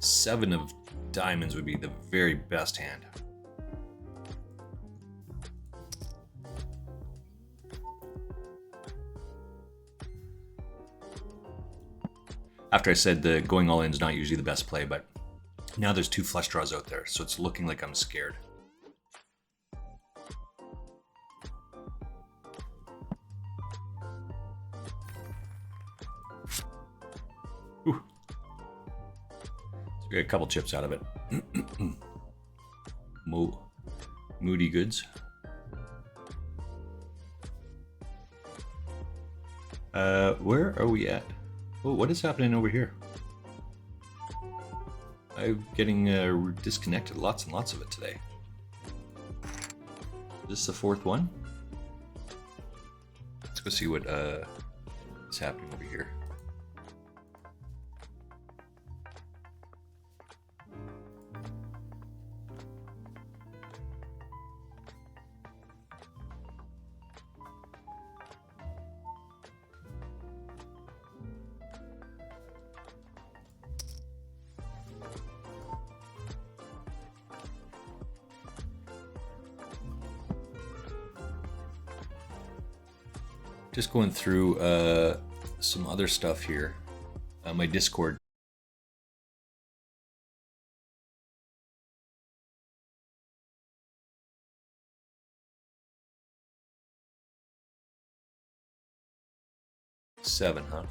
7 of diamonds would be the very best hand. After I said the going all in is not usually the best play, but now there's 2 flush draws out there, so it's looking like I'm scared. Ooh. So we got a couple chips out of it. Moody goods. Where are we at? Oh, what is happening over here? I'm getting disconnected. Lots and lots of it today. Is this the 4th one? Let's go see what is happening over here. Just going through some other stuff here. My Discord. Seven, huh?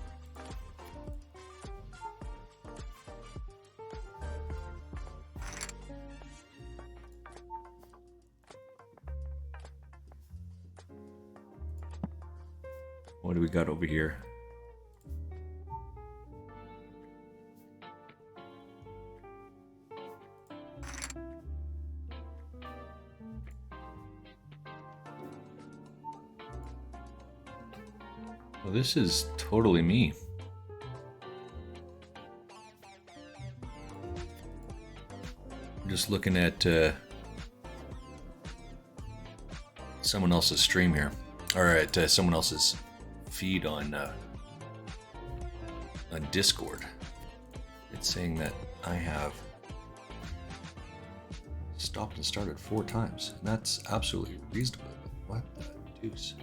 What do we got over here? Well, this is totally me. I'm just looking at someone else's stream here, or at someone else's feed on Discord. It's saying that I have stopped and started 4 times. And that's absolutely reasonable. What the deuce?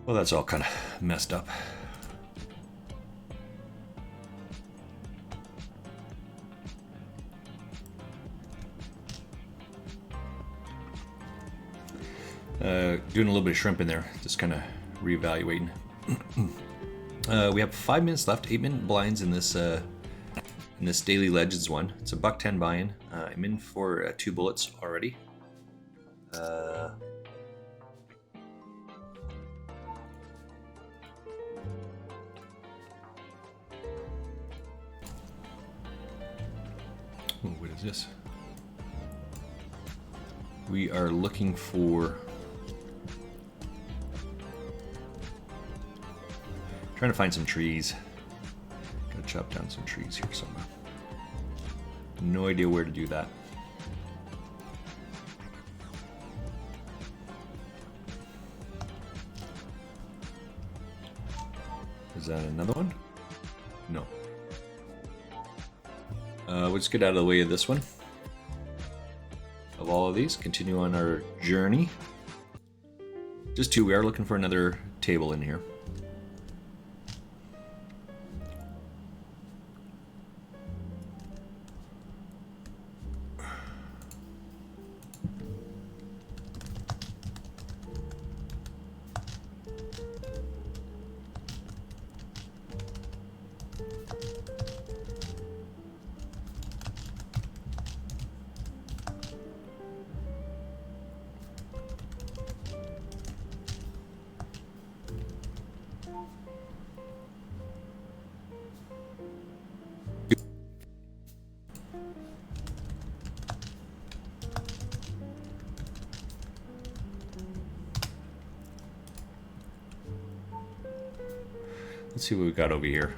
Well, that's all kind of messed up. Doing a little bit of shrimp in there, just kind of reevaluating. We have 5 minutes left, 8-minute blinds in this Daily Legends one. It's a $1.10 buy-in. I'm in for 2 bullets already. Ooh, what is this? We are looking for... Trying to find some trees. Gotta chop down some trees here somewhere. No idea where to do that. Is that another one? No. We'll just get out of the way of this one. Of all of these, continue on our journey. Just 2, we are looking for another table in here. Let's see what we got over here.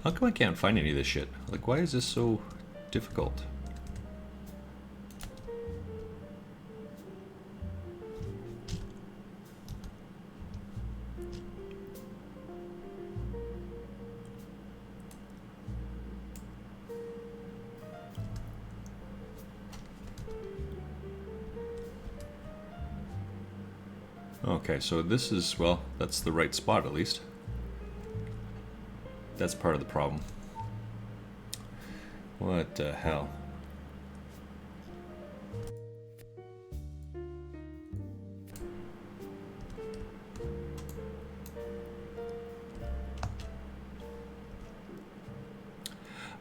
How come I can't find any of this shit? Like, why is this so difficult? Okay, so this is, well, that's the right spot at least. That's part of the problem. What the hell?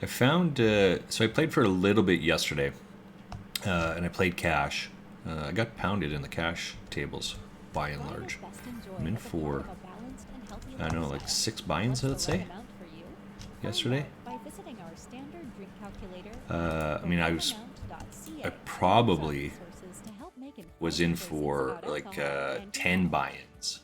I found, so I played for a little bit yesterday, and I played cash. I got pounded in the cash tables, by and large. I'm in for, I don't know, like 6 buy-ins, let's say, yesterday. I mean, I probably was in for like 10 buy-ins,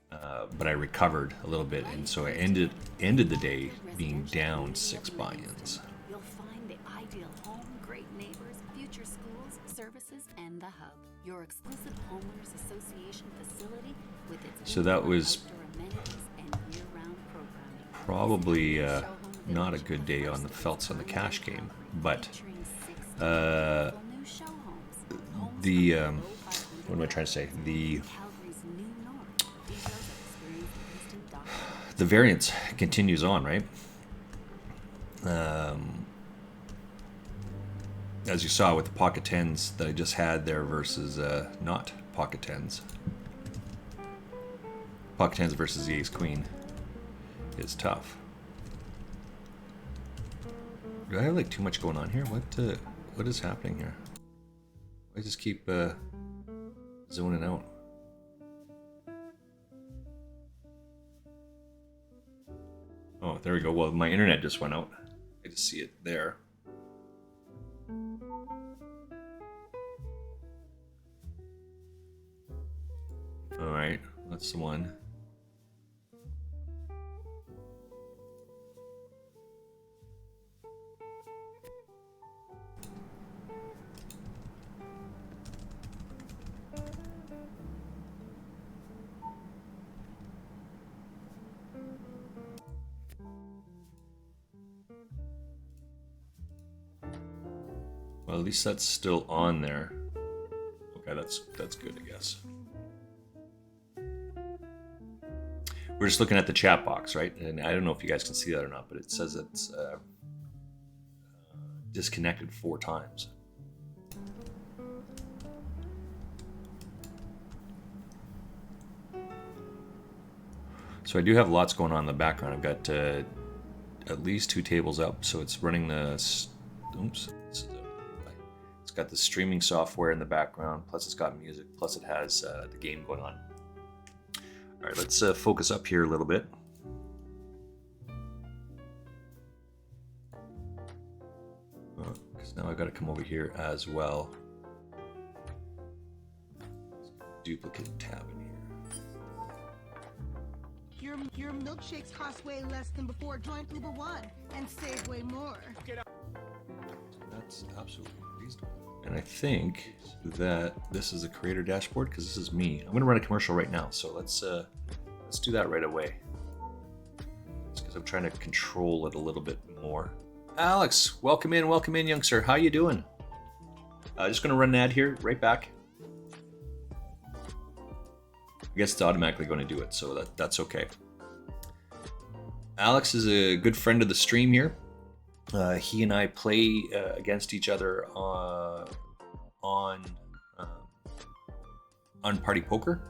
but I recovered a little bit, and so I ended the day being down 6 buy-ins. You'll find the ideal home, great neighbors, future schools, services, and the hub. Your exclusive homeowners association facility with its So that was amenities and year-round programming. probably not a good day on the Felts on the cash game, but the what am I trying to say? The variance continues on, right? As you saw with the pocket 10s that I just had there versus not pocket 10s. Pocket 10s versus the ace queen is tough. Do I have like too much going on here? What is happening here? I just keep zoning out. Oh, there we go. Well, my internet just went out. I just see it there. All right, that's the one. Well, at least that's still on there. Okay, that's good, I guess. We're just looking at the chat box, right? And I don't know if you guys can see that or not, but it says it's disconnected 4 times. So I do have lots going on in the background. I've got at least 2 tables up, so it's running the... Oops. It's got the streaming software in the background, plus it's got music, plus it has the game going on. All right, let's focus up here a little bit. Because now I've got to come over here as well. Duplicate tab in here. Your milkshakes cost way less than before. Join Uber One and save way more. That's absolutely reasonable. And I think that this is a creator dashboard because this is me. I'm going to run a commercial right now, so let's do that right away. It's because I'm trying to control it a little bit more. Alex, welcome in, youngster. How you doing? Just going to run an ad here, right back. I guess it's automatically going to do it, so that's okay. Alex is a good friend of the stream here. He and I play against each other on Party Poker.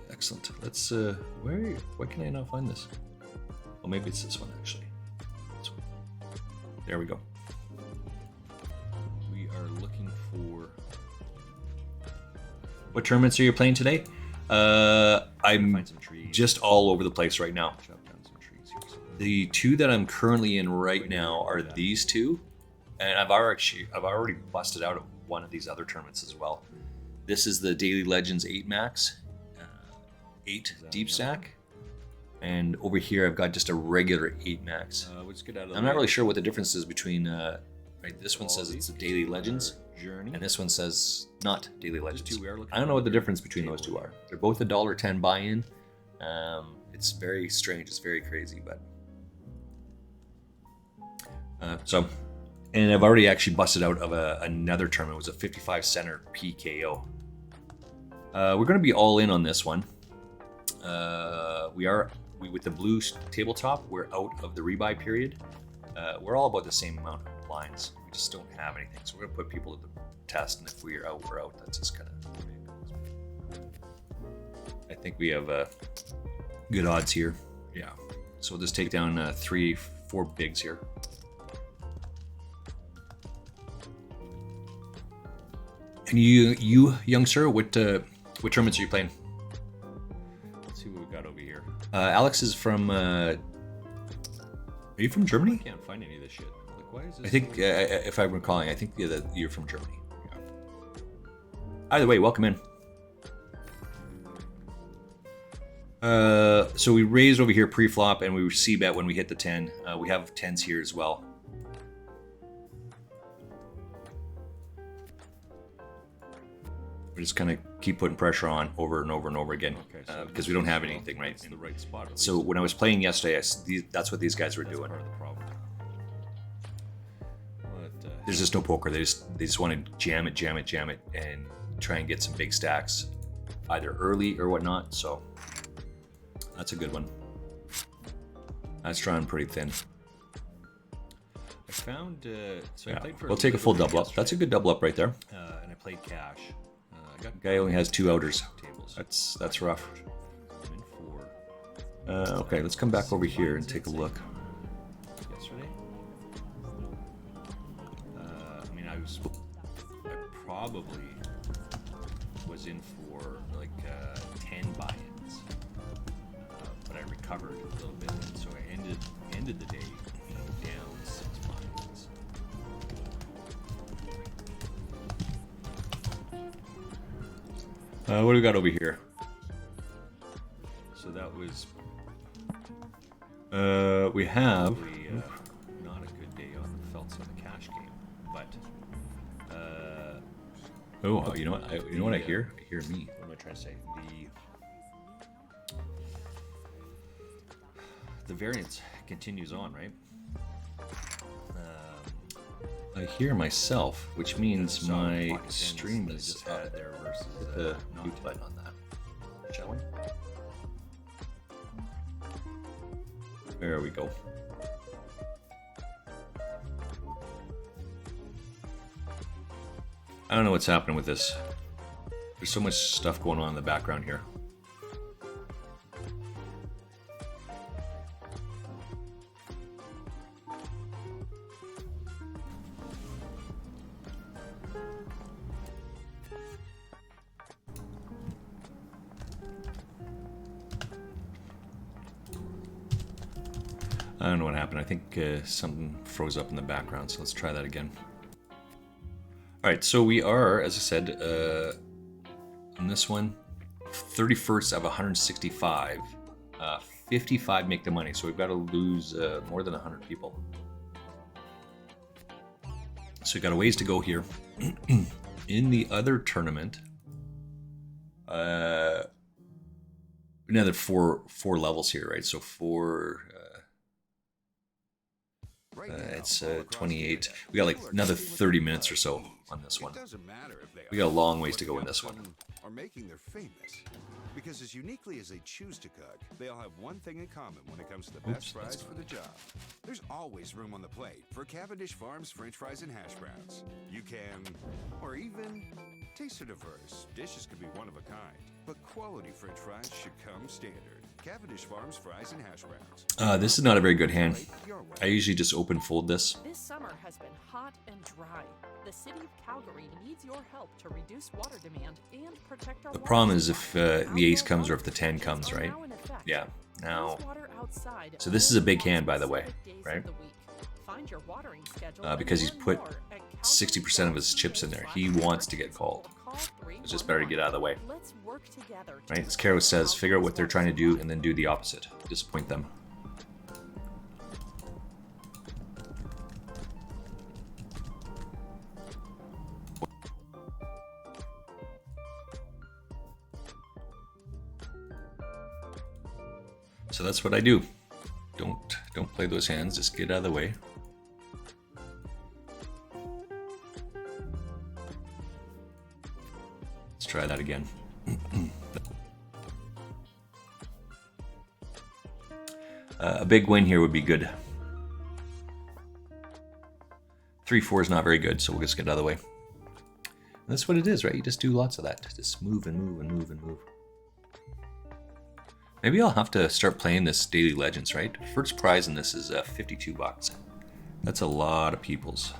Excellent. Let's why can I not find this? Well, maybe it's this one actually. This one. There we go. We are looking for... What tournaments are you playing today? I'm just all over the place right now. The 2 that I'm currently in right now are these 2, and I've already busted out of one of these other tournaments as well. This is the Daily Legends 8 max, 8 deep stack, and over here I've got just a regular 8 max. I'm not really sure what the difference is between. Right, this one says it's the Daily Legends. Journey. And this one says not Daily Legends. I don't know what the difference between those 2 are. They're both $1.10 buy-in. It's very strange. It's very crazy, but so And I've already actually busted out of another tournament. It was a 55 center PKO. We're going to be all in on this one. With the blue tabletop, we're out of the rebuy period. We're all about the same amount of blinds. We just don't have anything. So we're going to put people to the test. And if we're out, we're out. That's just kind of... I think we have good odds here. Yeah. So we'll just take down 3-4 bigs here. And you young sir, what tournaments are you playing? Let's see what we got over here. Alex is from. Are you from Germany? I can't find any of this shit. Like, why is this? I think, if I'm recalling, I think you're from Germany. Yeah. Either way, welcome in. So we raised over here pre-flop, and we c-bet when we hit the 10. We have 10s here as well. We're just gonna keep putting pressure on over and over and over again, because we don't have anything right in the right spot. So when I was playing yesterday, that's what these guys were doing. There's just no poker. They just want to jam it, and try and get some big stacks, either early or whatnot. So that's a good one. That's drawing pretty thin. I found. So I played for. We'll take a full double up. That's a good double up right there. And I played cash. Guy only has 2 outers. That's rough. Okay, let's come back over here and take a look. Yesterday, I probably was in for like 10 buy-ins, but I recovered a little bit, and so I ended the day down 6 buy-ins. What do we got over here? So that was... we have... not a good day on the Feltz on the cash game, but... oh, you know what I hear? I hear me. What am I trying to say? The variance continues on, right? I hear myself, which means my stream is at there versus the mute button on that. Shall we? There we go. I don't know what's happening with this. There's so much stuff going on in the background here. I don't know what happened. I think something froze up in the background, so let's try that again. Alright, so we are, as I said, on this one, 31st of 165. 55 make the money, so we've got to lose more than 100 people. So we've got a ways to go here. In the other tournament, another four levels here, right? So it's 28. We got like another 30 minutes or so on this one. We got a long ways to go in this one. Are making their famous because as uniquely as they choose to cook, they all have one thing in common when it comes to the best fries for the job. There's always room on the plate for Cavendish Farms French fries and hash browns. You can, or even, taste are diverse. Dishes could be one of a kind, but quality French fries should come standard. Cavendish Farms fries and hash browns. This is not a very good hand. I usually just open fold this. This summer has been hot and dry. The city of Calgary needs your help to reduce water demand and protect our. The problem is if the ace comes or if the 10 comes, right? Yeah. Now, so this is a big hand, by the way, right? Because he's put 60% of his chips in there. He wants to get called. It's just better to get out of the way. Right? As Caro says, figure out what they're trying to do and then do the opposite. Disappoint them. So that's what I do. Don't play those hands, just get out of the way. try that again. A big win here would be good. 3-4 is not very good, so we'll just get it out of the way. And that's what it is, right? You just do lots of that. Just move and move and move and move. Maybe I'll have to start playing this Daily Legends, right? First prize in this is $52. That's a lot of people's.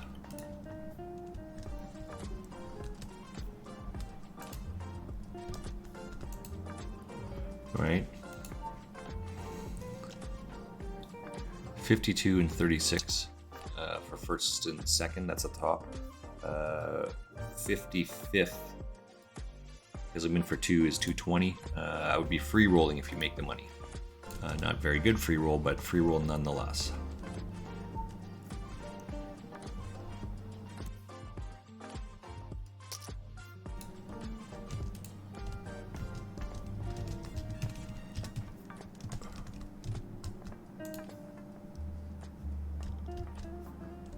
All right. 52 and 36 for first and second. That's the top. 55th, because I'm in for 2, is 220. I would be free rolling if you make the money. Not very good free roll, but free roll nonetheless.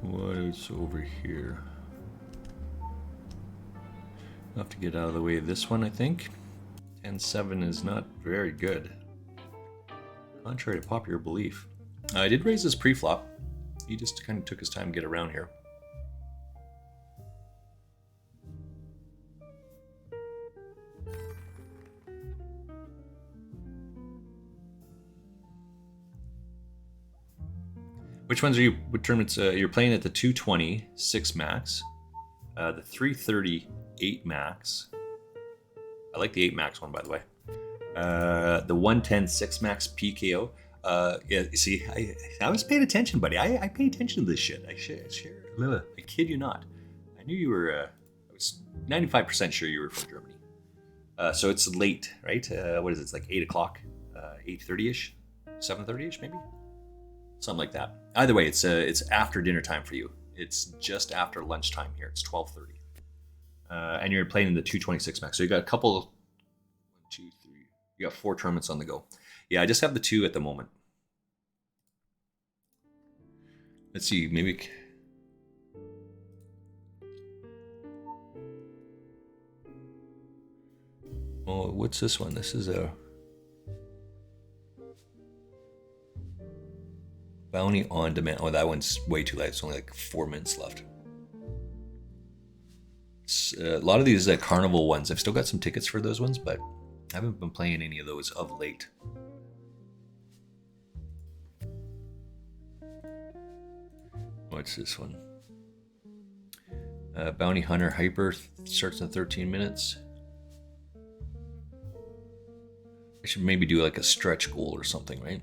What is over here? I'll have to get out of the way of this one, I think. 10-7 is not very good, contrary to popular belief. I did raise his pre-flop. He just kind of took his time to get around here. Which ones are you? What tournaments? You're playing at the 220 6 max, the 330 8 max. I like the 8 max one, by the way. The 110 6 max PKO. Yeah, you see, I was paying attention, buddy. I pay attention to this shit. I kid you not. I knew you were. I was 95% sure you were from Germany. So it's late, right? What is it? It's like 8 o'clock, 8:30ish, 7:30ish, maybe. Something like that. Either way, it's after dinner time for you. It's just after lunchtime here. It's 12:30, and you're playing in the 226 max. So you got a couple. 1, 2, 3. You got 4 tournaments on the go. Yeah, I just have the 2 at the moment. Let's see, maybe. Oh, what's this one? This is a Bounty on Demand. Oh, that one's way too late. It's only like 4 minutes left. A lot of these carnival ones, I've still got some tickets for those ones, but I haven't been playing any of those of late. What's this one? Bounty Hunter Hyper starts in 13 minutes. I should maybe do like a stretch goal or something, right?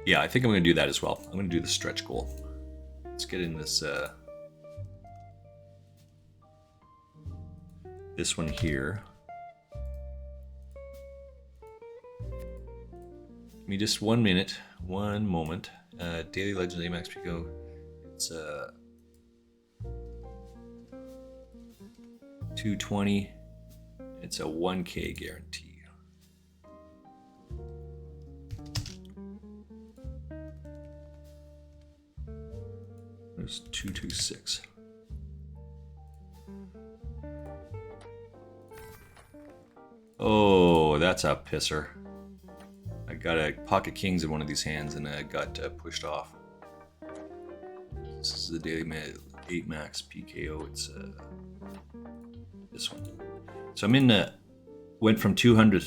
Yeah, I think I'm going to do that as well. I'm going to do the stretch goal. Let's get in this this one here. Give me just 1 minute, one moment. Daily Legends Amax Pico. It's 220. It's a 1K guarantee. There's 226. Oh, that's a pisser. I got a pocket kings in one of these hands and I got pushed off. This is the Daily 8 Max PKO. It's this one. So I'm in went from 200 to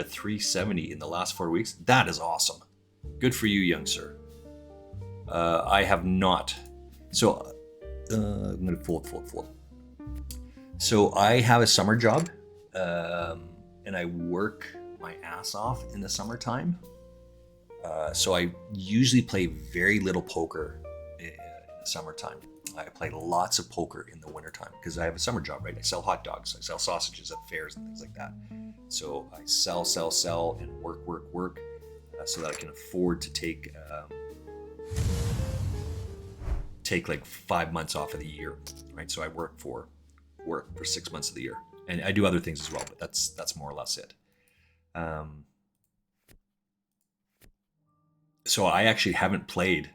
370 in the last 4 weeks. That is awesome. Good for you, young sir. I have not. So I'm going to fold. So I have a summer job and I work my ass off in the summertime. So I usually play very little poker in the summertime. I play lots of poker in the wintertime because I have a summer job, right? I sell hot dogs, I sell sausages at fairs and things like that. So I sell, and work so that I can afford to take like 5 months off of the year, right? So I work for 6 months of the year, and I do other things as well, but that's more or less it. So I actually haven't played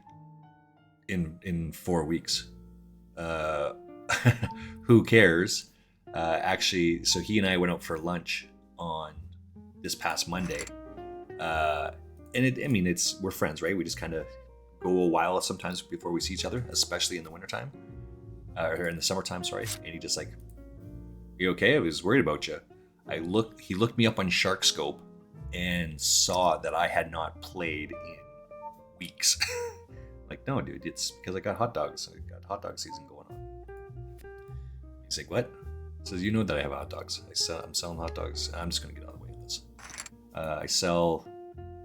in 4 weeks. who cares? Actually, so he and I went out for lunch on this past Monday. We're friends, right? We just kind of go a while sometimes before we see each other, especially in the wintertime. Or in the summertime, sorry. And he just like, you okay? I was worried about you. He looked me up on SharkScope and saw that I had not played in weeks. Like, no, dude, it's because I got hot dogs. I got hot dog season going on. He's like, what? He says, you know that I have hot dogs. I'm selling hot dogs. I'm just going to get out of the way of this.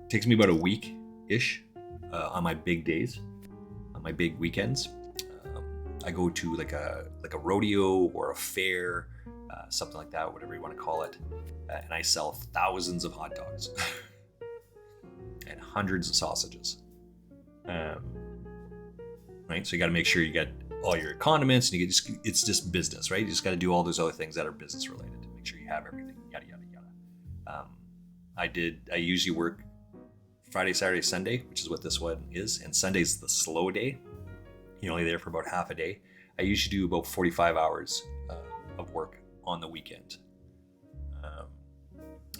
Takes me about a week-ish on my big days, on my big weekends. I go to like a rodeo or a fair, something like that, whatever you want to call it, and I sell thousands of hot dogs and hundreds of sausages. Right, so you got to make sure you get all your condiments, and it's just business, right? You just got to do all those other things that are business related to make sure you have everything. Yada yada yada. I usually work Friday, Saturday, Sunday, which is what this one is, and Sunday's the slow day. You're only there for about half a day. I usually do about 45 hours of work on the weekend.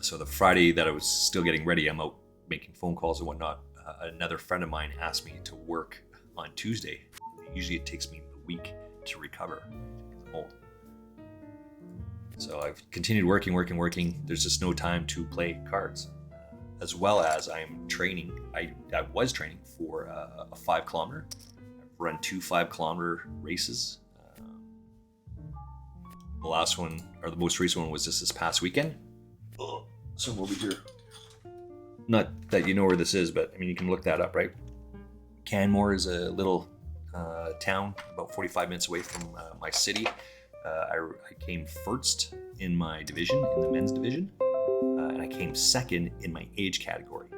So the Friday that I was still getting ready, I'm out making phone calls and whatnot. Another friend of mine asked me to work on Tuesday. Usually it takes me a week to recover because I'm old. So I've continued working. There's just no time to play cards. As well as I'm training. I was training for a 5 kilometer. Run 2 5-kilometer races. The last one, or the most recent one, was just this past weekend. So we'll be here. Not that you know where this is, but I mean, you can look that up, right? Canmore is a little town about 45 minutes away from my city. I came first in my division, in the men's division, and I came second in my age category.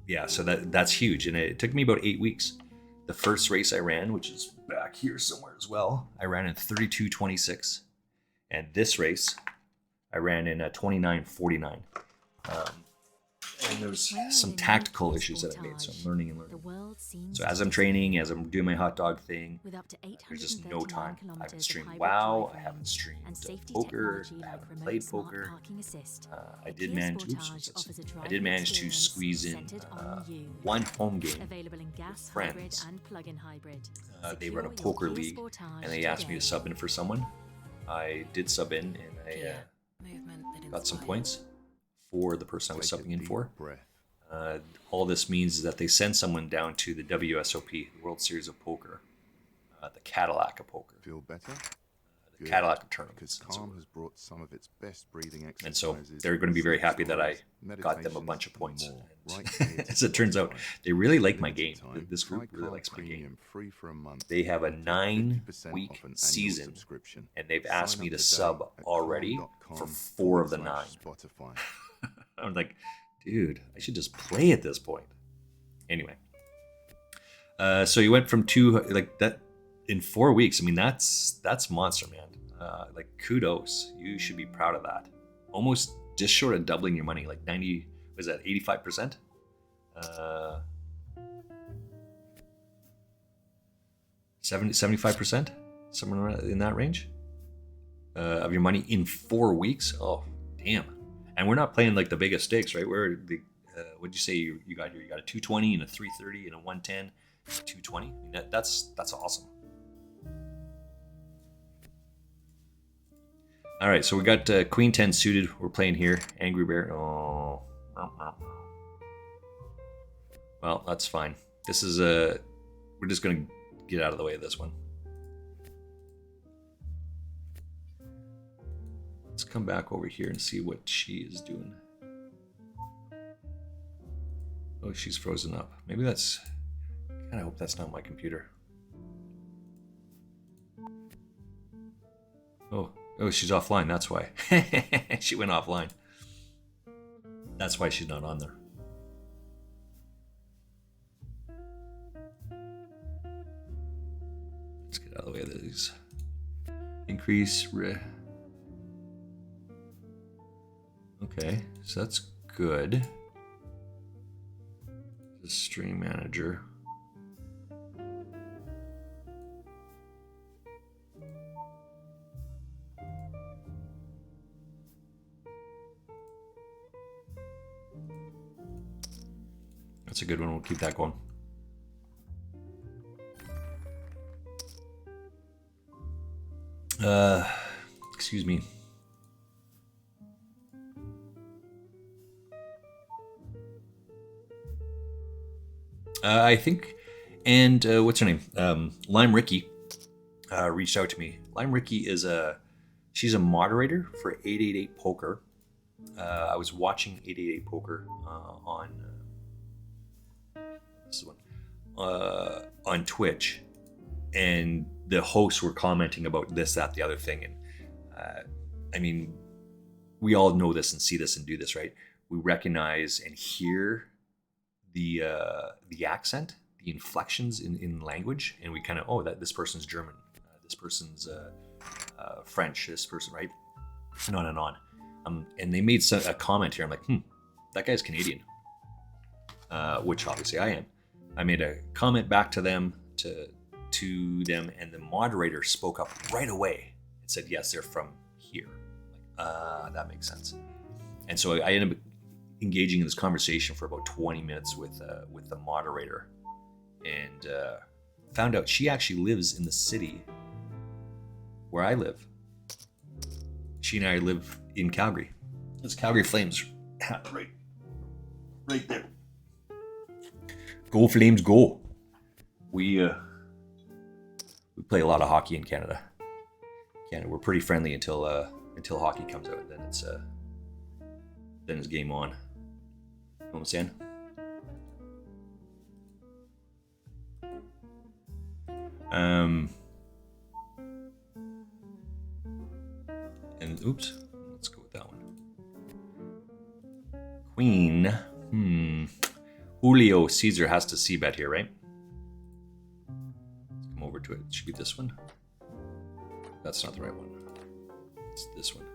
Yeah, so that's huge, and it took me about 8 weeks. The first race I ran, which is back here somewhere as well, I ran in 32:26, and this race I ran in 29:49. And there's some tactical issues that I made, so I'm learning. So as I'm training, as I'm doing my hot dog thing, there's just no time. I haven't streamed WoW, I haven't streamed poker, I haven't played poker. I did manage to squeeze in one home game with friends. They run a poker league, and they asked me to sub in for someone. I did sub in, and I got some points for the person I was subbing in for. All this means is that they send someone down to the WSOP, World Series of Poker, the Cadillac of poker. Feel better? The Cadillac of tournaments. Calm has brought some of its best breathing exercises. And so they're going to be very happy that I got them a bunch of points. As it turns out, they really like my game. This group really likes my game. They have a 9-week season, and they've asked me to sub already for 4 of the 9. I'm like, dude, I should just play at this point. Anyway, so you went from 2 like that in 4 weeks. I mean, that's monster, man. Like, kudos. You should be proud of that. Almost just short of doubling your money. Like 90, was that 85%? 75%, somewhere in that range of your money in 4 weeks. Oh, damn. And we're not playing like the biggest stakes, right? We're the what'd you say you got here? You got a 220 and a 330 and a 110, 220. I mean, that's awesome. All right, so we got Queen 10 suited. We're playing here. Angry Bear. Oh. Well, that's fine. This is we're just gonna get out of the way of this one. Let's come back over here and see what she is doing. Oh, she's frozen up. Maybe that's... I hope that's not my computer. Oh, she's offline. That's why. She went offline. That's why she's not on there. Let's get out of the way of these. Increase... Okay, so that's good. The stream manager. That's a good one. We'll keep that going. Excuse me. I think, and what's her name? Lime Ricky reached out to me. Lime Ricky she's a moderator for 888 Poker. I was watching 888 Poker on this one on Twitch, and the hosts were commenting about this, that, the other thing, and I mean, we all know this and see this and do this, right? We recognize and hear the accent, the inflections in language, and we kind of, that this person's German, this person's French, this person, right? And on and on. And they made a comment here. I'm like, that guy's Canadian, which obviously I am. I made a comment back to them, and the moderator spoke up right away and said, yes, they're from here. Like, that makes sense. And so I ended up engaging in this conversation for about 20 minutes with the moderator, and found out she actually lives in the city where I live. She and I live in Calgary. It's Calgary Flames, right there. Go Flames, go! We play a lot of hockey in Canada. We're pretty friendly until hockey comes out. Then it's game on. You know what I'm saying? And oops, let's go with that one. Queen. Julio Caesar has to c-bet here, right? Let's come over to it. It should be this one. That's not the right one. It's this one.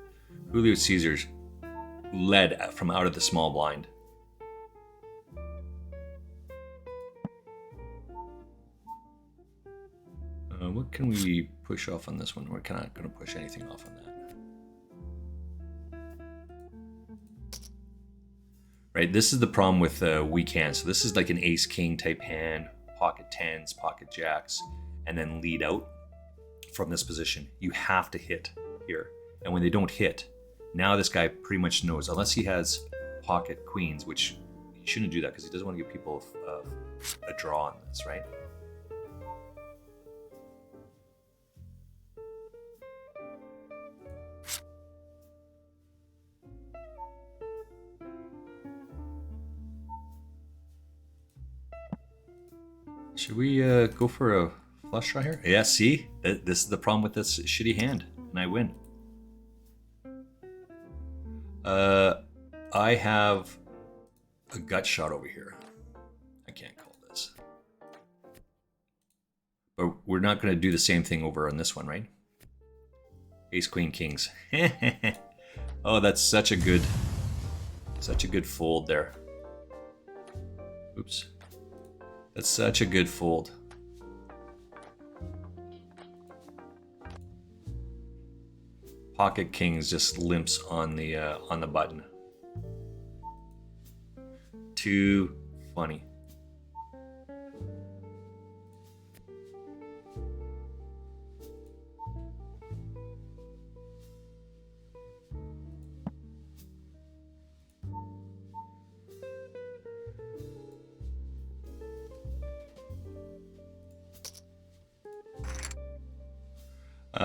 Julio Caesar's led from out of the small blind. What can we push off on this one? We're not going to push anything off on that. Right, this is the problem with weak hands. So this is like an ace-king type hand, pocket tens, pocket jacks, and then lead out from this position. You have to hit here. And when they don't hit, now this guy pretty much knows, unless he has pocket queens, which he shouldn't do that because he doesn't want to give people a draw on this, right? Should we go for a flush draw here? Yeah, see? This is the problem with this shitty hand, and I win. I have a gut shot over here. I can't call this. But we're not going to do the same thing over on this one, right? Ace, Queen, Kings. Oh, that's such a good fold there. Oops. That's such a good fold. Pocket Kings just limps on the button. Too funny.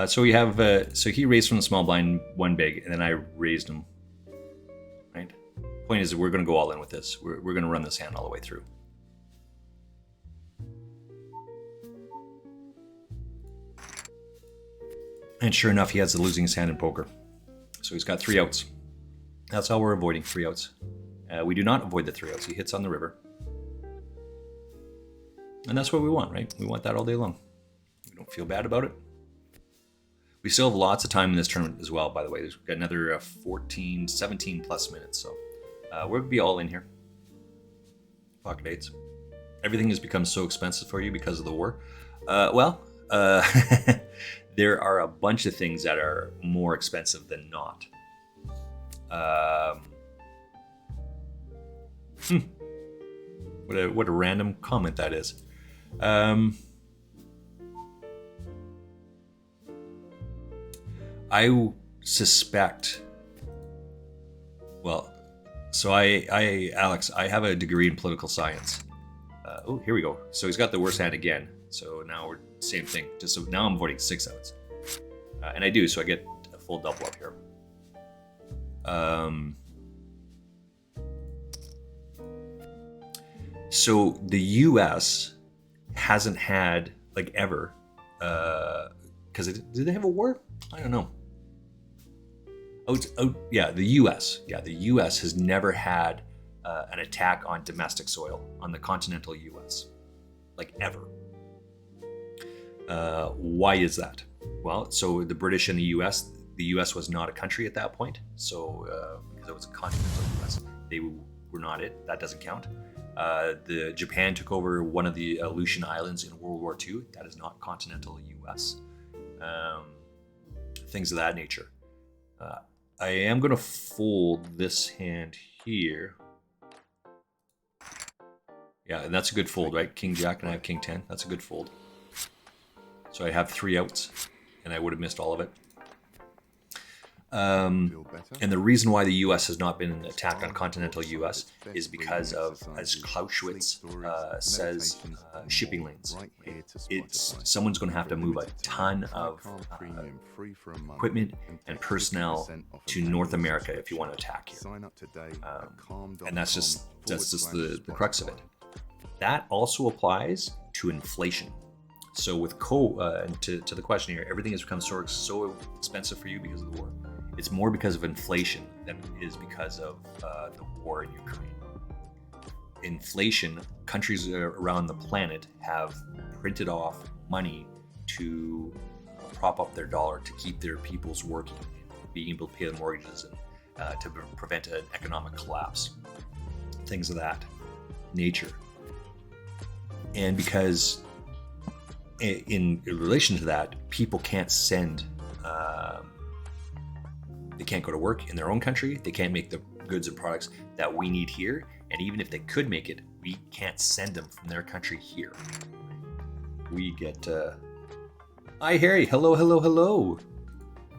So we have, so he raised from the small blind one big, and then I raised him. Right. Point is that we're going to go all in with this. We're going to run this hand all the way through. And sure enough, he has the losing hand in poker. So he's got 3 outs. That's how we're avoiding 3 outs. We do not avoid the 3 outs. He hits on the river. And that's what we want, right? We want that all day long. We don't feel bad about it. We still have lots of time in this tournament as well, by the way. We've got another 14, 17 plus minutes. So we're going to be all in here. Pocket eights. Everything has become so expensive for you because of the war. There are a bunch of things that are more expensive than not. What a random comment that is. I suspect. Well, so Alex, I have a degree in political science. Oh, here we go. So he's got the worst hand again. So now we're same thing. Just so now I'm voting 6 outs, and I do. So I get a full double up here. So the U.S. hasn't had like ever, because did they have a war? I don't know. Yeah, the U.S. Yeah, the U.S. has never had an attack on domestic soil on the continental U.S. like ever. Why is that? Well, so the British and the U.S. was not a country at that point. So because it was a continental U.S., they were not it. That doesn't count. The Japan took over one of the Aleutian Islands in World War II. That is not continental U.S. Things of that nature. I am going to fold this hand here. Yeah, and that's a good fold, right? King Jack and I have King 10. That's a good fold. So I have 3 outs, and I would have missed all of it. And the reason why the U.S. has not been attacked on continental U.S. is because of, as Clausewitz says, shipping lanes. Someone's going to have to move a ton of equipment and personnel to North America if you want to attack here. And that's just the crux of it. That also applies to inflation. So with to the question here, everything has become so expensive for you because of the war. It's more because of inflation than it is because of the war in Ukraine. Inflation, countries around the planet have printed off money to prop up their dollar, to keep their peoples working, being able to pay the mortgages, and to prevent an economic collapse. Things of that nature. And because in relation to that, people can't send... They can't go to work in their own country. They can't make the goods and products that we need here. And even if they could make it, we can't send them from their country here. We get... Hi, Harry. Hello, hello, hello.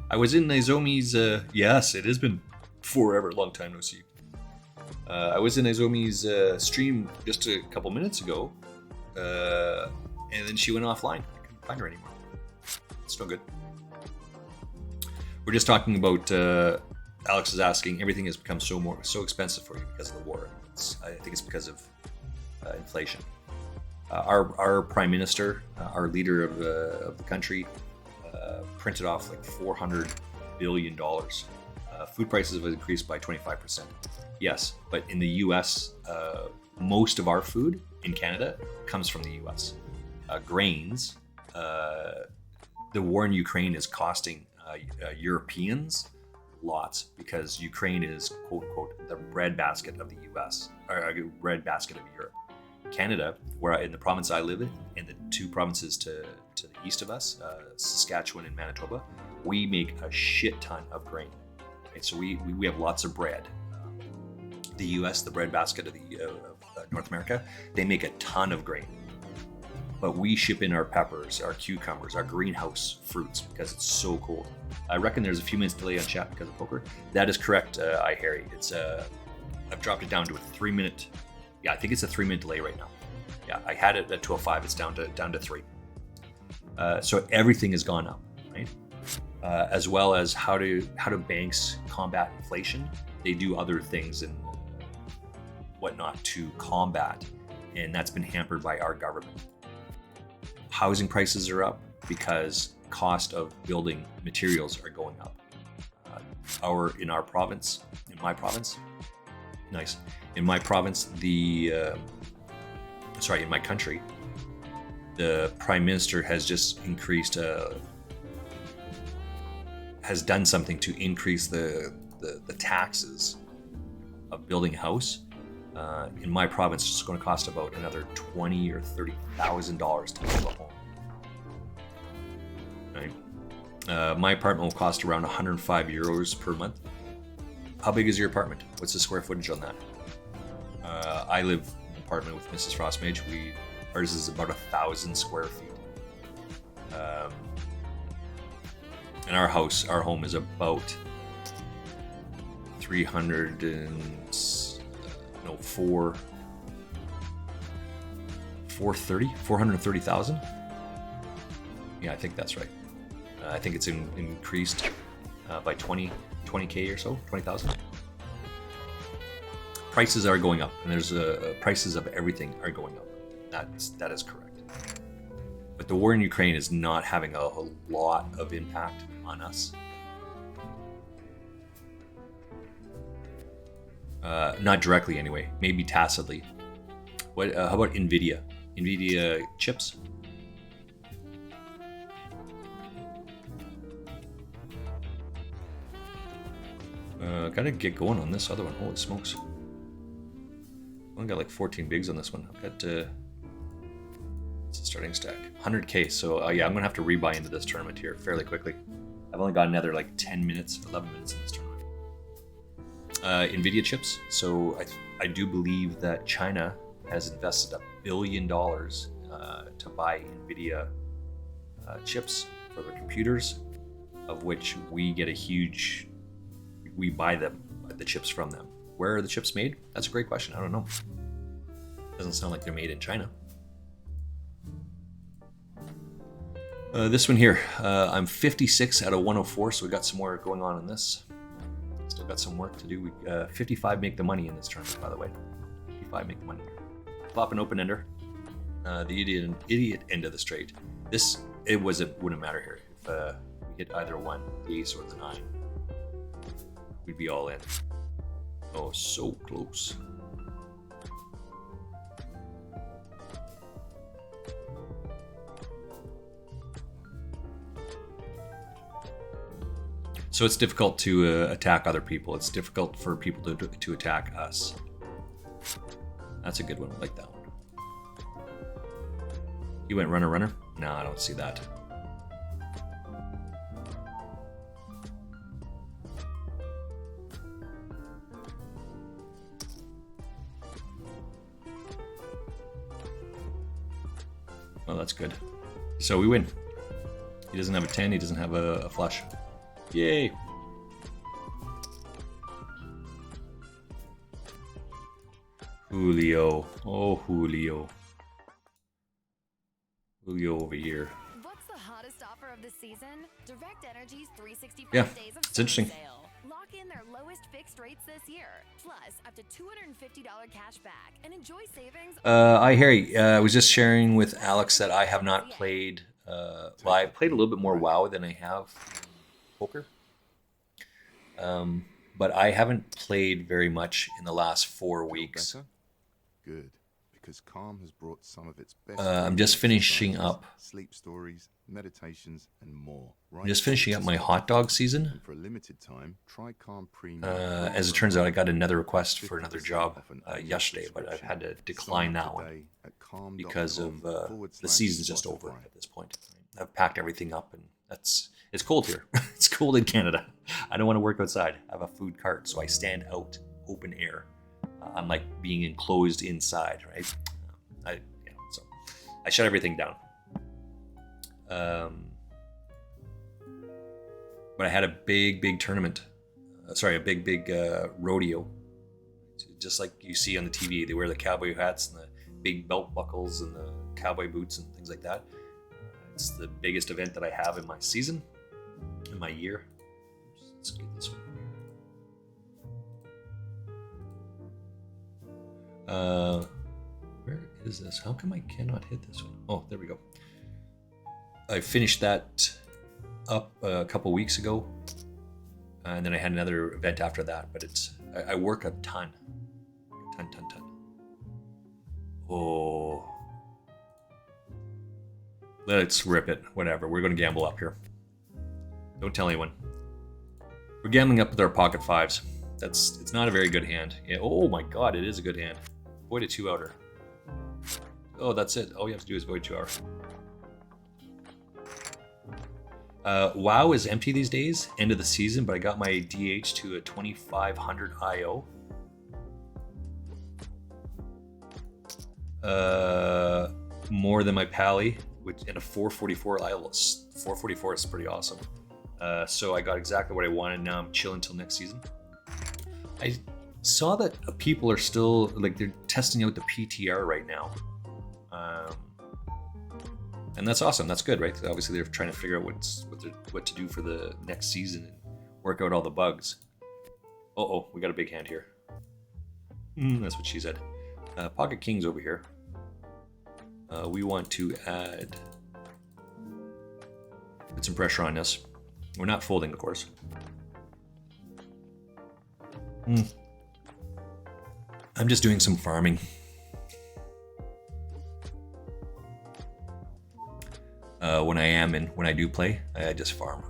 I was in Nozomi's... Yes, it has been forever. Long time no see. I was in Nozomi's stream just a couple minutes ago. And then she went offline. I couldn't find her anymore. It's no good. We're just talking about, Alex is asking, everything has become so expensive for you because of the war. I think it's because of inflation. Our prime minister, our leader of the country, printed off like $400 billion. Food prices have increased by 25%. Yes, but in the U.S., most of our food in Canada comes from the U.S. Grains, the war in Ukraine is costing Europeans lots, because Ukraine is, quote unquote, the breadbasket of the U.S. or breadbasket of Europe. Canada, where in the province I live in, and the 2 provinces to the east of us, Saskatchewan and Manitoba, we make a shit ton of grain. Right? So we have lots of bread. The U.S., the breadbasket of North America, they make a ton of grain. But we ship in our peppers, our cucumbers, our greenhouse fruits because it's so cold. I reckon there's a few minutes delay on chat because of poker. That is correct, Harry. It's I've dropped it down to a 3-minute. Yeah, I think it's a 3-minute delay right now. Yeah, I had it at 2:05. It's down to 3. So everything has gone up, right? As well as how do banks combat inflation? They do other things and whatnot to combat, and that's been hampered by our government. Housing prices are up because cost of building materials are going up. In my province, in my country, the Prime Minister has just has done something to increase the taxes of building a house. In my province, it's going to cost about another $20,000 or $30,000 to build a home. Right? My apartment will cost around €105 per month. How big is your apartment? What's the square footage on that? I live in apartment with Mrs. Frostmage. Ours is about 1,000 square feet. And our home is about 430,000. Yeah, I think that's right. I think it's increased by 20K or so, 20,000. Prices are going up, and there's prices of everything are going up. That is correct. But the war in Ukraine is not having a lot of impact on us. Not directly, anyway. Maybe tacitly. What? How about Nvidia? Nvidia chips. Gotta get going on this other one. Holy smokes! I only got like 14 bigs on this one. I've got it's a starting stack, 100K. So yeah, I'm gonna have to rebuy into this tournament here fairly quickly. I've only got another like 10 minutes, 11 minutes in this tournament. Nvidia chips. So I do believe that China has invested $1 billion to buy Nvidia chips for their computers, of which we get we buy the chips from them. Where are the chips made? That's a great question. I don't know. Doesn't sound like they're made in China. This one here, I'm 56 out of 104, so we got some more going on in this. Still got some work to do. 55 make the money in this tournament, by the way. 55 make the money. Pop an open ender. The idiot end of the straight. Wouldn't matter here. If we hit either one, the ace or the 9, we'd be all in. Oh, so close. So it's difficult to attack other people. It's difficult for people to attack us. That's a good one. I like that one. You went runner. No, I don't see that. Oh, that's good. So we win. He doesn't have a 10. He doesn't have a flush. Yay! Julio. Oh, Julio. Julio over here. What's the hottest offer of the season? Direct Energy's 365 Yeah, days of it's interesting. sale. Lock in their lowest fixed rates this year, plus up to $250 cash back, and enjoy savings. I hear you. I was just sharing with Alex that I have not played. Well, I played a little bit more WoW than I have poker. But I haven't played very much in the last 4 weeks. Good, because Calm has brought some of its best. I'm just finishing up. Sleep stories, meditations, and more. I'm just finishing up my hot dog season. And for a limited time, try Calm Premium. As it turns out, I got another request for another job yesterday, but I've had to decline that one because of the season's just over at this point. I've packed everything up, and it's cold here. It's cold in Canada. I don't want to work outside. I have a food cart, so I stand out, open air. I'm like being enclosed inside, right? So I shut everything down. But I had a big tournament. A big rodeo. Just like you see on the TV, they wear the cowboy hats and the big belt buckles and the cowboy boots and things like that. It's the biggest event that I have in my season, in my year. Let's get this one. Where is this? How come I cannot hit this one? Oh, there we go. I finished that up a couple weeks ago, and then I had another event after that. But I work a ton. Ton. Oh, let's rip it. Whatever. We're going to gamble up here. Don't tell anyone. We're gambling up with our pocket fives. It's not a very good hand. Yeah, oh my god, it is a good hand. Void a 2-outer. Oh, that's it. All you have to do is void 2-hour. WoW is empty these days, end of the season, but I got my DH to a 2500 IO. more than my Pally, which in a 444. 444 is pretty awesome. So I got exactly what I wanted. Now I'm chilling until next season. I saw that people are still like they're testing out the PTR right now, and that's awesome. That's good, right? Obviously, they're trying to figure out what to do for the next season and work out all the bugs. Oh, we got a big hand here. That's what she said. Pocket King's over here. We want to put some pressure on this. We're not folding, of course. I'm just doing some farming. When I do play, I just farm.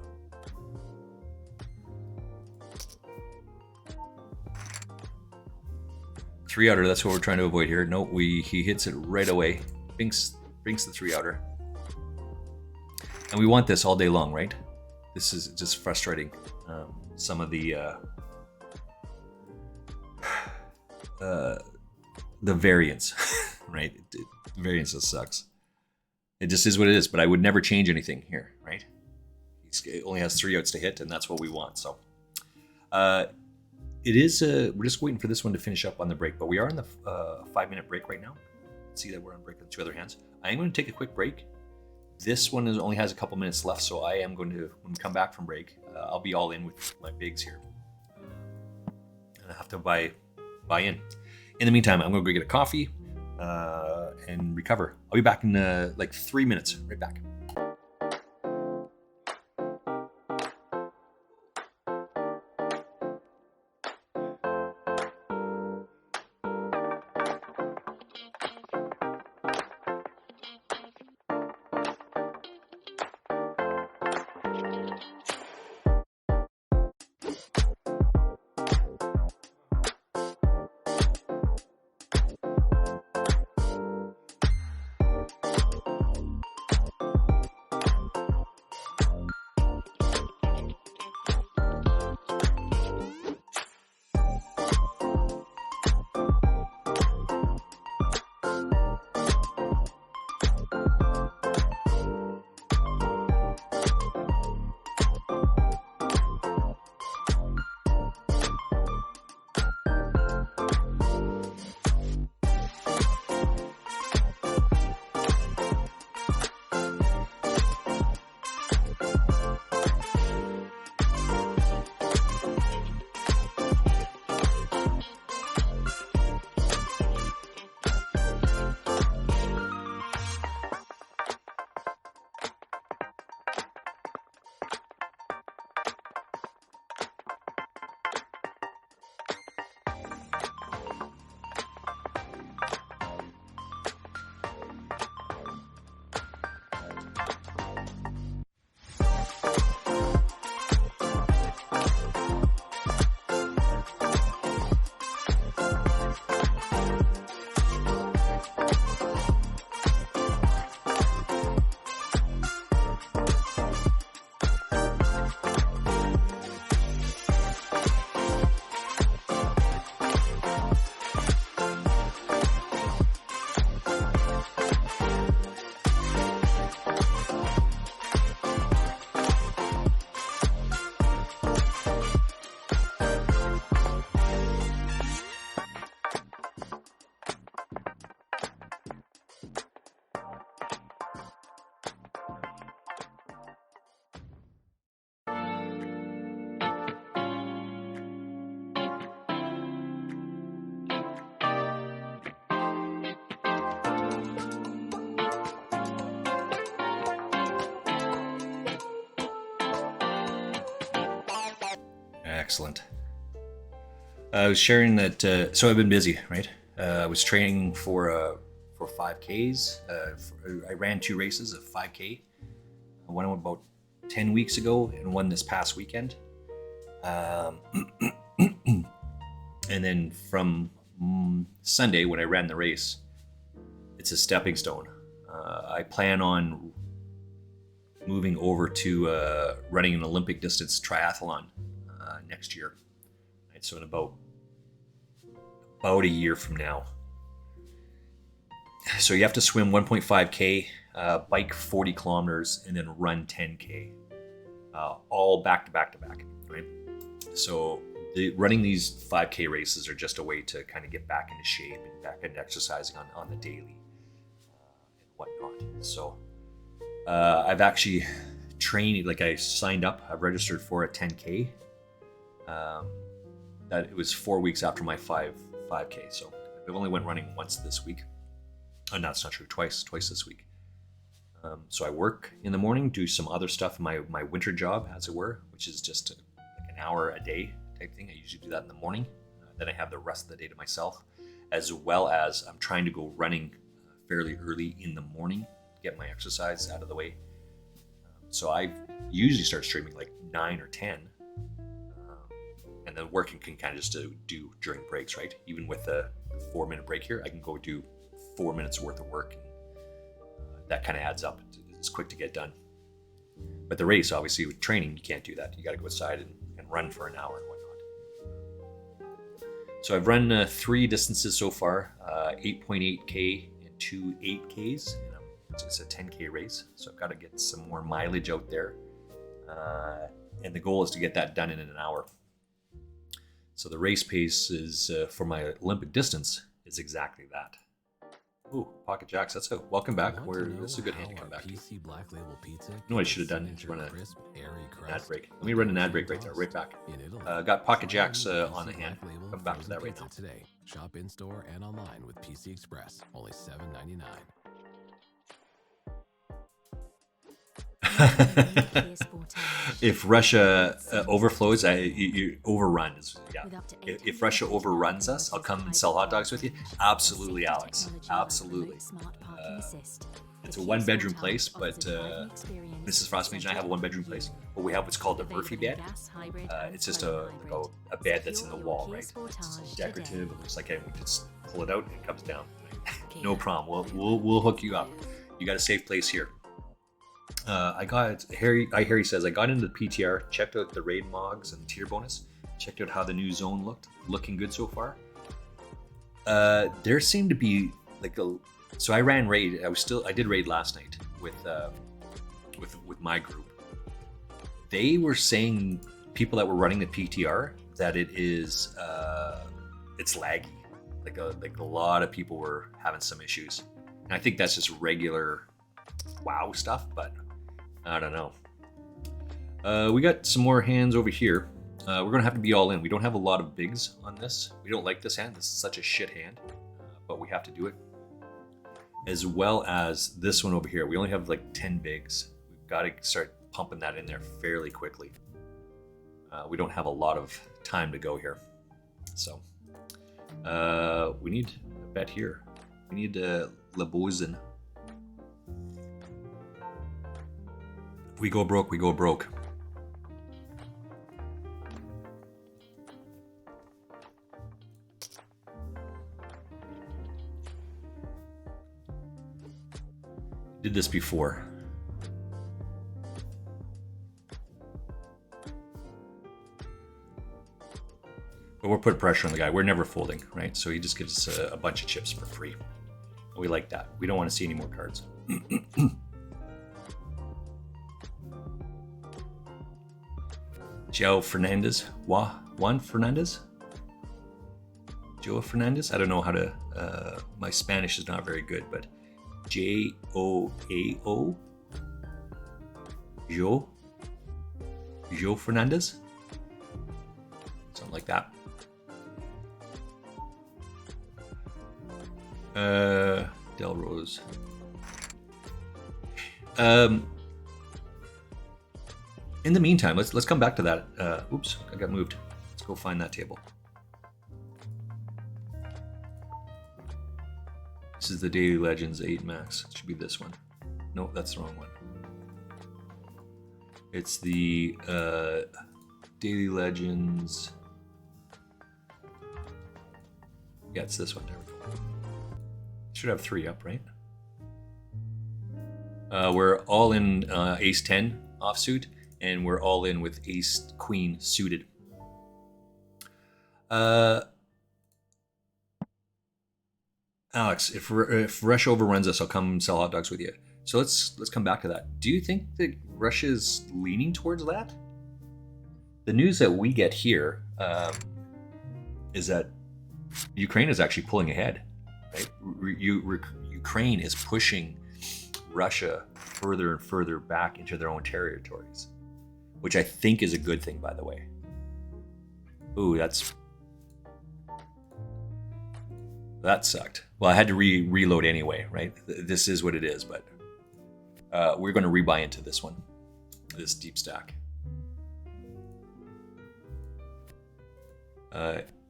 Three outer, that's what we're trying to avoid here. No, he hits it right away. Binks the three outer. And we want this all day long, right? This is just frustrating. Some of the variance, right? Variance just sucks. It just is what it is, but I would never change anything here, right? He only has 3 outs to hit, and that's what we want. So it is, we're just waiting for this one to finish up on the break, but we are in the 5-minute break right now. See that we're on break with 2 other hands. I am going to take a quick break. This one only has a couple minutes left, so I am going to, when we come back from break, I'll be all in with my bigs here. And I have to buy in. In the meantime, I'm going to go get a coffee and recover. I'll be back in like 3 minutes. Right back. Excellent. I was sharing that, so I've been busy, right? I was training for 5Ks. I ran 2 races of 5K. One about 10 weeks ago and one this past weekend. And then from Sunday when I ran the race, it's a stepping stone. I plan on moving over to running an Olympic distance triathlon next year. Right, so in about a year from now. So you have to swim 1.5K, bike 40 kilometers, and then run 10K, all back to back to back, right? So running these 5K races are just a way to kind of get back into shape and back into exercising on the daily and whatnot. So I've actually trained, like I signed up, I've registered for a 10K. That it was 4 weeks after my 5K. So I've only went running once this week. Oh, no, that's not true. Twice this week. So I work in the morning, do some other stuff, my winter job, as it were, which is just like an hour a day type thing. I usually do that in the morning. Then I have the rest of the day to myself, as well as I'm trying to go running fairly early in the morning, get my exercise out of the way. So I usually start streaming like 9 or 10. And then working can kind of just do during breaks, right? Even with a 4-minute break here, I can go do 4 minutes worth of work. That kind of adds up. It's quick to get done. But the race, obviously, with training, you can't do that. You got to go outside and run for an hour and whatnot. So I've run 3 distances so far, 8.8K and 2 8Ks. It's a 10K race, so I've got to get some more mileage out there. And the goal is to get that done in an hour. So the race pace is, for my Olympic distance, is exactly that. Ooh, Pocket Jacks, that's a welcome back. This is a good hand to come back to. You know what I should have done is run an ad break. Let me run an ad break right there, right back. Got Pocket Jacks on the hand. Come back to that right now. Today, shop in store and online with PC Express, only $7.99. If Russia overflows, you overrun. If Russia overruns us, I'll come and sell hot dogs with you. Absolutely, Alex. Absolutely. It's a 1-bedroom place, but Mrs. Frostmage and I have a 1-bedroom place. But we have what's called a Murphy bed. It's just a bed that's in the wall, right? It's decorative. It looks like we just pull it out and it comes down. No problem. We'll hook you up. You got a safe place here. Harry says, I got into the PTR, checked out the raid mogs and tier bonus, checked out how the new zone looking good so far. There seemed to be so I ran raid. I did raid last night with my group. They were saying, people that were running the PTR, that it's laggy. Like a lot of people were having some issues. And I think that's just regular WoW stuff, but I don't know. We got some more hands over here. We're gonna have to be all in. We don't have a lot of bigs on this. We don't like this hand. This is such a shit hand, but we have to do it. As well as this one over here. We only have like 10 bigs. We've got to start pumping that in there fairly quickly. We don't have a lot of time to go here. So we need a bet here. We need Lebozen. We go broke, we go broke. Did this before. But we're putting pressure on the guy. We're never folding, right? So he just gives us a bunch of chips for free. We like that. We don't want to see any more cards. Joe Fernandez. Juan Fernandez? Joe Fernandez? I don't know how to... my Spanish is not very good, but... Joao? Joe Fernandez? Something like that. Del Rose. In the meantime, let's come back to that. Oops, I got moved. Let's go find that table. This is the Daily Legends 8 Max. It should be this one. No, that's the wrong one. It's the Daily Legends. Yeah, it's this one. There we go. Should have 3 up, right? We're all in Ace 10 offsuit, and we're all in with Ace Queen suited. Alex, if Russia overruns us, I'll come sell hot dogs with you. So let's come back to that. Do you think that Russia's leaning towards that? The news that we get here is that Ukraine is actually pulling ahead. Right? Ukraine is pushing Russia further and further back into their own territories, which I think is a good thing, by the way. Ooh, that sucked. Well, I had to reload anyway, right? This is what it is, but we're going to rebuy into this one, this deep stack.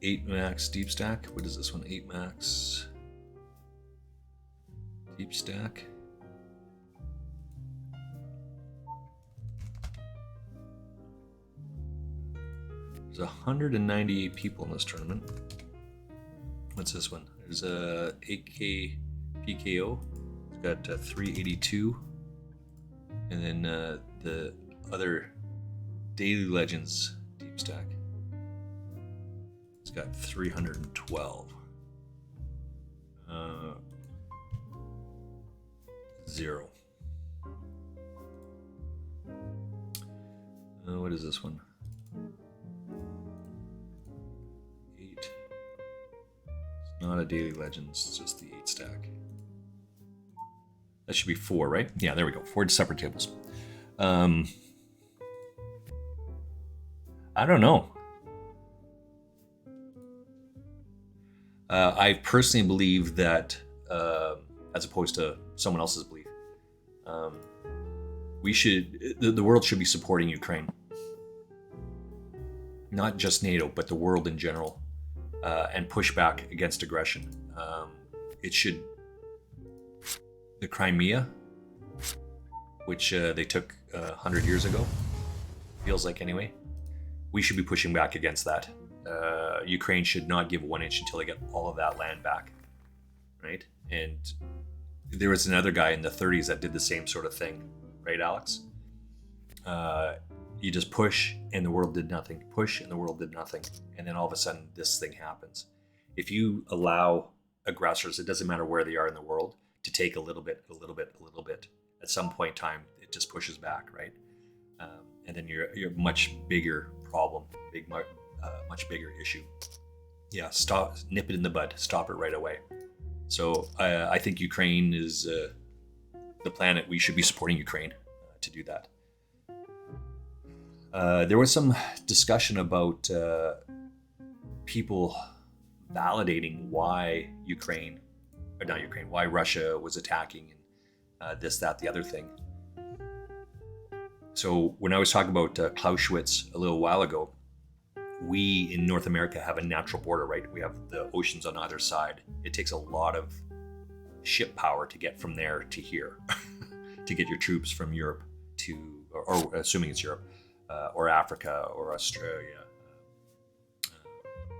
8 max deep stack. What is this one? 8 max deep stack. There's 198 people in this tournament. What's this one? There's a 8K PKO. It's got 382. And then the other Daily Legends deep stack. It's got 312. 0. What is this one? 8. It's not a Daily Legends, it's just the 8 stack. That should be 4, right? Yeah, there we go. 4 separate tables. I don't know. I personally believe that, as opposed to someone else's belief, the world should be supporting Ukraine. Not just NATO, but the world in general, and push back against aggression. The Crimea, which they took 100 years ago, feels like anyway, we should be pushing back against that. Ukraine should not give 1 inch until they get all of that land back, right? And there was another guy in the 30s that did the same sort of thing, right, Alex? You just push and the world did nothing. Push and the world did nothing. And then all of a sudden this thing happens. If you allow aggressors, it doesn't matter where they are in the world, to take a little bit, at some point in time, it just pushes back, right? And then you're a much bigger problem, much bigger issue. Yeah, nip it in the bud, stop it right away. So I think Ukraine is the planet. We should be supporting Ukraine to do that. There was some discussion about people validating why why Russia was attacking and this, that, the other thing. So when I was talking about Clausewitz a little while ago, we in North America have a natural border, right? We have the oceans on either side. It takes a lot of ship power to get from there to here, to get your troops from Europe to, or assuming it's Europe, or Africa or Australia,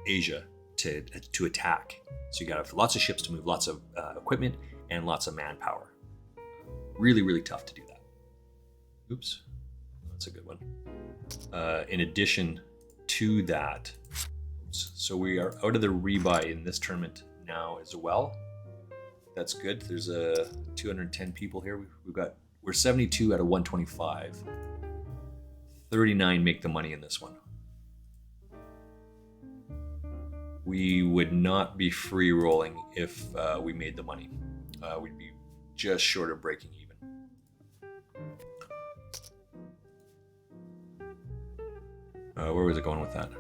Asia to attack. So you got to have lots of ships to move, lots of equipment and lots of manpower. Really, really tough to do that. Oops, that's a good one. In addition to that, so we are out of the rebuy in this tournament now as well. That's good. There's 210 people here. We're 72 out of 125. 39 make the money in this one. We would not be free rolling if we made the money. We'd be just short of breaking even. Where was it going with that?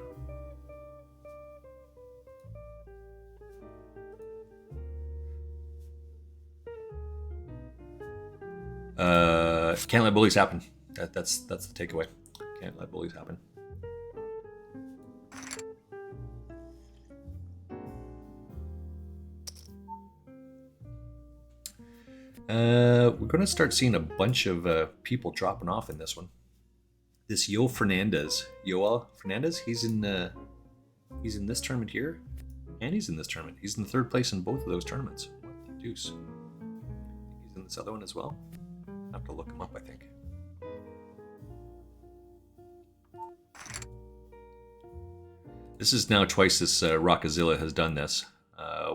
Can't let bullies happen. That's the takeaway. Can't let bullies happen. We're going to start seeing a bunch of people dropping off in this one. This Yoel Fernandez, he's in this tournament here, and he's in this tournament. He's in third place in both of those tournaments. What the deuce? He's in this other one as well. I have to look him up, I think. This is now twice this Rockazilla has done this.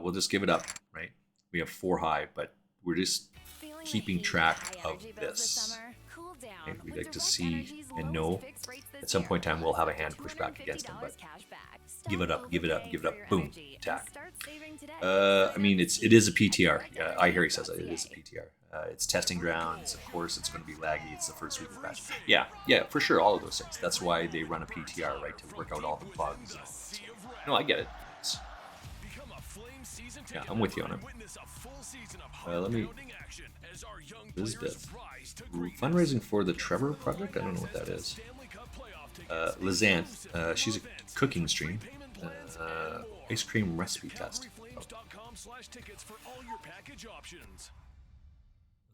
We'll just give it up, right? We have 4 high, but we're just Feeling the keeping heat track high of energy bills this. summer? Cool down Okay, we'd with like to Direct see Energy's and lowest know fixed rates this at some year, point in time we'll plus have a up to hand pushed back against them, but $250 cash back. give it Stop up, give it up, overpaying give it for up. your Boom, energy and attack. start saving today. I Sign mean, up it is a today PTR. at Yeah, I hear he says it is a directenergy.ca. PTR. It's testing grounds. Of course, it's going to be laggy. It's the first week of crash. Yeah, for sure. All of those things. That's why they run a PTR, right, to work out all the bugs. And all that. So, no, I get it. Yeah, I'm with you on it. Let me. Elizabeth. Fundraising for the Trevor Project? I don't know what that is. Lizanne. She's a cooking stream. Ice cream recipe test.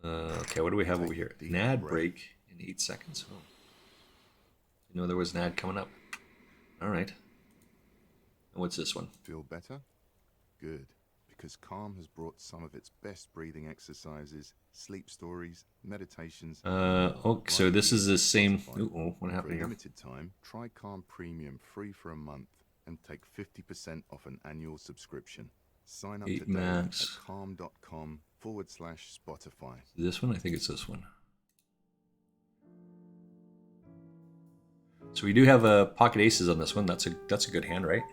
Okay, what do we have over here? An ad break in 8 seconds. Oh. You know there was an ad coming up. All right. And what's this one? Feel better? Good. Because Calm has brought some of its best breathing exercises, sleep stories, meditations. Oh, so this is the same. Oh, what For happened a here? limited time, try Calm Premium free for a month and take 50% off an annual subscription. Sign up 8 today max. at calm.com/Spotify. This one? I think it's this one. So we do have pocket aces on this one. That's a good hand, right?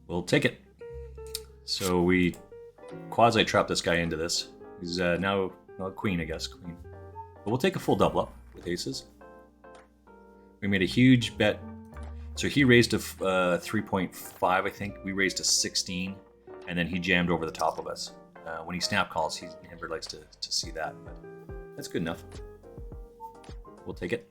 We'll take it. So we quasi-trap this guy into this. He's now queen, I guess. Queen. But we'll take a full double up with aces. We made a huge bet. So he raised to 3.5, I think. We raised to 16. And then he jammed over the top of us. When he snap calls, he never likes to see that. But that's good enough. We'll take it.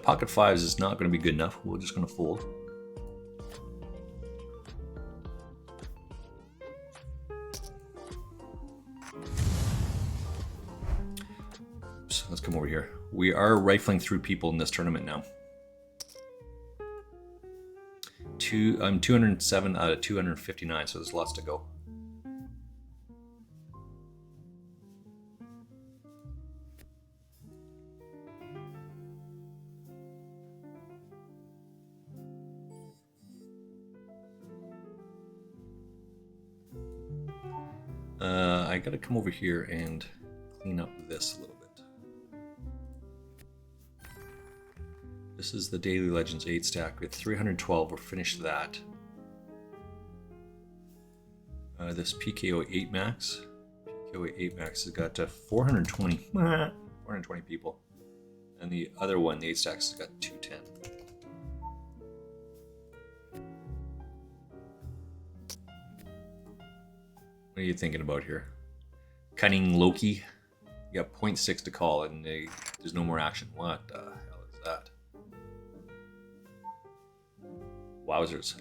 Pocket fives is not going to be good enough. We're just going to fold. Oops, let's come over here. We are rifling through people in this tournament now. I'm 207 out of 259, so there's lots to go. I gotta come over here and clean up this a little bit. This is the Daily Legends 8 stack. We have 312. We're finished that. This PKO 8 max. PKO 8 max has got 420. 420 people. And the other one, the 8 stacks, has got 210. What are you thinking about here? Cunning Loki. You got 0.6 to call, and there's no more action. What the hell is that? Wowzers.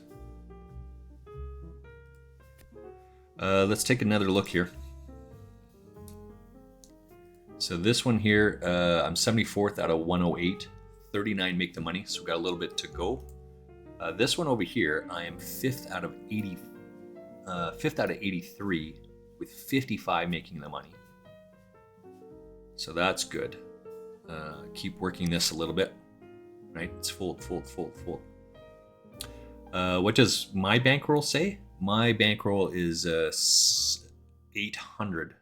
Let's take another look here. So this one here, I'm 74th out of 108. 39 make the money, so we got a little bit to go. This one over here, I am 5th out of 80. 5th out of 83 with 55 making the money. So that's good. Keep working this a little bit. Right? It's fold. What does my bankroll say? My bankroll is 800.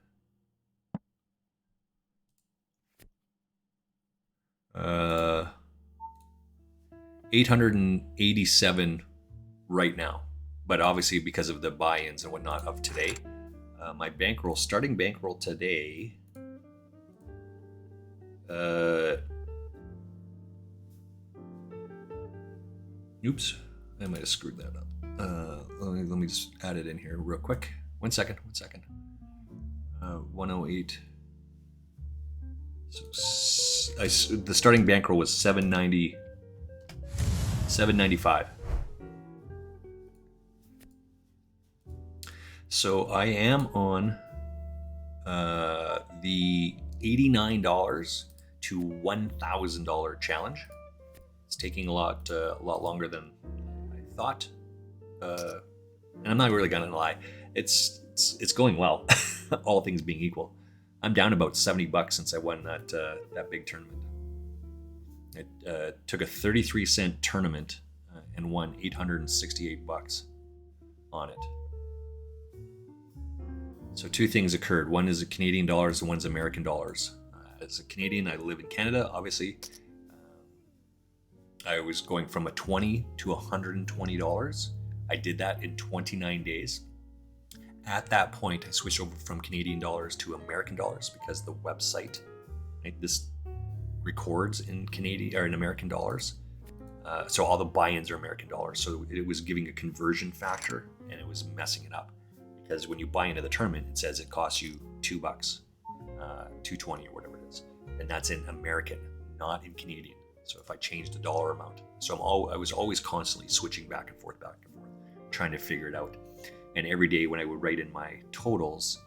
887 right now. But obviously because of the buy-ins and whatnot of today, my bankroll, starting bankroll today, oops, I might have screwed that up. Let me just add it in here real quick. One second. 108. So the starting bankroll was 795. So I am on the $89 to $1,000 challenge. It's taking a lot longer than I thought. and I'm not really gonna lie, it's going well, all things being equal. I'm down about $70 since I won that big tournament. It took a 33-cent tournament and won $868 on it. So two things occurred. One is Canadian dollars and one's American dollars. As a Canadian, I live in Canada, obviously. I was going from a $20 to $120. I did that in 29 days. At that point, I switched over from Canadian dollars to American dollars because the website, right, this records in Canadian or in American dollars. So all the buy-ins are American dollars. So it was giving a conversion factor and it was messing it up. Because when you buy into the tournament, it says it costs you $2, $2.20 or whatever it is. And that's in American, not in Canadian. So if I change the dollar amount. So I was always constantly switching back and forth, trying to figure it out. And every day when I would write in my totals,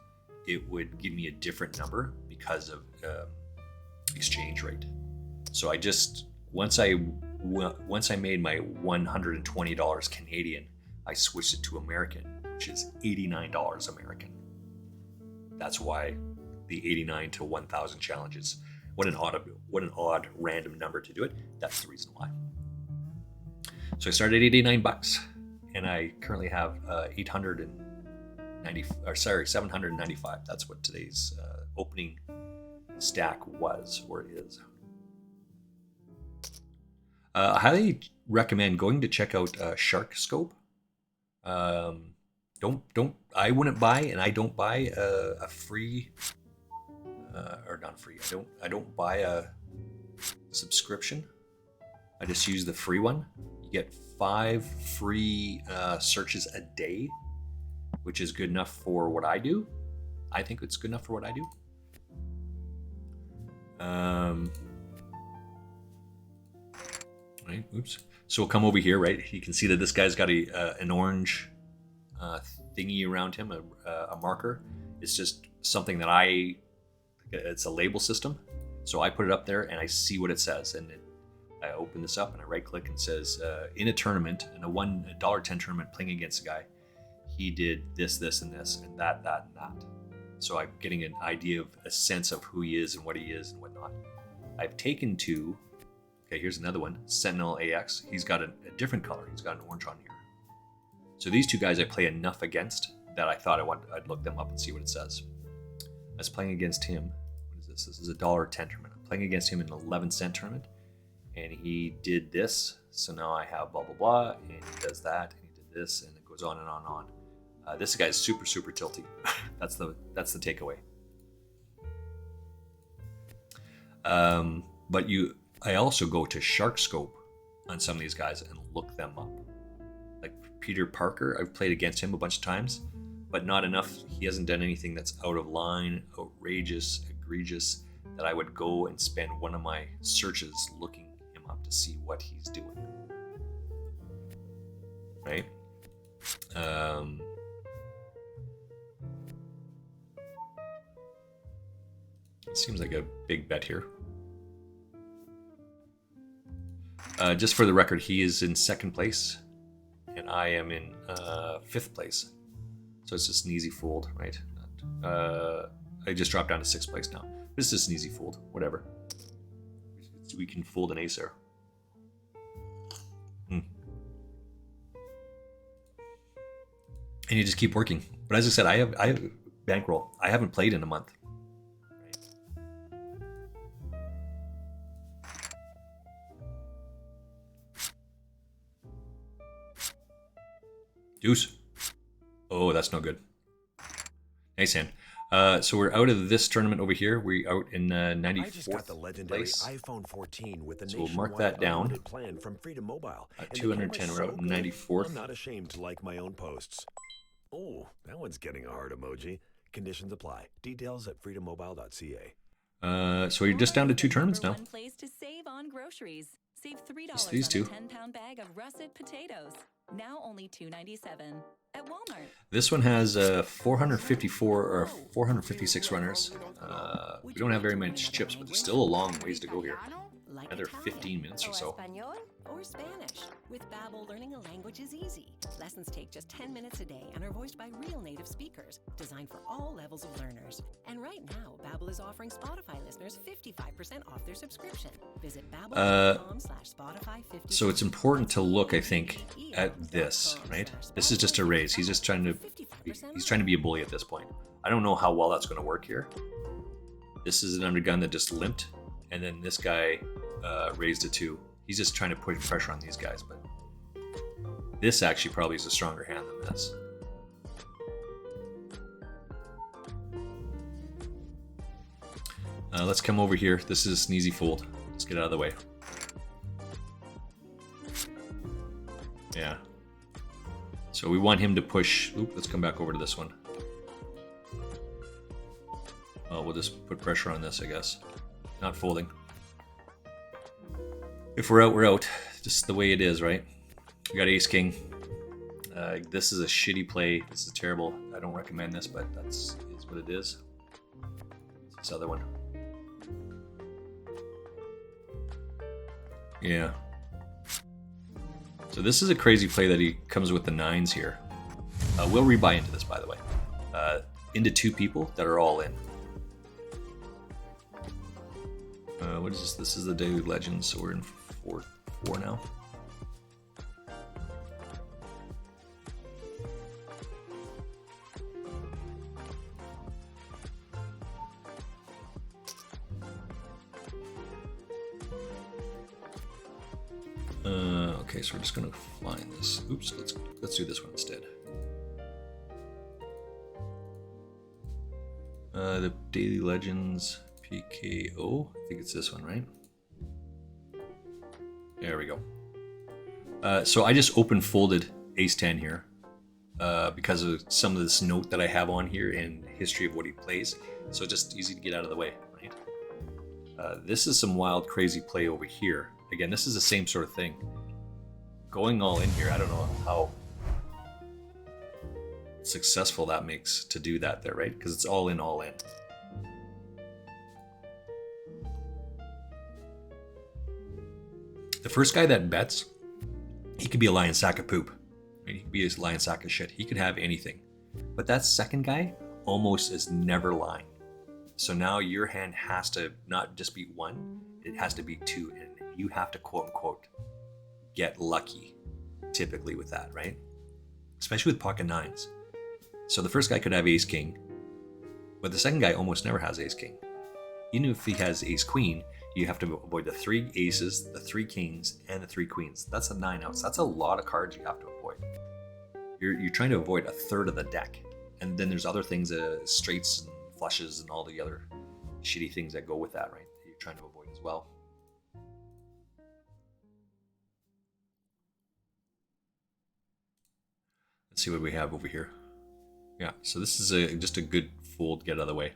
it would give me a different number because of exchange rate. So I just, once I made my $120 Canadian, I switched it to American, which is $89 American. That's why the 89 to 1,000 challenges. What an odd random number to do it. That's the reason why. So I started at $89, and I currently have 795. That's what today's opening stack was or is. I highly recommend going to check out Shark Scope. I wouldn't buy, and I don't buy a free or not free. I don't buy a subscription. I just use the free one. You get 5 free searches a day, which is good enough for what I do. I think it's good enough for what I do. Right. Oops. So we'll come over here, right? You can see that this guy's got an orange thingy around him, a marker. It's just something that it's a label system. So I put it up there and I see what it says. And I open this up and I right click and it says, in a tournament, in a $1.10 tournament playing against a guy, he did this, this, and this, and that, and that. So I'm getting an idea of a sense of who he is and what he is and whatnot. I've taken to, okay, here's another one, Sentinel AX. He's got a different color. He's got an orange on here. So these two guys I play enough against that I thought I'd look them up and see what it says. I was playing against him. What is this? This is a $1.10 tournament. I'm playing against him in an 11-cent tournament. And he did this. So now I have blah, blah, blah. And he does that. And he did this. And it goes on and on and on. This guy's super, super tilty. That's the takeaway. But I also go to Shark Scope on some of these guys and look them up. Like Peter Parker, I've played against him a bunch of times, but not enough. He hasn't done anything that's out of line, outrageous, egregious, that I would go and spend one of my searches looking him up to see what he's doing. Right? It seems like a big bet here. Just for the record, he is in 2nd place, and I am in 5th place. So it's just an easy fold, right? I just dropped down to 6th place now. It's just an easy fold, whatever. We can fold an ace there. And you just keep working. But as I said, I have bankroll. I haven't played in a month. Deuce. Oh, that's no good. Nice hand. So we're out of this tournament over here. We're out in 94th I just got the legendary place. iPhone 14 with the So we'll mark that down. plan from Freedom Mobile. At 210, we're out in 94th. I'm not ashamed to like my own posts. Oh, that one's getting a heart emoji. Conditions apply. Details at freedommobile.ca. So we're just down to 2 tournaments now. One place to save on groceries. Save $3 Just these two. on a 10-pound bag of russet potatoes. Now only $2.97 at Walmart. This one has 454 or 456 runners. We don't have very much chips, but there's still a long ways to go here. Another 15 minutes or so. or Spanish. With Babbel, learning a language is easy. Lessons take just 10 minutes a day and are voiced by real native speakers, designed for all levels of learners. And right now, Babbel is offering Spotify listeners 55% off their subscription. Visit babbel.com/Spotify50. So it's important to look, I think, at this, right? This is just a raise. He's just trying to be a bully at this point. I don't know how well that's going to work here. This is an undergun that just limped, and then this guy raised a 2. He's just trying to put pressure on these guys, but this actually probably is a stronger hand than this. Let's come over here. This is an easy fold. Let's get out of the way. Yeah. So we want him to push. Oop, let's come back over to this one. Well, we'll just put pressure on this, I guess. Not folding. If we're out, we're out. Just the way it is, right? We got ace king. This is a shitty play. This is terrible. I don't recommend this, but that's what it is. This other one. Yeah. So this is a crazy play that he comes with the 9s here. We'll rebuy into this, by the way. Into 2 people that are all in. What is this? This is the Daily Legends, so we're in 4 now. Okay, so we're just gonna find this. Oops, let's do this one instead. The Daily Legends PKO. I think it's this one, right? There we go. So I just open folded ace 10 here because of some of this note that I have on here and history of what he plays. So just easy to get out of the way, right? This is some wild, crazy play over here. Again, this is the same sort of thing. Going all in here, I don't know how successful that makes to do that there, right? Because it's all in, all in. The first guy that bets, he could be a lion sack of poop. Right? He could be a lion sack of shit. He could have anything. But that second guy almost is never lying. So now your hand has to not just be 1, it has to be 2. And you have to, quote unquote, get lucky typically with that, right? Especially with pocket 9s. So the first guy could have ace king, but the second guy almost never has ace king. Even if he has ace queen, you have to avoid the 3 aces, the 3 kings, and the 3 queens. That's a 9 outs. That's a lot of cards you have to avoid. You're trying to avoid a third of the deck. And then there's other things, straights and flushes and all the other shitty things that go with that, right? That you're trying to avoid as well. Let's see what we have over here. Yeah, so this is just a good fold to get out of the way.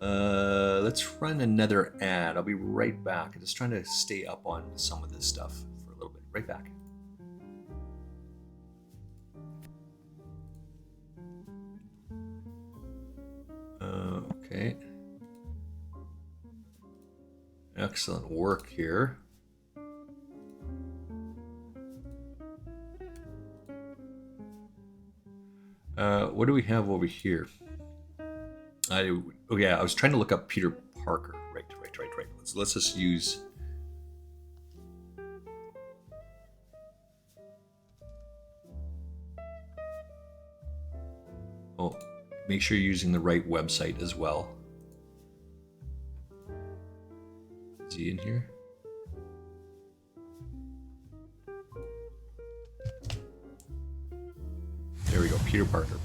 Let's run another ad. I'll be right back. I'm just trying to stay up on some of this stuff for a little bit. Right back. Okay. Excellent work here. What do we have over here? I was trying to look up Peter Parker. Right. Let's just use. Oh, make sure you're using the right website as well. Is he in here? There we go, Peter Parker.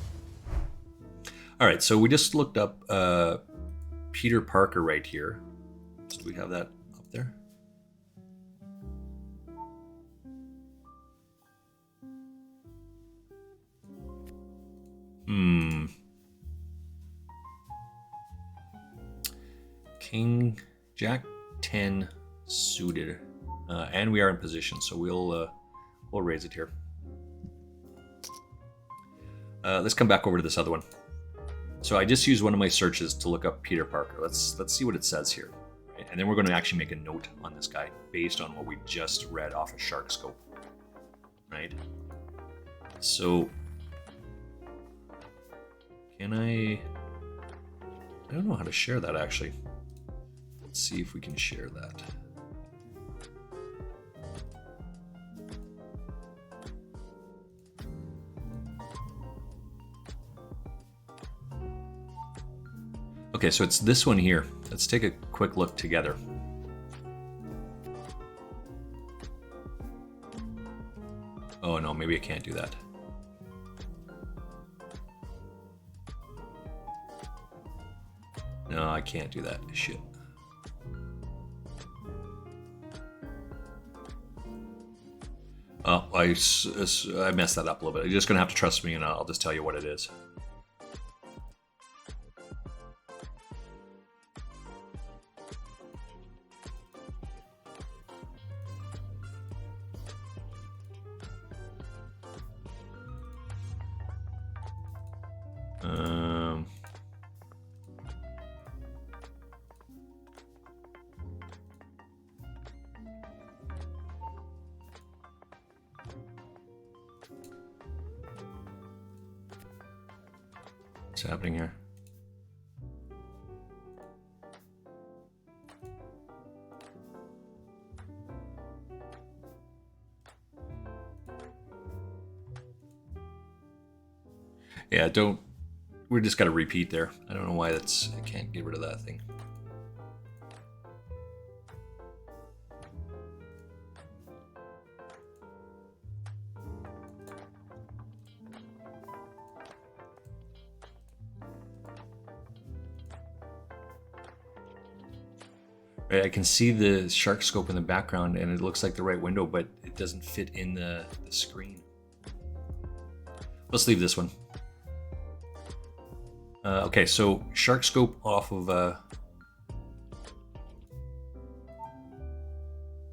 All right, so we just looked up Peter Parker right here. Do we have that up there? King, Jack 10 suited, and we are in position, so we'll raise it here. Let's come back over to this other one. So I just used one of my searches to look up Peter Parker. Let's see what it says here. Right? And then we're going to actually make a note on this guy based on what we just read off of Shark Scope. Right? So, can I don't know how to share that actually. Let's see if we can share that. Okay, so it's this one here. Let's take a quick look together. Oh no, maybe I can't do that. No, I can't do that. Shit. Oh, I messed that up a little bit. You're just gonna have to trust me, and I'll just tell you what it is. What's happening here? Yeah, we just got to repeat there. I don't know why I can't get rid of that thing. Right, I can see the Shark Scope in the background and it looks like the right window, but it doesn't fit in the screen. Let's leave this one. Okay, so Shark Scope off of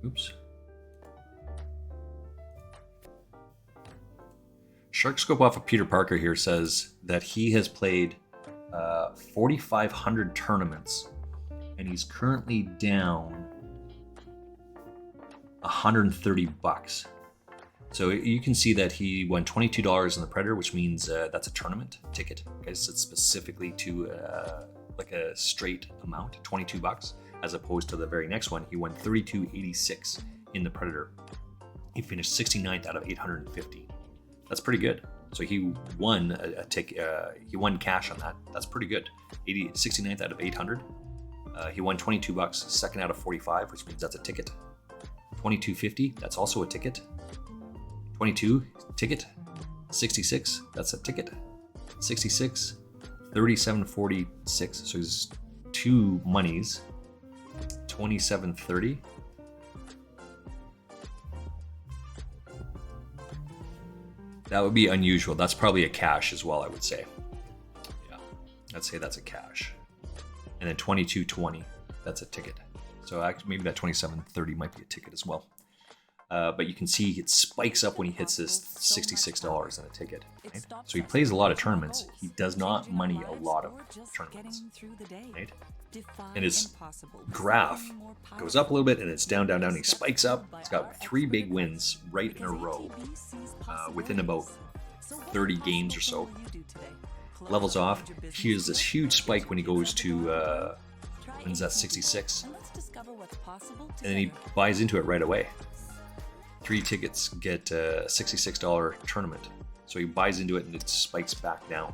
oops. Shark Scope off of Peter Parker here says that he has played 4,500 tournaments and he's currently down $130. So you can see that he won $22 in the Predator, which means that's a tournament ticket. Okay, so it's specifically to like a straight amount, $22, as opposed to the very next one. He won $32.86 in the Predator. He finished 69th out of 850. That's pretty good. So he won a ticket. He won cash on that. That's pretty good. 69th out of 800. He won $22, second out of 45, which means that's a ticket. $22.50, that's also a ticket. 22 ticket. 66, that's a ticket. 66, 37.46. So he's two monies. 27.30. That would be unusual. That's probably a cash as well, I would say. Yeah, I'd say that's a cash. And then 22.20, that's a ticket. So actually, maybe that 27.30 might be a ticket as well. But you can see it spikes up when he hits this $66 in a ticket. Right? So he plays a lot of tournaments. He does not money a lot of tournaments. Right? And his graph goes up a little bit and it's down, down, down. He spikes up. He's got 3 big wins right in a row within about 30 games or so. Levels off. Here's this huge spike when he goes to wins that 66. And then he buys into it right away. 3 tickets get a $66 tournament. So he buys into it and it spikes back down.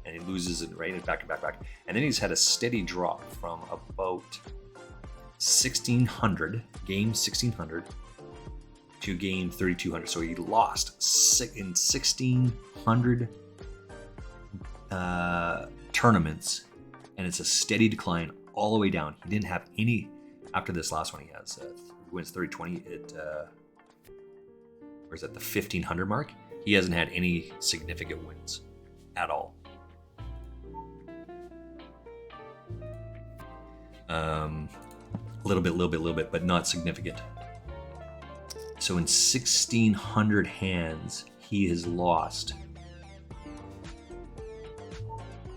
And he loses it right back and back, back. And then he's had a steady drop from about 1,600, game 1,600, to game 3,200. So he lost in 1,600 tournaments. And it's a steady decline all the way down. He didn't have any, after this last one he has, he wins 30-20 where's that, the 1,500 mark? He hasn't had any significant wins at all. Little bit, but not significant. So in 1,600 hands, he has lost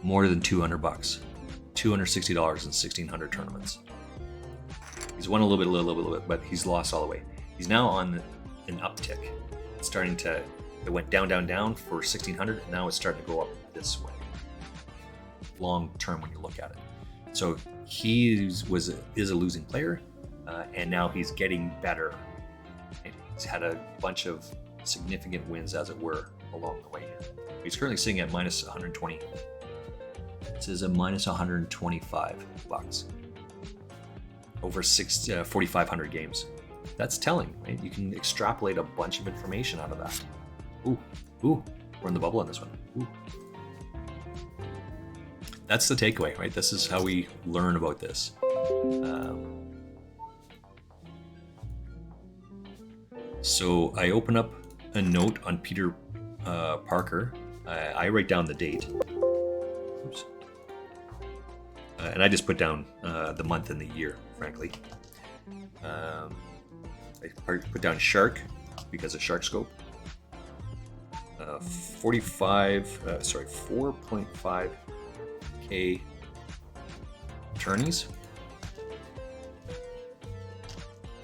more than $200. $260 in 1,600 tournaments. He's won a little bit, but he's lost all the way. He's now on an uptick. It's starting to, it went down for 1600, and now it's starting to go up this way. Long term when you look at it. So he is a losing player, and now he's getting better. And he's had a bunch of significant wins, as it were, along the way here. He's currently sitting at minus 120. This is a minus 125 bucks over 4,500 games. That's telling, right? You can extrapolate a bunch of information out of that. Ooh, we're in the bubble on this one. Ooh. That's the takeaway, right? This is how we learn about this. So I open up a note on Peter Parker. I write down the date. Oops. And I just put down the month and the year, frankly. I put down shark because of shark scope. 4.5K tourneys.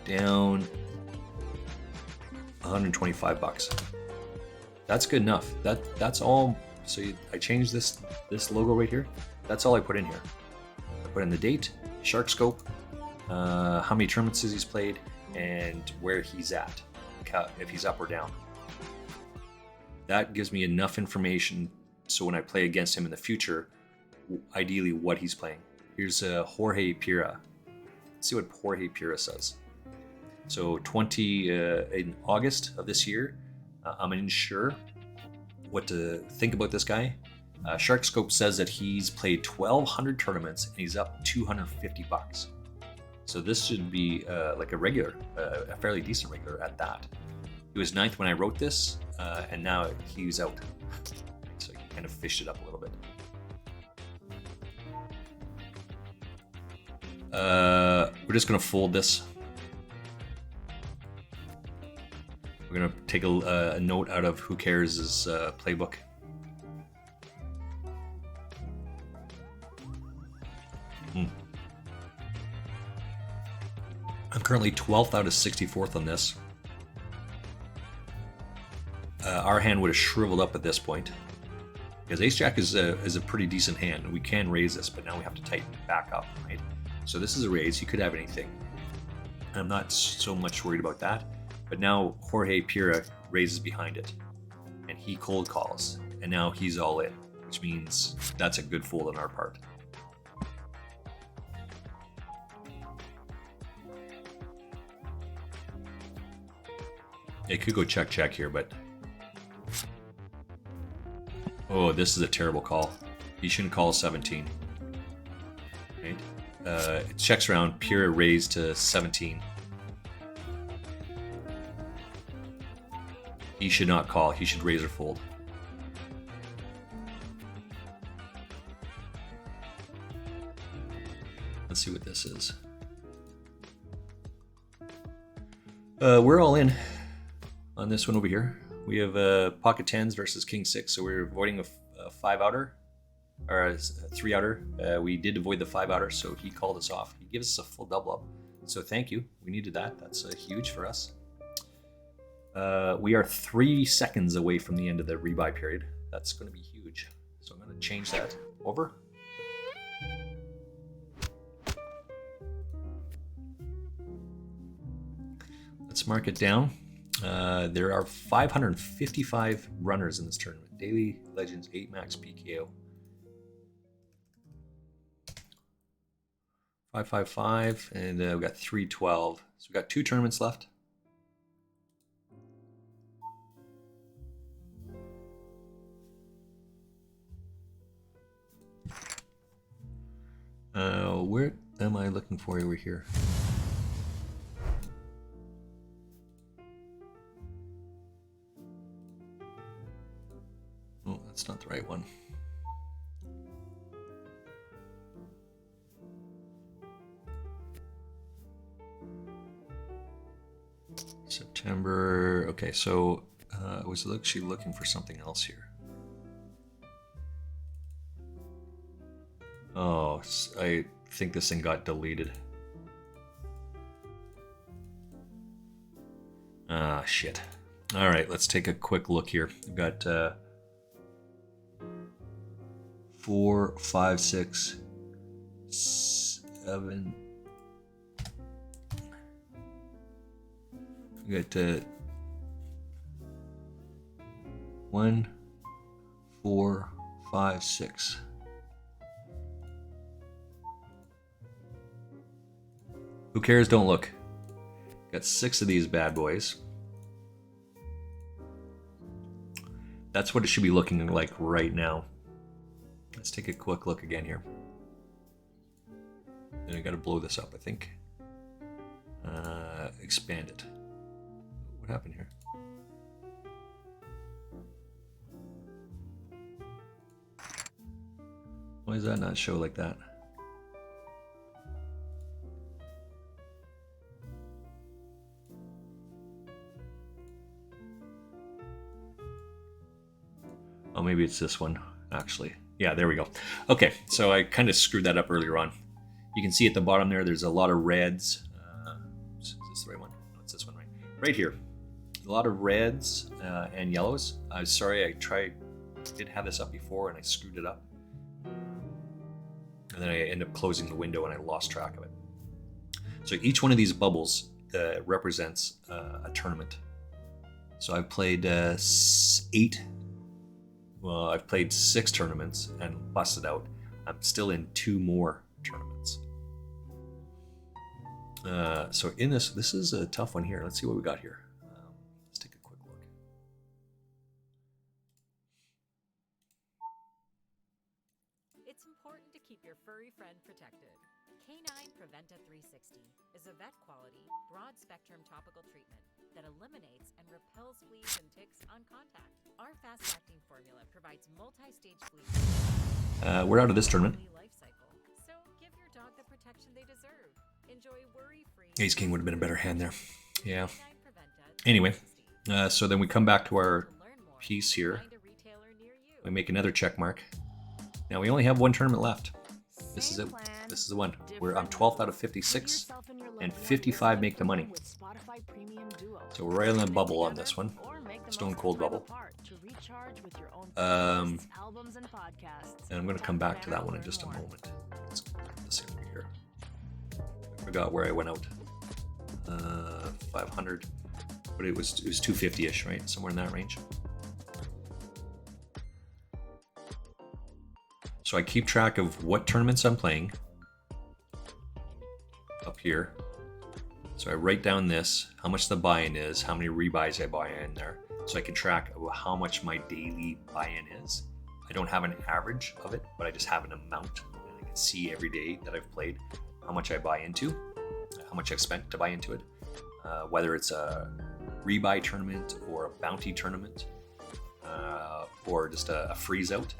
Down 125 bucks. That's good enough. That's all. So I changed this logo right here. That's all I put in here. I put in the date, shark scope, how many tournaments he's played, and where he's at, if he's up or down. That gives me enough information so when I play against him in the future, ideally what he's playing. Here's Jorge Pira. Let's see what Jorge Pira says. So in August of this year, I'm unsure what to think about this guy. Sharkscope says that he's played 1,200 tournaments and he's up 250 bucks. So this should be like a regular, a fairly decent regular at that. He was 9th when I wrote this, and now he's out. So he kind of fished it up a little bit. We're just going to fold this. We're going to take a note out of Who Cares' playbook. I'm currently 12th out of 64th on this. Our hand would have shriveled up at this point. Because Ace-Jack is a pretty decent hand. We can raise this, but now we have to tighten it back up, right? So this is a raise. He could have anything. And I'm not so much worried about that. But now Jorge Pira raises behind it. And he cold calls. And now he's all in. Which means that's a good fold on our part. It could go check here, but... Oh, this is a terrible call. He shouldn't call 17. Right? It checks around. Pira raised to 17. He should not call. He should raise or fold. Let's see what this is. We're all in on this one over here. We have pocket 10s versus king 6, so we're avoiding a 5-outer, or a 3-outer. We did avoid the 5-outer, so he called us off. He gives us a full double up, so thank you. We needed that. That's huge for us. We are 3 seconds away from the end of the rebuy period. That's going to be huge. So I'm going to change that over. Let's mark it down. There are 555 runners in this tournament. Daily Legends 8 Max PKO. 555, and we've got 312. So we've got 2 tournaments left. Where am I looking for over here? Oh, that's not the right one. September. Okay, so I was actually looking for something else here. Oh, I think this thing got deleted. Ah, shit. All right, let's take a quick look here. We've got 4, 5, 6, 7. We got 1, 4, 5, 6. Who cares? Don't look. Got 6 of these bad boys. That's what it should be looking like right now. Let's take a quick look again here. Then I gotta blow this up, I think. Expand it. What happened here? Why does that not show like that? Oh, maybe it's this one, actually. Yeah, there we go. Okay, so I kind of screwed that up earlier on. You can see at the bottom there's a lot of reds. Is this the right one? No, it's this one, right? Right here. A lot of reds and yellows. I'm sorry, I did have this up before and I screwed it up. And then I ended up closing the window and I lost track of it. So each one of these bubbles represents a tournament. So I've played 8. Well, I've played 6 tournaments and busted out. I'm still in 2 more tournaments. So in this is a tough one here. Let's see what we got here. Let's take a quick look. It's important to keep your furry friend protected. Canine Preventa 360 is a vet quality, broad spectrum topical treatment that eliminates and repels fleas and ticks on contact. Our fast-acting formula provides multi-stage flea. We're out of this tournament. Life cycle. So give your dog the protection they deserve. Enjoy worry-free. Ace King would have been a better hand there. Yeah. Anyway, so then we come back to our piece here. We make another check mark. Now we only have 1 tournament left. This is it. This is the one. I'm 12th out of 56, and 55 make the money. So we're right on the bubble on this one. Stone Cold bubble. And I'm going to come back to that one in just a moment. Let's get this over here. I forgot where I went out. 500, but it was 250-ish, right? Somewhere in that range. So I keep track of what tournaments I'm playing up here. So I write down this, how much the buy-in is, how many rebuys I buy in there, so I can track how much my daily buy-in is. I don't have an average of it, but I just have an amount, and I can see every day that I've played how much I buy into, how much I've spent to buy into it, whether it's a rebuy tournament or a bounty tournament, or just a freeze out.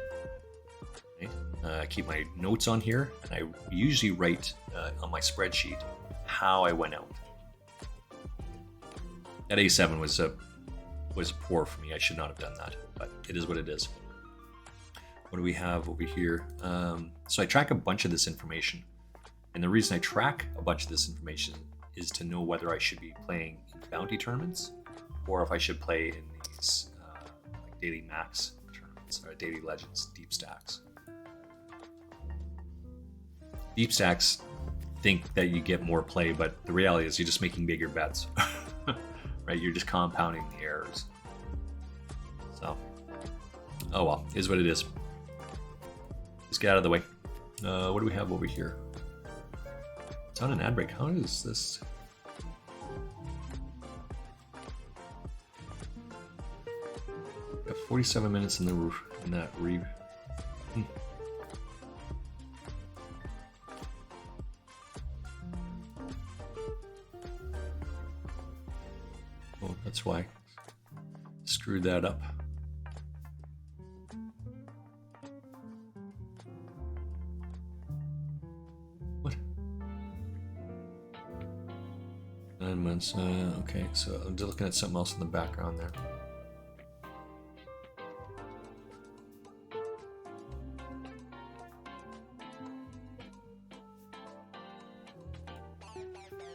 I keep my notes on here, and I usually write on my spreadsheet how I went out. That A7 was poor for me. I should not have done that, but it is what it is. What do we have over here? So I track a bunch of this information, and the reason I track a bunch of this information is to know whether I should be playing in bounty tournaments or if I should play in these like daily max tournaments or daily legends, deep stacks. Deep stacks think that you get more play, but the reality is you're just making bigger bets, right? You're just compounding the errors. So, oh well, is what it is. Let's get out of the way. What do we have over here? It's on an ad break. How is this? We have 47 minutes in that read. Oh, that's why. Screwed that up. What? 9 months. Okay, so I'm just looking at something else in the background there.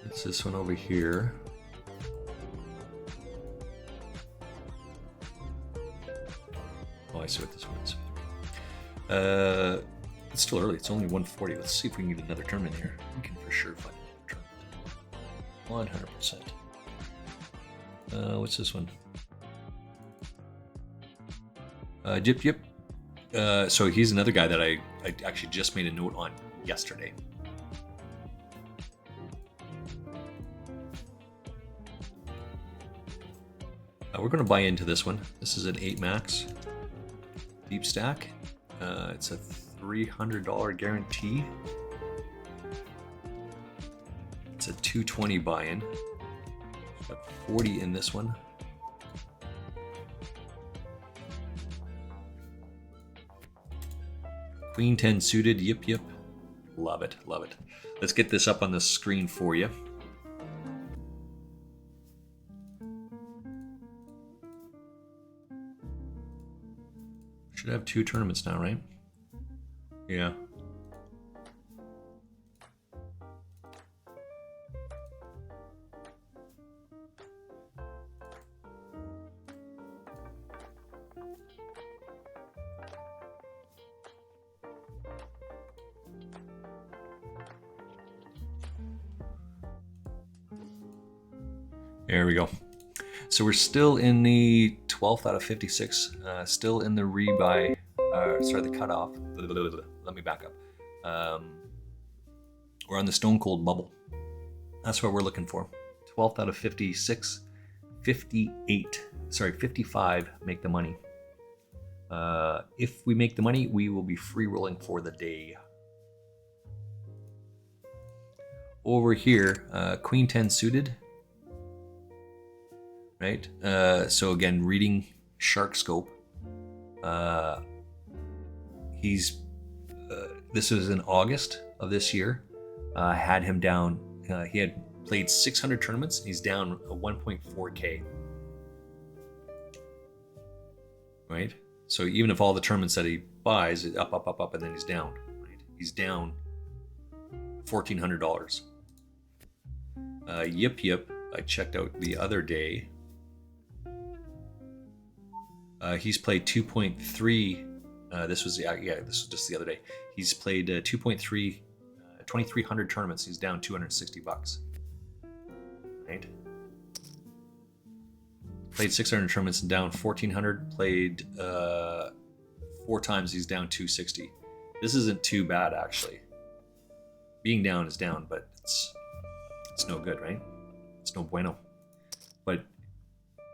It's this one over here. Oh, I see what this one is. It's still early. It's only 1:40. Let's see if we can get another tournament here. We can for sure find another tournament. 100%. What's this one? Jip. So he's another guy that I actually just made a note on yesterday. We're going to buy into this one. This is an 8 max deep stack. It's a $300 guarantee. It's a 220 buy-in. Got 40 in this one. Queen 10 suited. Yep. Love it. Let's get this up on the screen for you. Should have 2 tournaments now, right? Yeah. There we go. So we're still in the 12th out of 56, still in the rebuy, the cutoff. Let me back up. We're on the Stone Cold bubble. That's what we're looking for. 12th out of 56, 55 make the money. If we make the money, we will be free rolling for the day. Over here, Queen 10 suited. Right, so again, reading Shark Scope. This was in August of this year. Had him down. He had played 600 tournaments. He's down 1.4K. Right, so even if all the tournaments that he buys up, and then he's down. Right, he's down $1,400. Yep. I checked out the other day. He's played 2.3. This was just the other day. He's played 2.3 tournaments. He's down $260. Right. Played 600 tournaments and down 1,400. Played 4 times. He's down 260. This isn't too bad actually. Being down is down, but it's no good, right? It's no bueno. But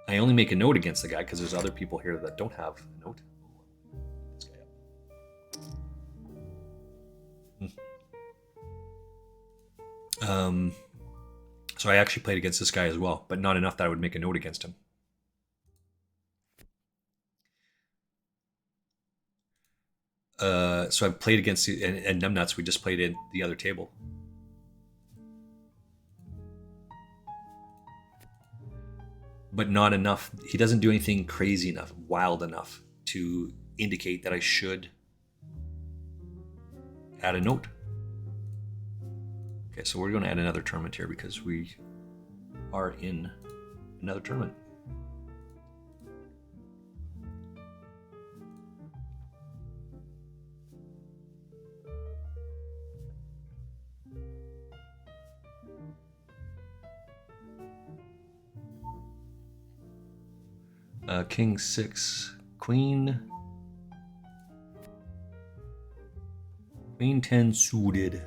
I only make a note against the guy because there's other people here that don't have a note. This guy up. So I actually played against this guy as well, but not enough that I would make a note against him. So I've played against and Numbnuts. We just played in the other table. But not enough. He doesn't do anything crazy enough, wild enough to indicate that I should add a note. Okay, so we're going to add another tournament here because we are in another tournament. King 6, Queen 10 suited.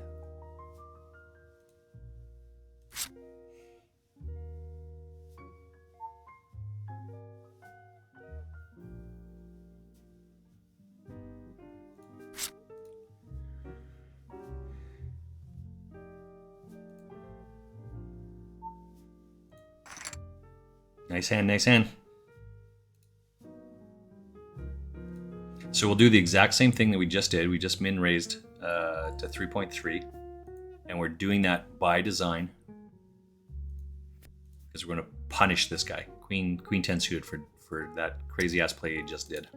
Nice hand. So we'll do the exact same thing that we just did. We just min raised to 3.3, and we're doing that by design because we're going to punish this guy, Queen 10 suited, for that crazy ass play he just did.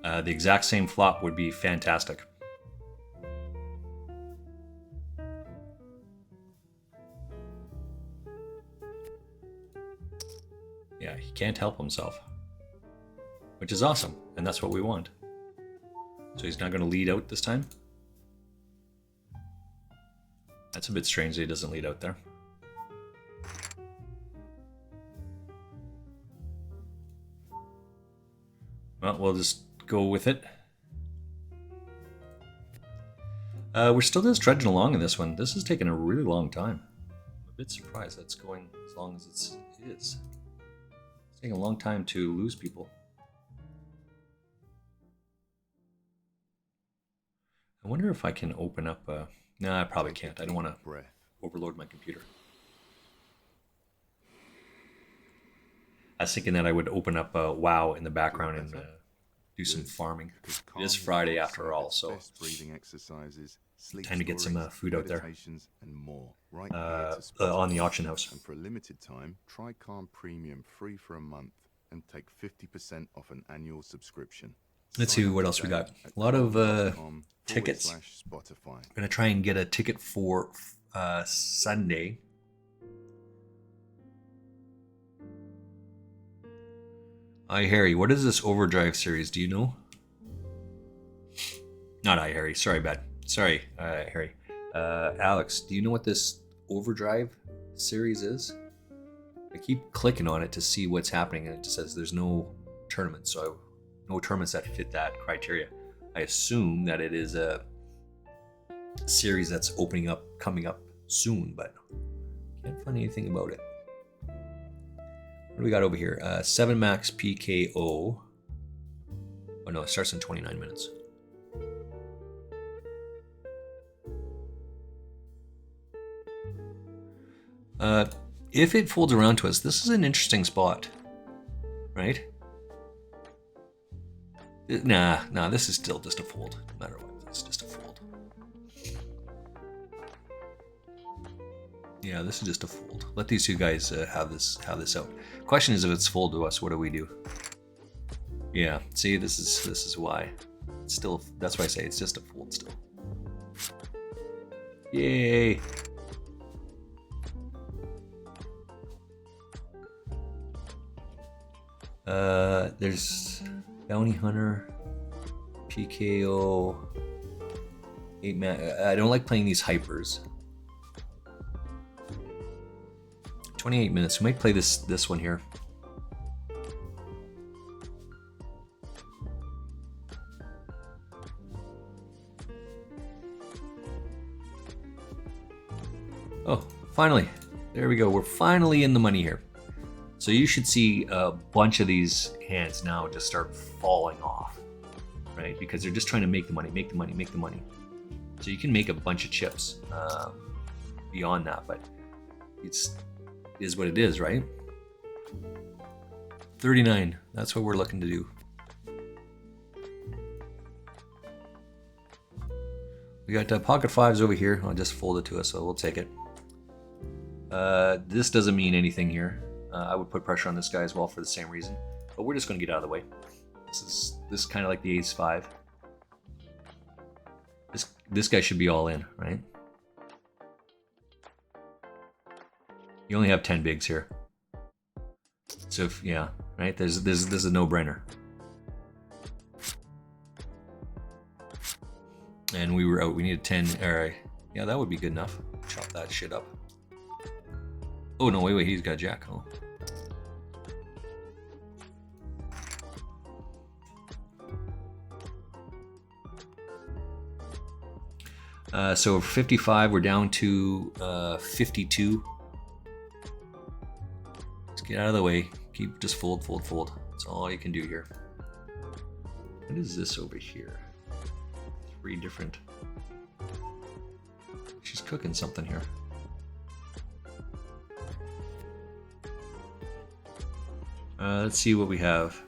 The exact same flop would be fantastic. Yeah, he can't help himself. Which is awesome, and that's what we want. So he's not going to lead out this time? That's a bit strange that he doesn't lead out there. Well, we'll just go with it. We're still just trudging along in this one. This is taking a really long time. I'm a bit surprised that's going as long as it is. It's taking a long time to lose people. I wonder if I can open up... No, I probably can't. I don't want to overload my computer. I was thinking that I would open up WoW in the background and do some farming. It is Friday after all, so time to get some food out there on the auction house. And for a limited time, try Calm Premium free for a month and take 50% off an annual subscription. Let's see what else we got. A lot of tickets. I'm going to try and get a ticket for Sunday. Hi, Harry. What is this Overdrive series? Do you know? Not I, Harry. Sorry, bad. Sorry, Harry. Alex, do you know what this Overdrive series is? I keep clicking on it to see what's happening, and it just says there's no tournaments. So no tournaments that fit that criteria. I assume that it is a series that's coming up soon, but can't find anything about it. What do we got over here? 7 max PKO. Oh no, it starts in 29 minutes. If it folds around to us, this is an interesting spot, right? Nah, this is still just a fold. No matter what, it's just a fold. Yeah, this is just a fold. Let these two guys have this out. Question is, if it's fold to us, what do we do? Yeah, see, this is why. It's still, that's why I say it's just a fold still. Yay! There's Bounty Hunter, PKO, 8 man. I don't like playing these hypers. 28 minutes. We might play this one here. Oh, finally. There we go. We're finally in the money here. So you should see a bunch of these hands now just start falling off, right? Because they're just trying to make the money, make the money, make the money. So you can make a bunch of chips beyond that, but it is what it is, right? 39, that's what we're looking to do. We got pocket fives over here. I'll just fold it to us, so we'll take it. This doesn't mean anything here. I would put pressure on this guy as well for the same reason, but we're just going to get out of the way. This is kind of like the ace 5. This guy should be all in, right? You only have 10 bigs here, so if, yeah, right. This is a no-brainer. And we were out. We needed 10. All right, yeah, that would be good enough. Chop that shit up. Oh, no, wait, he's got jack. Oh. So 55, we're down to 52. Let's get out of the way. Just fold. That's all you can do here. What is this over here? 3 different. She's cooking something here. Let's see what we have.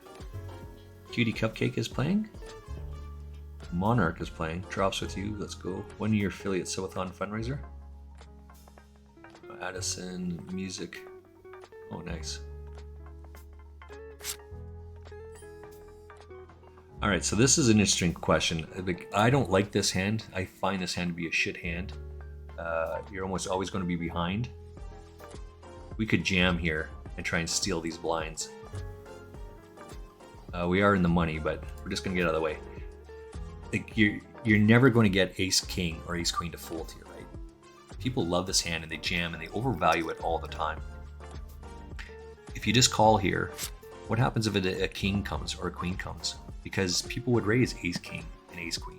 Cutie Cupcake is playing. Monarch is playing. Drops with you. Let's go. 1 year affiliate Subathon fundraiser. Addison Music. Oh, nice. All right, so this is an interesting question. I don't like this hand. I find this hand to be a shit hand. You're almost always going to be behind. We could jam here and try and steal these blinds. We are in the money, but we're just gonna get out of the way. Like you're never going to get ace king or ace queen to fold here, right? People love this hand and they jam and they overvalue it all the time. If you just call here, what happens if a king comes or a queen comes? Because people would raise ace king and ace queen,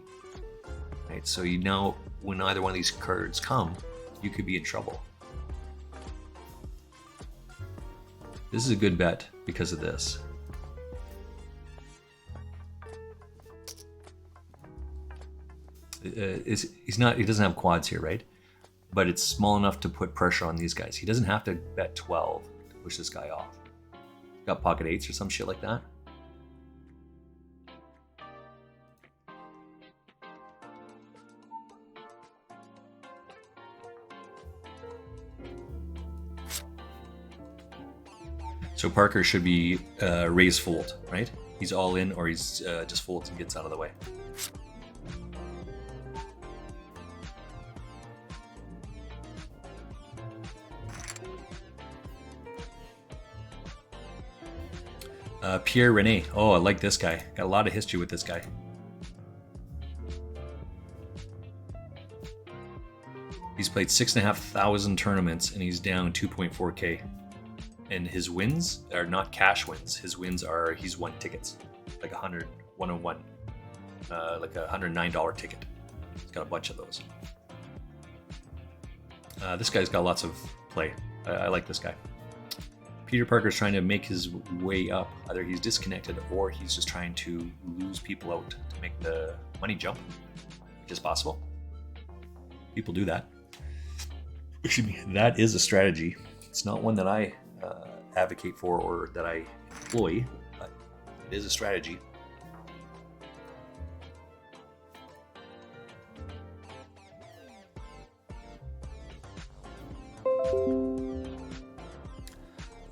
right? So you know when either one of these cards come, you could be in trouble. This is a good bet because of this. He doesn't have quads here, right? But it's small enough to put pressure on these guys. He doesn't have to bet 12 to push this guy off. Got pocket eights or some shit like that. So Parker should be raise fold, right? He's all in, or he's just folds and gets out of the way. Pierre Rene. Oh, I like this guy. Got a lot of history with this guy. He's played 6,500 tournaments and he's down 2.4k. And his wins are not cash wins. His wins are he's won tickets, like 101, like a $109 ticket. He's got a bunch of those. This guy's got lots of play. I like this guy. Peter Parker's trying to make his way up. Either he's disconnected or he's just trying to lose people out to make the money jump, which is possible. People do that. Excuse me. That is a strategy. It's not one that I advocate for or that I employ, but it is a strategy.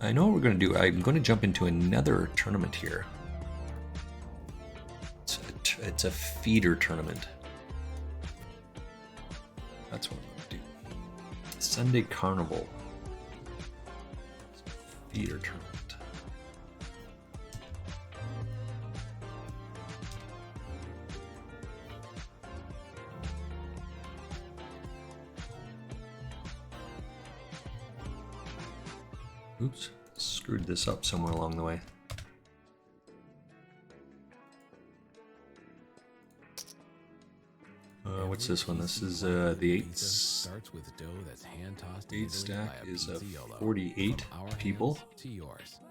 I know what we're going to do. I'm going to jump into another tournament here. It's a feeder tournament. That's what I'm going to do. Sunday Carnival. Feeder tournament. Oops, screwed this up somewhere along the way. What's this one? This is the eight stack is 48 people.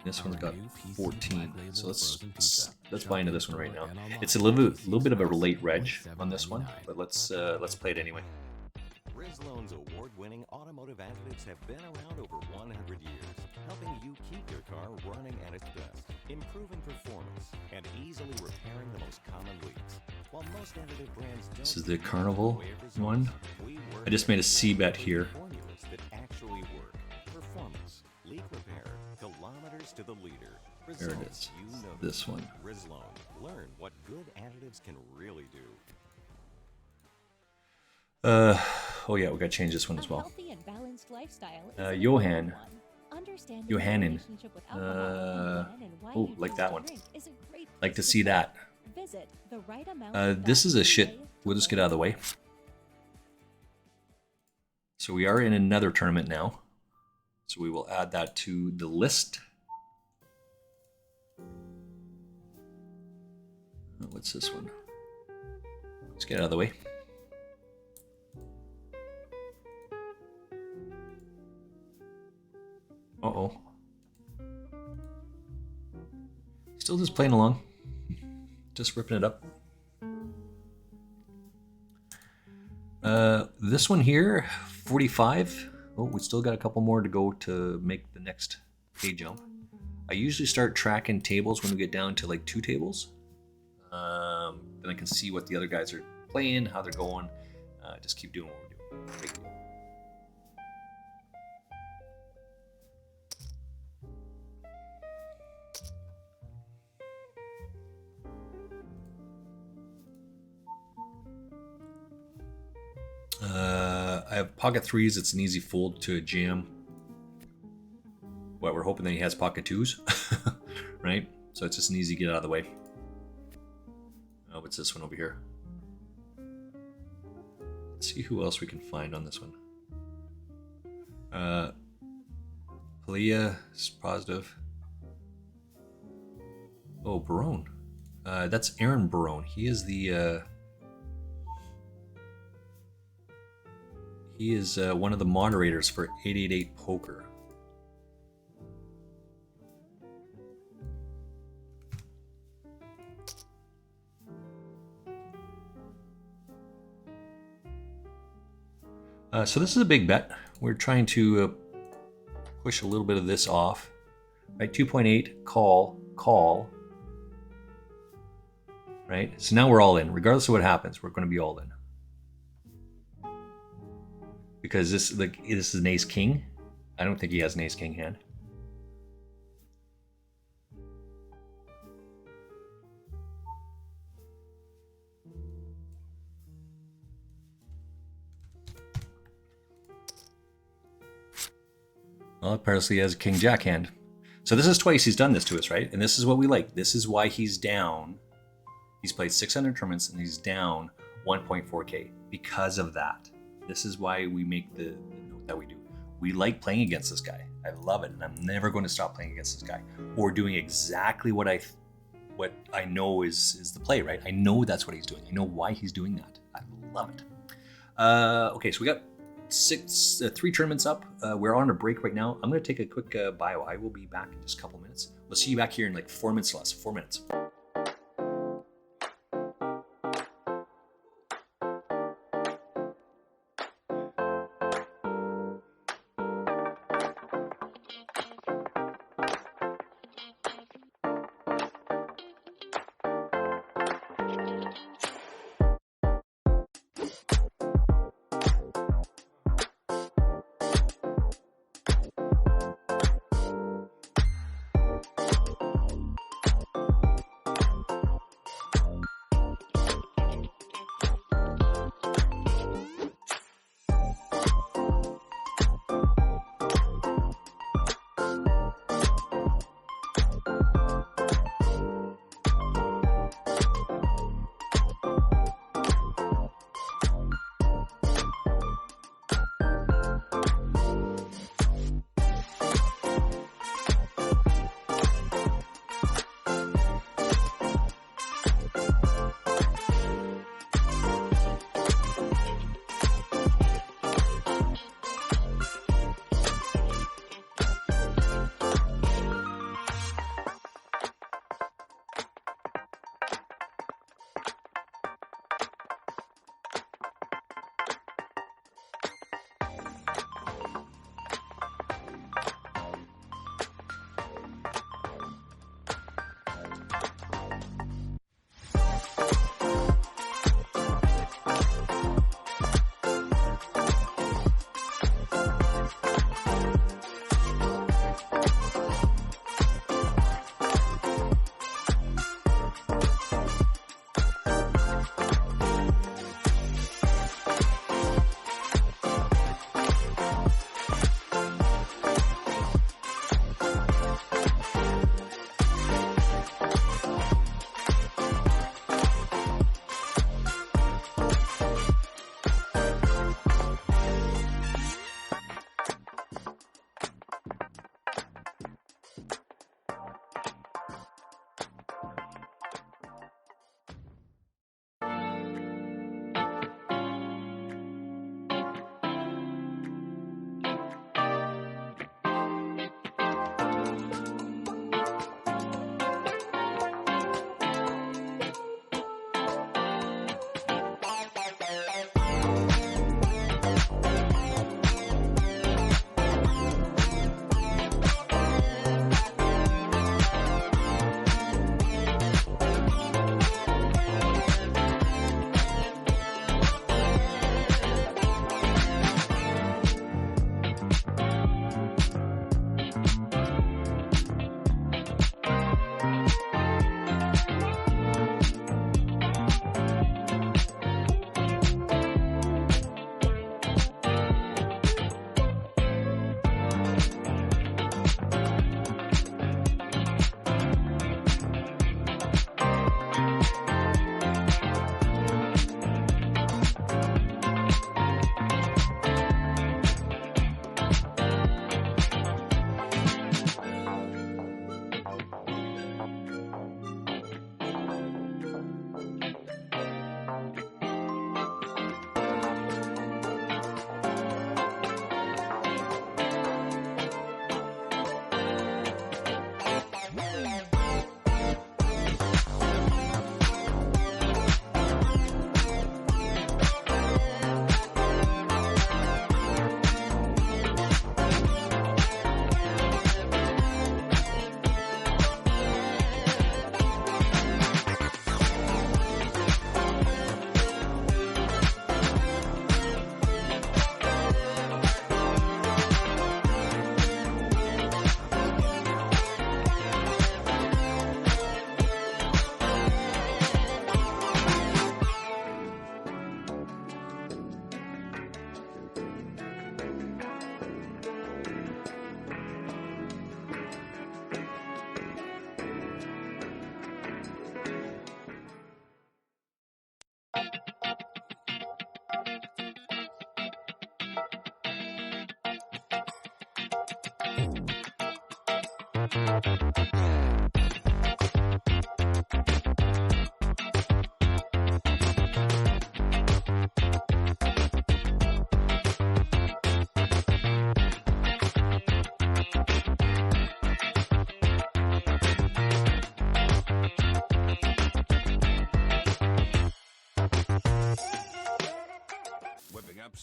This one's got 14. So let's buy into this one right now. It's a little bit of a late reg on this one, but let's play it anyway. Rizloan's award-winning automotive additives have been around over 100 years, helping you keep your car running at its best, improving performance, and easily repairing the most common leaks. While most additive brands don't, this is the Carnival one. I just made a C bet here. Formulas that actually work. Performance, leak repair, kilometers to the liter. There it is. You know this one. Rizloan. Learn what good additives can really do. Oh yeah, we gotta change this one as well. Johannin. Oh, like that one. Like to see that. This is a shit. We'll just get out of the way. So we are in another tournament now. So we will add that to the list. What's this one? Let's get out of the way. Uh-oh. Still just playing along. Just ripping it up. This one here, 45. Oh, we still got a couple more to go to make the next pay jump. I usually start tracking tables when we get down to like 2 tables. Then I can see what the other guys are playing, how they're going. Just keep doing what we're doing. Big deal. I have pocket threes. It's an easy fold to a jam. What, we're hoping that he has pocket twos, right? So it's just an easy get out of the way. Oh, what's this one over here? Let's see who else we can find on this one. Palia is positive. Oh, Barone. That's Aaron Barone. He is the one of the moderators for 888 Poker. So this is a big bet. We're trying to push a little bit of this off. Right, 2.8, call. Right, so now we're all in. Regardless of what happens, we're going to be all in. Because this is an ace king. I don't think he has an ace king hand. Well, apparently he has a king jack hand. So this is twice he's done this to us, right? And this is what we like. This is why he's down. He's played 600 tournaments and he's down 1.4k because of that. This is why we make the note that we do. We like playing against this guy. I love it, and I'm never going to stop playing against this guy or doing exactly what I know is the play, right? I know that's what he's doing. I know why he's doing that. I love it. Okay, so we got 3 tournaments up. We're on a break right now. I'm going to take a quick bio. I will be back in just a couple minutes. We'll see you back here in like 4 minutes less. 4 minutes.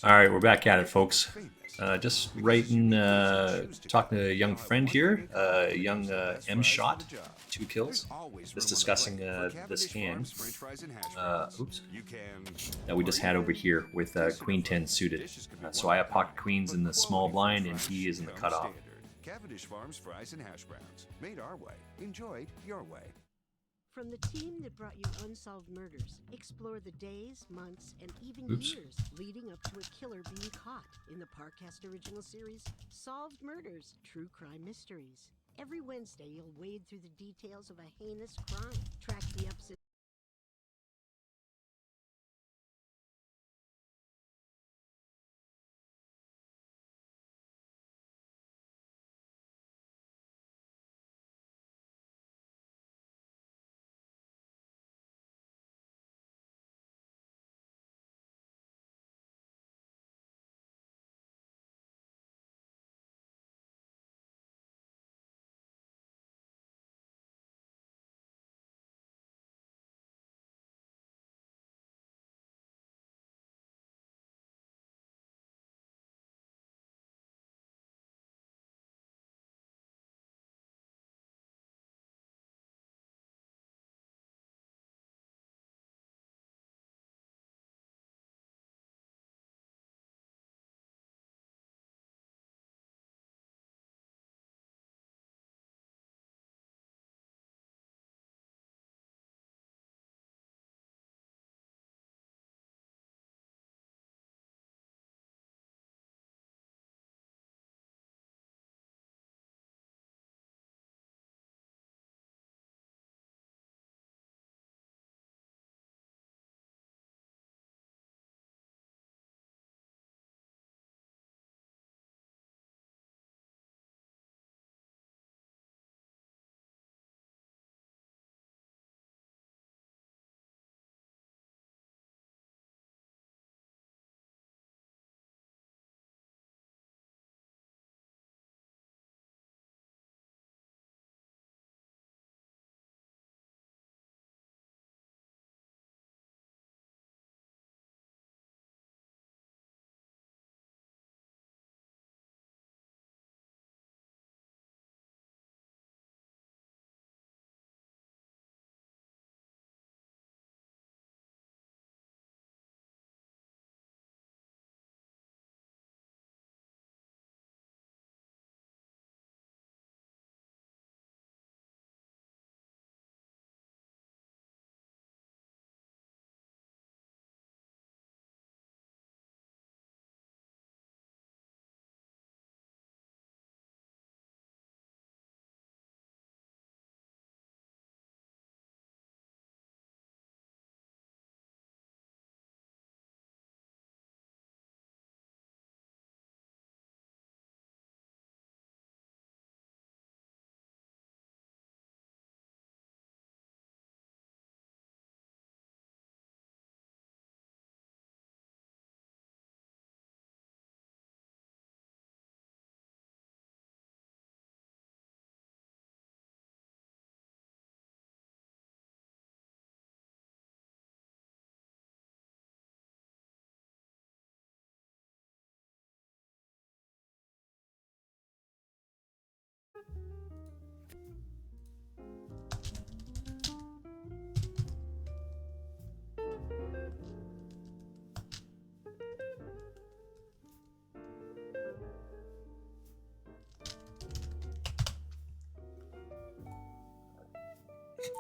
All right, we're back at it, folks. Just writing, talking to a young friend here, young M Shot, 2 kills. Just discussing this hand. Oops. That we just had over here with Queen 10 suited. So I have pocket queens in the small blind, and he is in the cutoff. Cavendish Farms fries and hash browns, made our way, enjoyed your way. From the team that brought you Unsolved Murders, explore the days, months, and even years leading up to a killer being caught in the Parcast original series, Solved Murders, True Crime Mysteries. Every Wednesday, you'll wade through the details of a heinous crime, track the ups and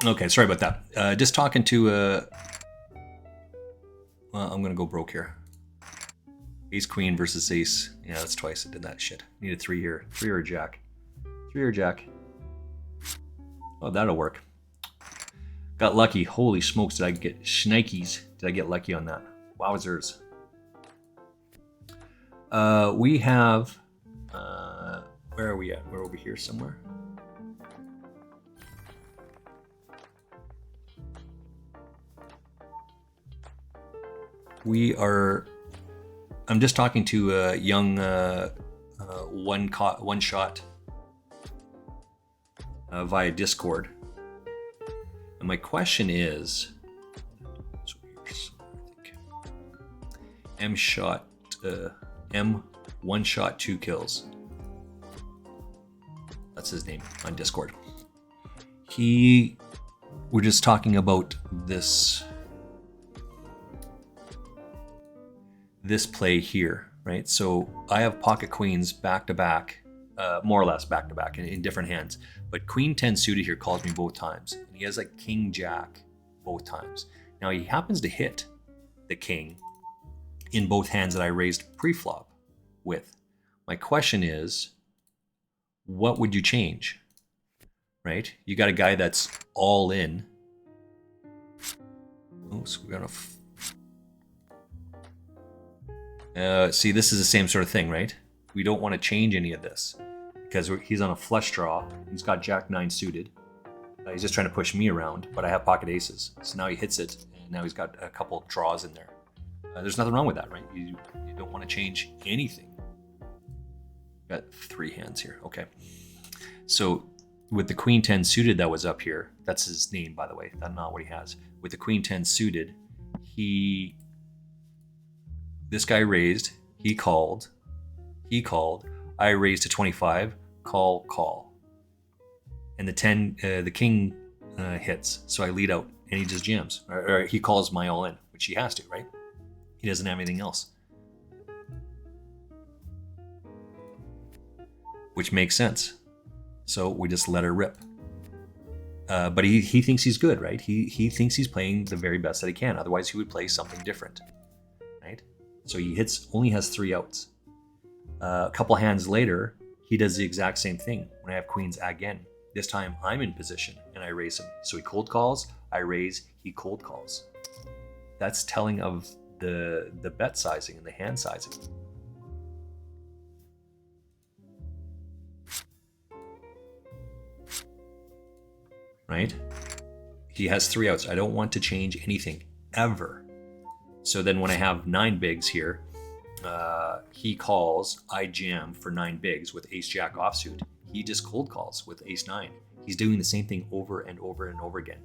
Okay, sorry about that. Just talking to, well, I'm gonna go broke here. Ace Queen versus Ace. Yeah, that's twice I did that shit. Needed 3 here. 3 or a jack. 3 or a jack. Oh, that'll work. Got lucky. Holy smokes, did I get shnikes? Did I get lucky on that? Wowzers. We have, where are we at? We're over here somewhere. I'm just talking to a young one shot via Discord. And my question is, M one shot 2 kills. That's his name on Discord. We're just talking about this play here, right? So I have pocket queens back to back, more or less back to back in different hands. But Queen 10 suited here calls me both times. And he has like King Jack both times. Now he happens to hit the king in both hands that I raised pre-flop with. My question is, what would you change? Right? You got a guy that's all in. Oh, so we're gonna see, this is the same sort of thing, right? We don't want to change any of this because he's on a flush draw. He's got Jack 9 suited. He's just trying to push me around, but I have pocket aces. So now he hits it, and now he's got a couple draws in there. There's nothing wrong with that, right? You don't want to change anything. Got 3 hands here. Okay. So with the Queen 10 suited that was up here, that's his name, by the way. That's not what he has. With the Queen 10 suited, this guy raised, he called, I raised to 25, call. And the king hits, so I lead out, and he just jams. Or he calls my all in, which he has to, right? He doesn't have anything else. Which makes sense. So we just let her rip. But he thinks he's good, right? He thinks he's playing the very best that he can. Otherwise, he would play something different, right? So he only has 3 outs. A couple hands later, he does the exact same thing when I have queens again. This time I'm in position and I raise him. So he cold calls, I raise, he cold calls. That's telling of the bet sizing and the hand sizing. Right? He has 3 outs. I don't want to change anything ever. So then when I have 9 bigs here, he calls, I jam for 9 bigs with ace jack offsuit. He just cold calls with ace 9. He's doing the same thing over and over and over again.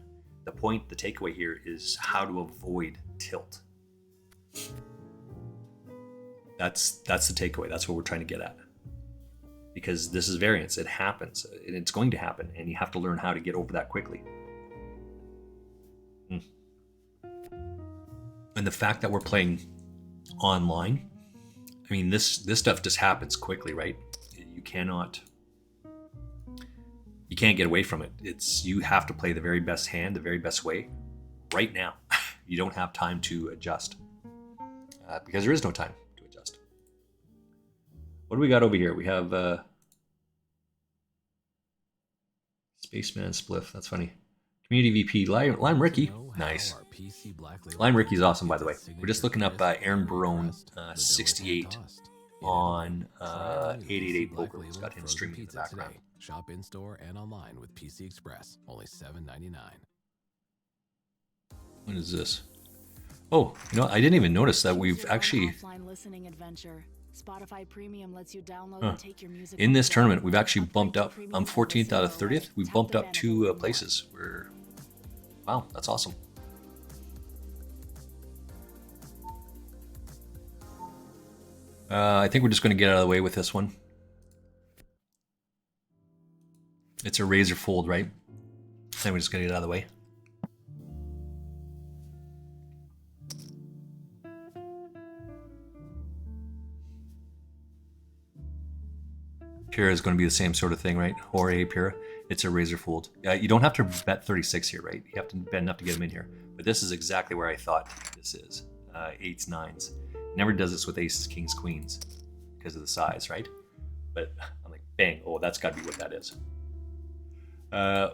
The takeaway here is how to avoid tilt. That's the takeaway. That's what we're trying to get at. Because this is variance. It happens. And it's going to happen. And you have to learn how to get over that quickly. And the fact that we're playing online, I mean, this stuff just happens quickly, right? You can't get away from it. You have to play the very best hand, the very best way, right now. You don't have time to adjust. Because there is no time to adjust. What do we got over here? We have Spaceman Spliff. That's funny. Community VP Lime Ricky. Nice. Lime Ricky's awesome, by the way. We're just looking up Aaron Barone 68 on 888 Poker. He's got him streaming in the background. Shop in store and online with PC Express. Only $7.99. What is this? Oh, I didn't even notice that we've actually offline listening adventure. Spotify Premium lets you download and take your music in this tournament. We've actually bumped up. I'm 14th out of 30th. We bumped up 2 places. Wow, that's awesome. I think we're just going to get out of the way with this one. It's a razor fold, right? Then we're just going to get out of the way. Pira is going to be the same sort of thing, right? Jorge Pira. It's a razor fold. You don't have to bet 36 here, right? You have to bet enough to get him in here. But this is exactly where I thought this is. 8s, 9s. Never does this with aces, kings, queens because of the size, right? But I'm like, bang. Oh, that's got to be what that is.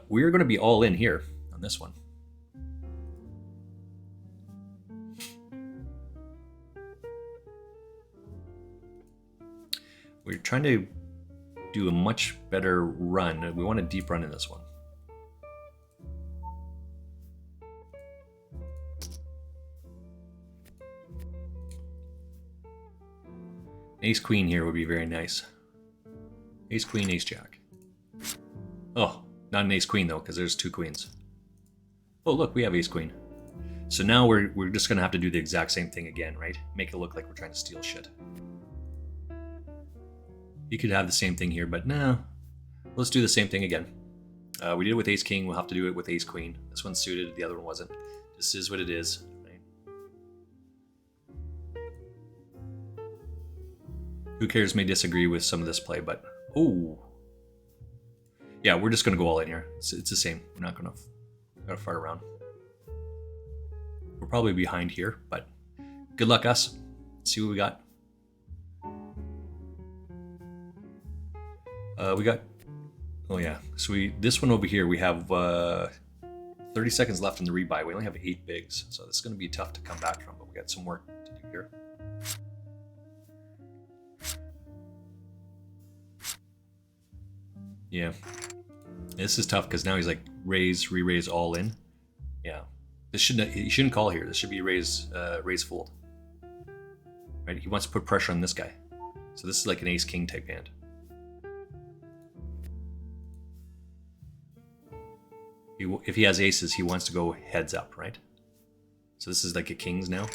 We're going to be all in here on this one. We're trying to do a much better run. We want a deep run in this one. Ace queen here would be very nice. Ace queen, ace jack. Oh, not an ace queen though, because there's 2 queens. Oh look, we have ace queen. So now we're just gonna have to do the exact same thing again, right? Make it look like we're trying to steal shit. You could have the same thing here, but no. Let's do the same thing again. We did it with ace king, we'll have to do it with ace queen. This one's suited, the other one wasn't. This is what it is. Right? Who cares may disagree with some of this play, but oh. Yeah, we're just gonna go all in here. It's the same. We're not gonna fart around. We're probably behind here, but good luck us. Let's see what we got. We got, oh yeah, so this one over here, we have 30 seconds left in the rebuy. We only have 8 bigs, so this is going to be tough to come back from, but we got some work to do here. Yeah, this is tough because now he's like raise, re-raise, all in. Yeah, this he shouldn't call here. This should be raise, raise fold. Right? He wants to put pressure on this guy, so this is like an ace king type hand. If he has aces, he wants to go heads up, right? So this is like a king's now.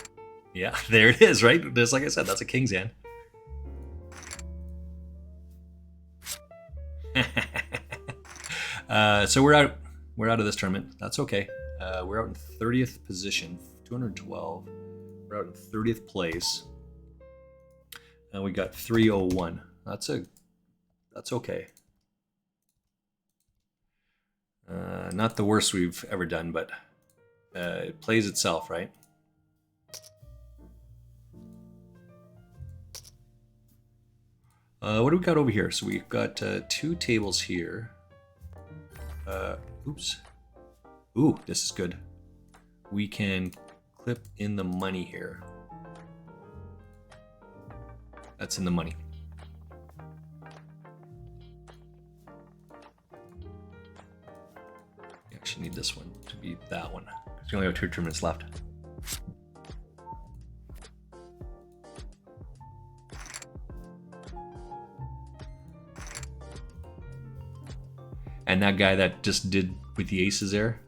Yeah, there it is, right? Just like I said, that's a king's hand. So we're out of this tournament. That's okay. We're out in 30th position, 212. We're out in 30th place. And we got 301. That's okay. Not the worst we've ever done, but it plays itself, right? What do we got over here? So we've got 2 tables here. Oops. Ooh, this is good. We can clip in the money here. That's in the money. You actually need this one to be that one, because we only have 2 tournaments left. And that guy that just did with the aces there,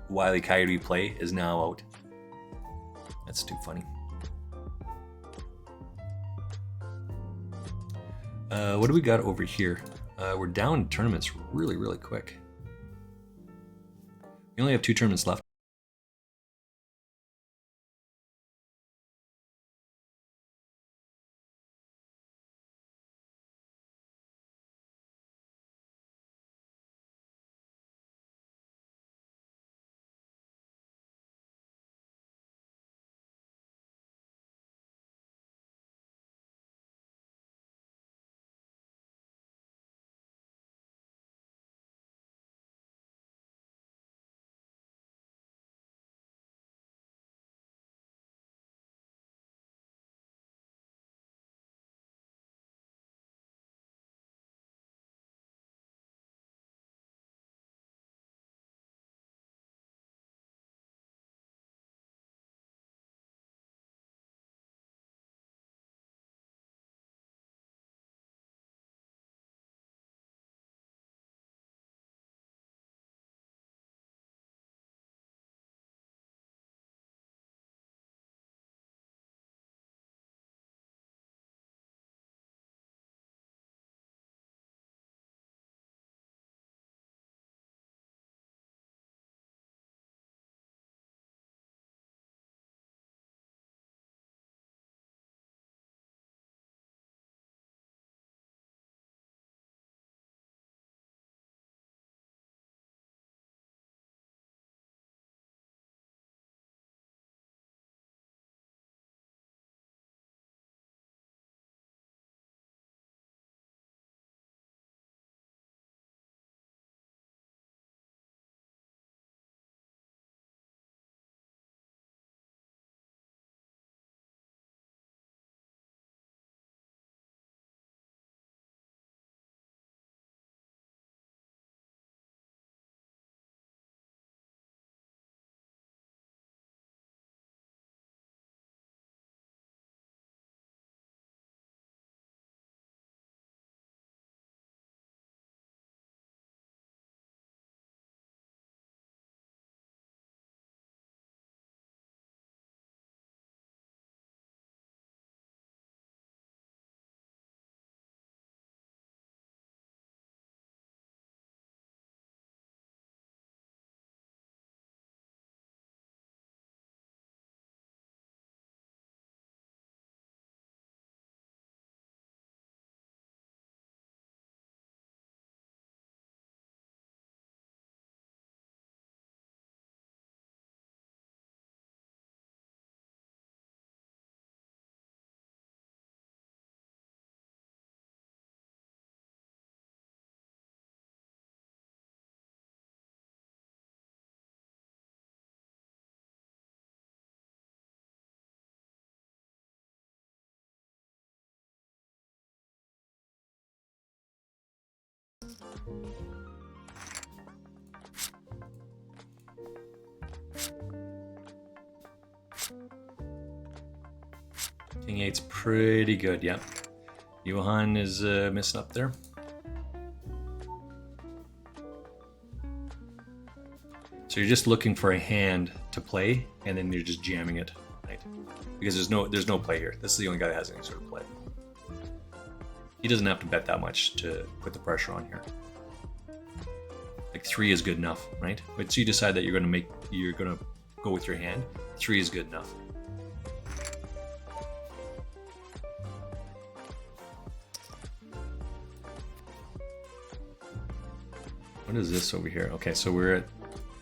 Wile E. Coyote play, is now out. That's too funny. What do we got over here? We're down tournaments really, really quick. We only have 2 tournaments left. King 8's pretty good, yeah. Johan is missing up there. So you're just looking for a hand to play, and then you're just jamming it, right? Because there's no play here. This is the only guy that has any sort of play. He doesn't have to bet that much to put the pressure on here. Like 3 is good enough, right? But so you decide that you're gonna go with your hand. 3 is good enough. What is this over here? Okay, so we're at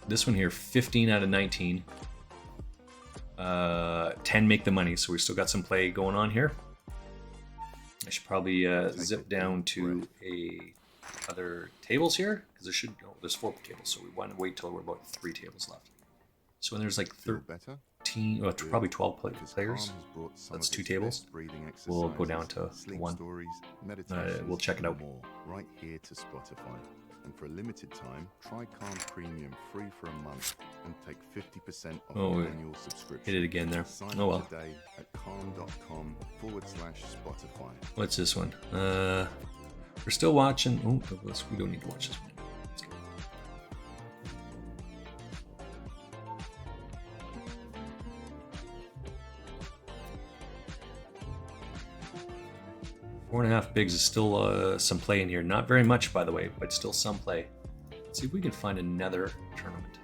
this one here, 15 out of 19. 10 make the money, so we still got some play going on here. I should probably zip down to other tables here, because there's 4 tables, so we want to wait till we're about 3 tables left. So when there's like 13, probably 12 players, that's 2 tables. We'll go down to 1. We'll check it out. Right here to Spotify. And for a limited time, try Calm Premium free for a month and take 50% off your annual subscription. Hit it again there. Sign Oh up well. today at calm.com/Spotify. What's this one? We're still watching. Oh, we don't need to watch this one. Let's go. Four and a half bigs is still some play in here. Not very much, by the way, but still some play. Let's see if we can find another tournament.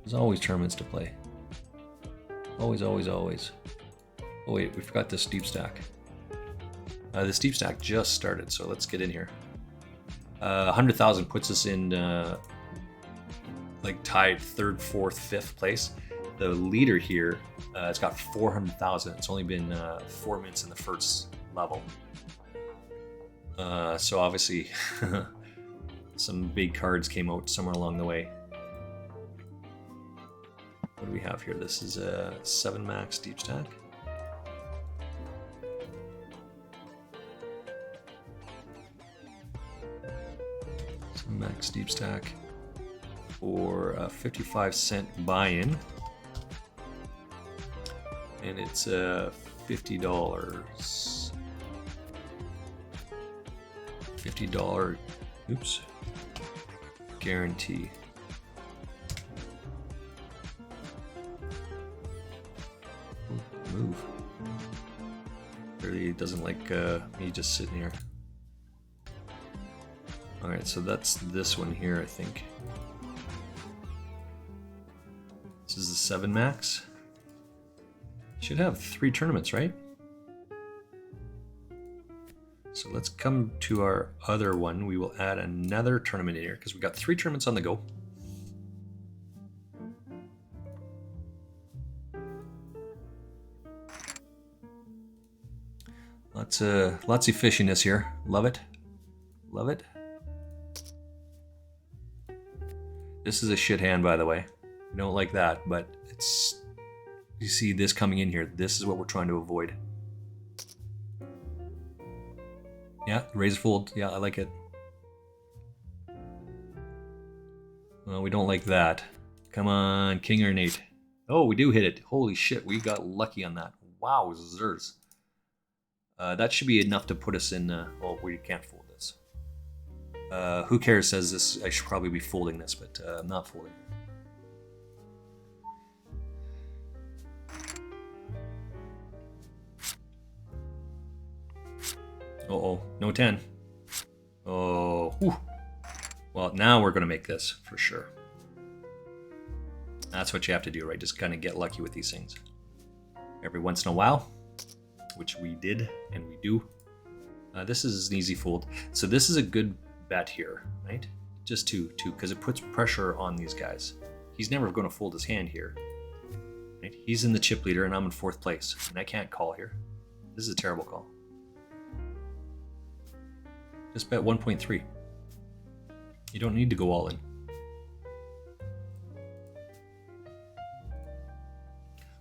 There's always tournaments to play. Always, always, always. Oh wait, we forgot this deep stack. This deep stack just started, so let's get in here. 100,000 puts us in like tied 3rd, 4th, 5th place. The leader here has got 400,000. It's only been 4 minutes in the first level. So obviously some big cards came out somewhere along the way. What do we have here? This is a 7 max deep stack. Some max deep stack for a 55-cent buy-in. And it's $50. $50, oops, guarantee. Ooh, move. Really doesn't like me just sitting here. All right, so that's this one here, I think. This is the 7 max. Should have 3 tournaments, right? So let's come to our other one. We will add another tournament in here because we've got 3 tournaments on the go. Lots of fishiness here. Love it. Love it. This is a shit hand, by the way. I don't like that, but it's... You see this coming in here. This is what we're trying to avoid. Yeah, raise fold. Yeah, I like it. Well, we don't like that. Come on, king or an 8. Oh, we do hit it. Holy shit, we got lucky on that. Wow, zers. That should be enough to put us in... well, we can't fold this. Who cares says this. I should probably be folding this, but I'm not folding. Uh-oh, no 10. Oh, whew. Well, now we're going to make this for sure. That's what you have to do, right? Just kind of get lucky with these things. Every once in a while, which we did and we do. This is an easy fold. So this is a good bet here, right? Just two, because it puts pressure on these guys. He's never going to fold his hand here. Right? He's in the chip leader and I'm in 4th place. And I can't call here. This is a terrible call. Just bet 1.3. You don't need to go all in.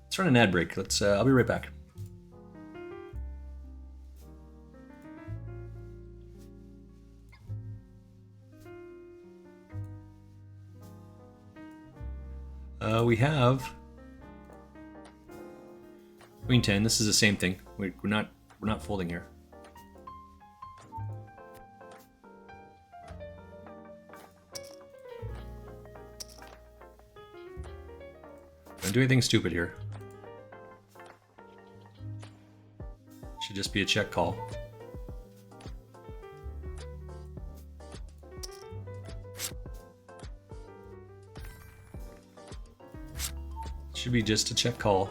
Let's run an ad break. I'll be right back. We have Queen 10. This is the same thing. We're not folding here. Don't do anything stupid here. Should just be a check call. Should be just a check call.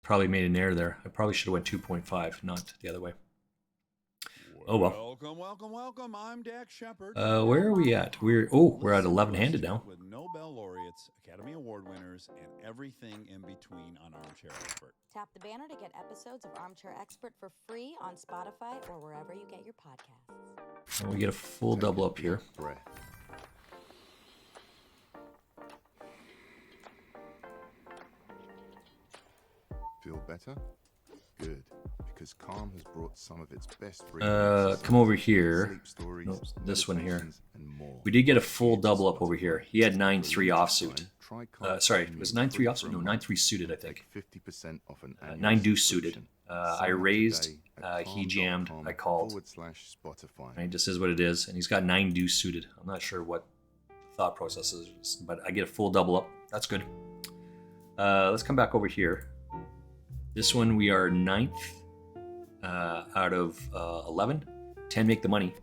Probably made an error there. I probably should have went 2.5, not the other way. Oh well. Welcome. I'm Dak Shepard. Where are we at? We're at 11-handed now. With Nobel laureates, Academy Award winners, and everything in between on Armchair Expert. Tap the banner to get episodes of Armchair Expert for free on Spotify or wherever you get your podcasts. And we get a full double up here. Breath. Feel better? Good, because Calm has brought some of its best. Come over here. Nope, this one here. We did get a full double up over here. He had 9-3 offsuit. Sorry, it was 9-3 offsuit? No, 9-3 suited, I think. 50% off an 9 deuce suited. I raised, he jammed, I called. And it just is what it is. And he's got 9 deuce suited. I'm not sure what the thought process is, but I get a full double up. That's good. Let's come back over here. This one we are 9th out of 11. 10 make the money.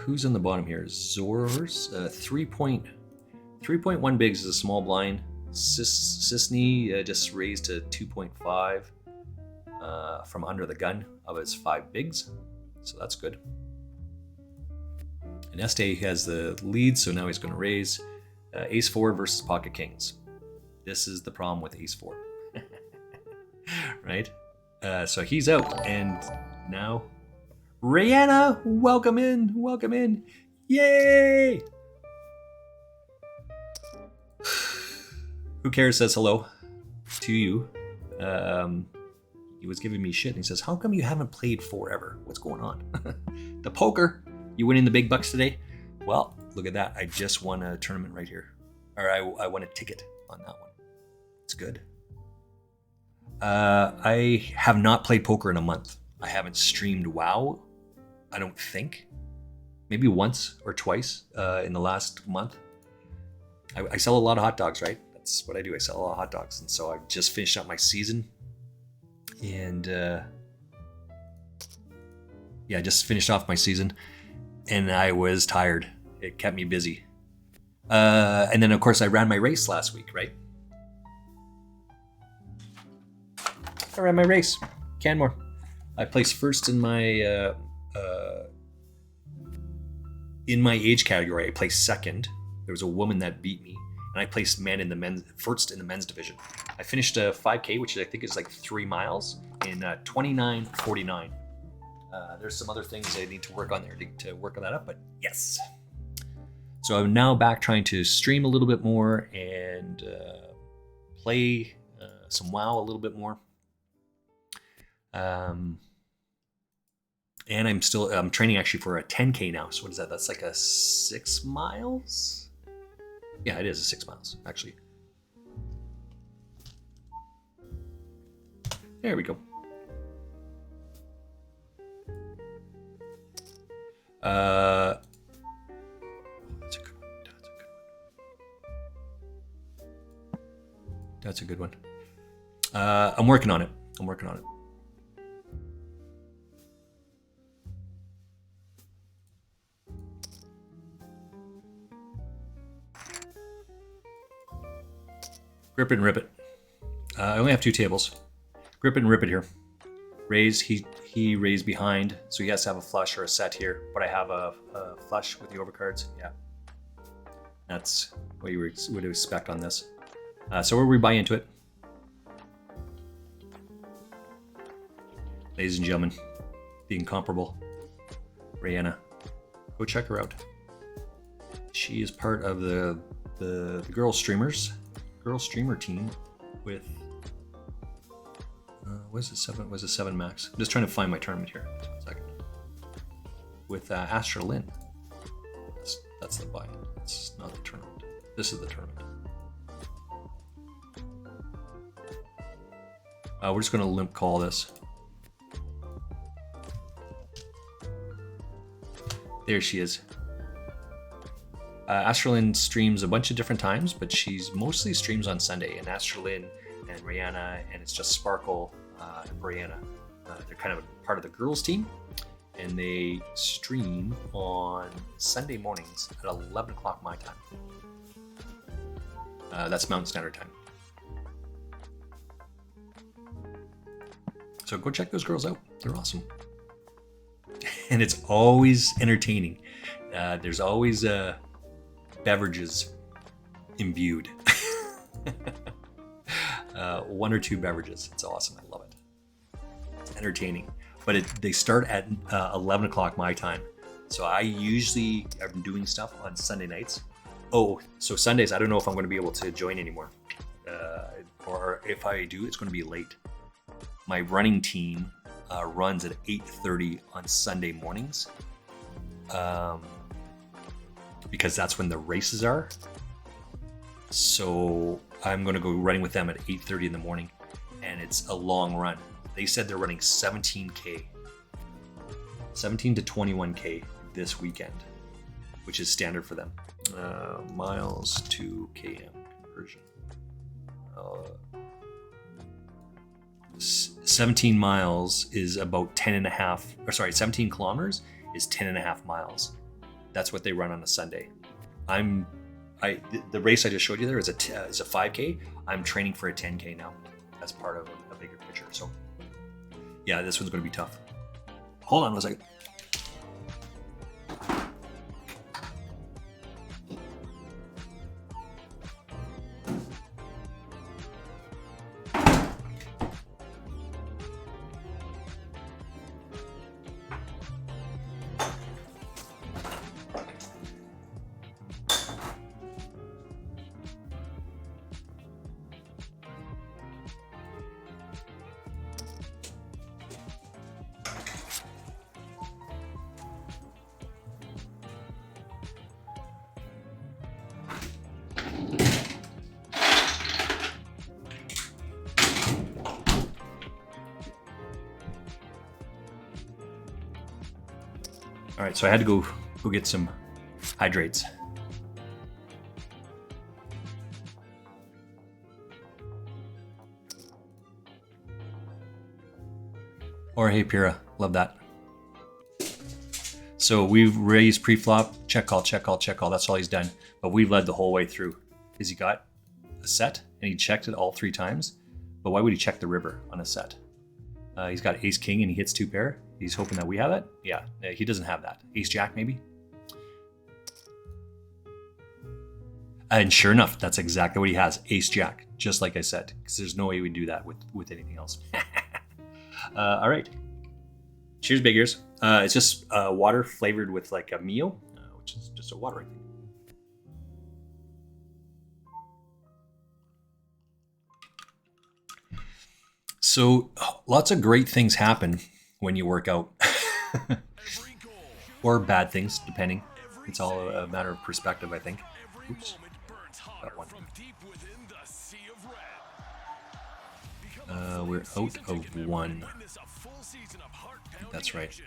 Who's in the bottom here? Zors, 3.1 bigs is a small blind. Sisney just raised to 2.5 from under the gun of its 5 bigs, so that's good. And Este has the lead, so now he's going to raise. Ace 4 versus Pocket Kings. This is the problem with Ace 4, right? So he's out, and now Rihanna, welcome in, welcome in, yay! Who cares says hello to you. He was giving me shit, and he says, how come you haven't played forever? What's going on? The poker, you winning the big bucks today? Well, look at that. I just won a tournament right here. Or I won a ticket on that one. It's good. I have not played poker in a month. I haven't streamed WoW, I don't think. Maybe once or twice in the last month. I sell a lot of hot dogs, right? That's what I do. I sell a lot of hot dogs. And so I just finished up my season. And yeah, I just finished off my season. And I was tired. It kept me busy. And then, of course, I ran my race last week, right? I ran my race. Canmore. I placed first in my age category. I placed second. There was a woman that beat me. And I placed first in the men's division. I finished a 5K, which I think is like 3 miles, in 29:49. There's some other things I need to work on there to work that up, but yes. So I'm now back trying to stream a little bit more and play some WoW a little bit more. And I'm training actually for a 10K now. So what is that? That's like a 6 miles? Yeah, it is a 6 miles, actually. There we go. That's a good one. That's a good one. I'm working on it. Grip it and rip it. I only have 2 tables. Grip it and rip it here. Raise, he raised behind, so he has to have a flush or a set here, but I have a flush with the overcards. Yeah. That's what you would expect on this. So where we buy into it. Ladies and gentlemen, the incomparable Rihanna. Go check her out. She is part of the girl streamer team with was it 7 max? I'm just trying to find my tournament here. Just 1 second. With Astra Lynn. That's the buy. It's not the tournament. This is the tournament. We're just going to limp call this. There she is. Astralyn streams a bunch of different times, but she's mostly streams on Sunday. And Astralyn and Rihanna, and it's just Sparkle and Brianna. They're kind of part of the girls' team, and they stream on Sunday mornings at 11 o'clock my time. That's Mountain Standard Time. So go check those girls out. They're awesome. And it's always entertaining. There's always beverages imbued. 1 or 2 beverages. It's awesome. I love it. It's entertaining. But they start at 11 o'clock my time. So I usually am doing stuff on Sunday nights. Oh, so Sundays, I don't know if I'm going to be able to join anymore. Or if I do, it's going to be late. My running team runs at 8:30 on Sunday mornings. Because that's when the races are. So I'm going to go running with them at 8:30 in the morning, and it's a long run. They said they're running 17 to 21K this weekend, which is standard for them. Miles to KM conversion. 17 miles is about 17 kilometers is 10.5 miles. That's what they run on a Sunday. The race I just showed you there is a 5K. I'm training for a 10K now as part of a bigger picture. So yeah, this one's going to be tough. Hold on 1 second. All right, so I had to go get some hydrates. Or hey, Pira, love that. So we've raised pre-flop, check call, check call, check call. That's all he's done. But we led the whole way through. Is he got a set and he checked it all 3 times? But why would he check the river on a set? He's got ace king and he hits 2 pair. He's hoping that we have it. Yeah, he doesn't have that. Ace jack maybe. And sure enough, that's exactly what he has. Ace jack, just like I said, because there's no way we do that with anything else. All right. Cheers, big ears. It's just water flavored with like a Mio, which is just a water, I think. So lots of great things happen when you work out. Or bad things, depending. It's all a matter of perspective, I think. Oops. That one. We're out of 1. That's right.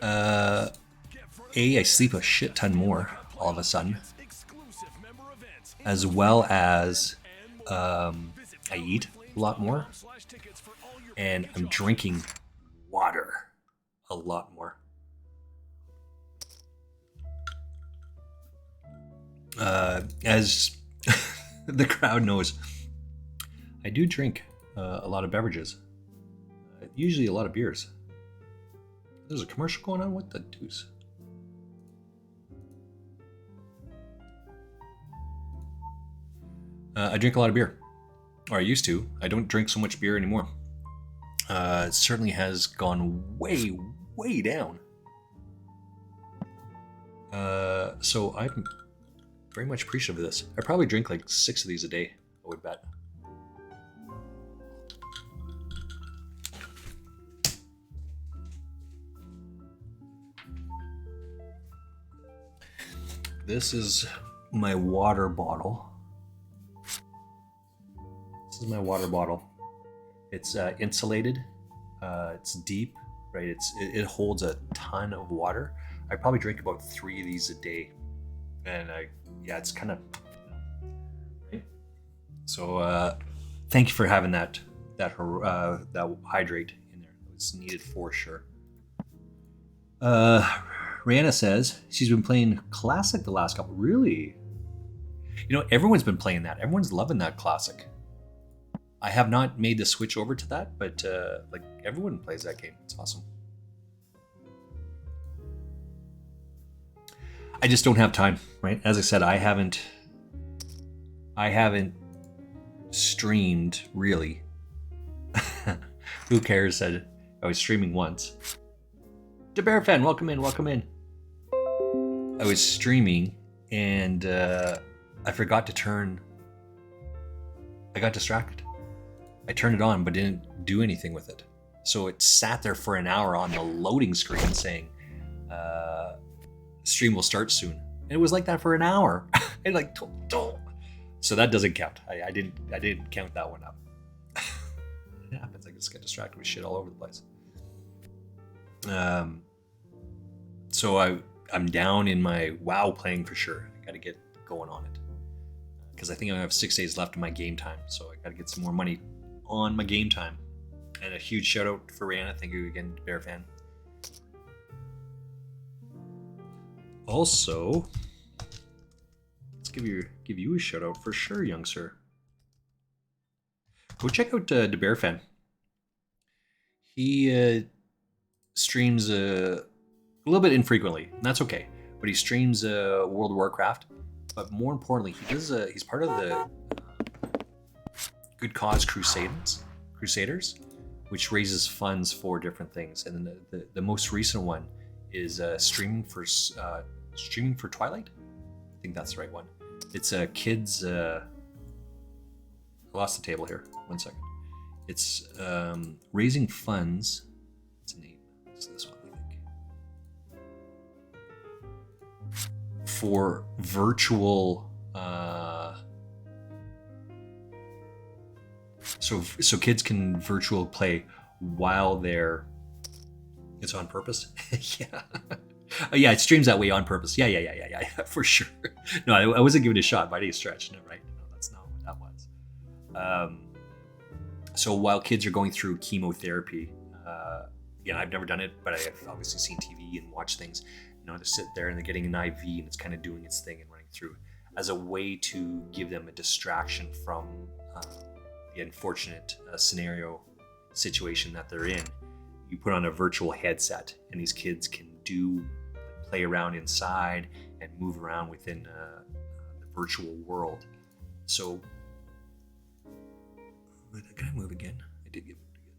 I sleep a shit ton more all of a sudden. As well as I eat a lot more. And I'm drinking water a lot more. As the crowd knows, I do drink a lot of beverages. Usually a lot of beers. There's a commercial going on? What the deuce? I drink a lot of beer. Or I used to. I don't drink so much beer anymore. It certainly has gone way, way down. So I'm very much appreciative of this. I probably drink like 6 of these a day, I would bet. This is my water bottle. This is my water bottle. It's insulated. It's deep, right? It holds a ton of water. I probably drink about 3 of these a day, and it's kind of. Right? So thank you for having that hydrate in there. It was needed for sure. Rihanna says she's been playing Classic the last couple. Really? You know, everyone's been playing that. Everyone's loving that Classic. I have not made the switch over to that, but like everyone plays that game. It's awesome. I just don't have time, right? As I said, I haven't streamed really. Who cares? Said I was streaming once. DeBear fan, welcome in, welcome in. I was streaming and I forgot to turn. I got distracted. I turned it on but didn't do anything with it. So it sat there for an hour on the loading screen saying, stream will start soon. And it was like that for an hour. And like, so that doesn't count. I didn't count that one up. It happens. I just get distracted with shit all over the place. So I'm down in my WoW playing for sure. I got to get going on it because I think I have 6 days left of my game time. So I got to get some more money on my game time. And a huge shout out for Rihanna. Thank you again, Bear fan. Also, let's give you a shout out for sure, young sir. Go check out the Bear Fan. He streams a little bit infrequently, and that's okay. But he streams World of Warcraft. But more importantly, he's part of the Good Cause Crusaders, which raises funds for different things. And the most recent one is streaming for Twilight. I think that's the right one. It's kids. I lost the table here. 1 second. It's raising funds. What's the name? It's this one, I think. For virtual. So kids can virtual play while they're. It's on purpose. Yeah. Yeah, it streams that way on purpose. Yeah, for sure. No, I wasn't giving it a shot by any stretch. No, right? No, that's not what that was. So while kids are going through chemotherapy, I've never done it, but I've obviously seen TV and watched things. You know, to sit there and they're getting an IV and it's kind of doing its thing and running through as a way to give them a distraction from the unfortunate situation that they're in. You put on a virtual headset and these kids can play around inside and move around within the virtual world. So, can I move again? I did get moved again.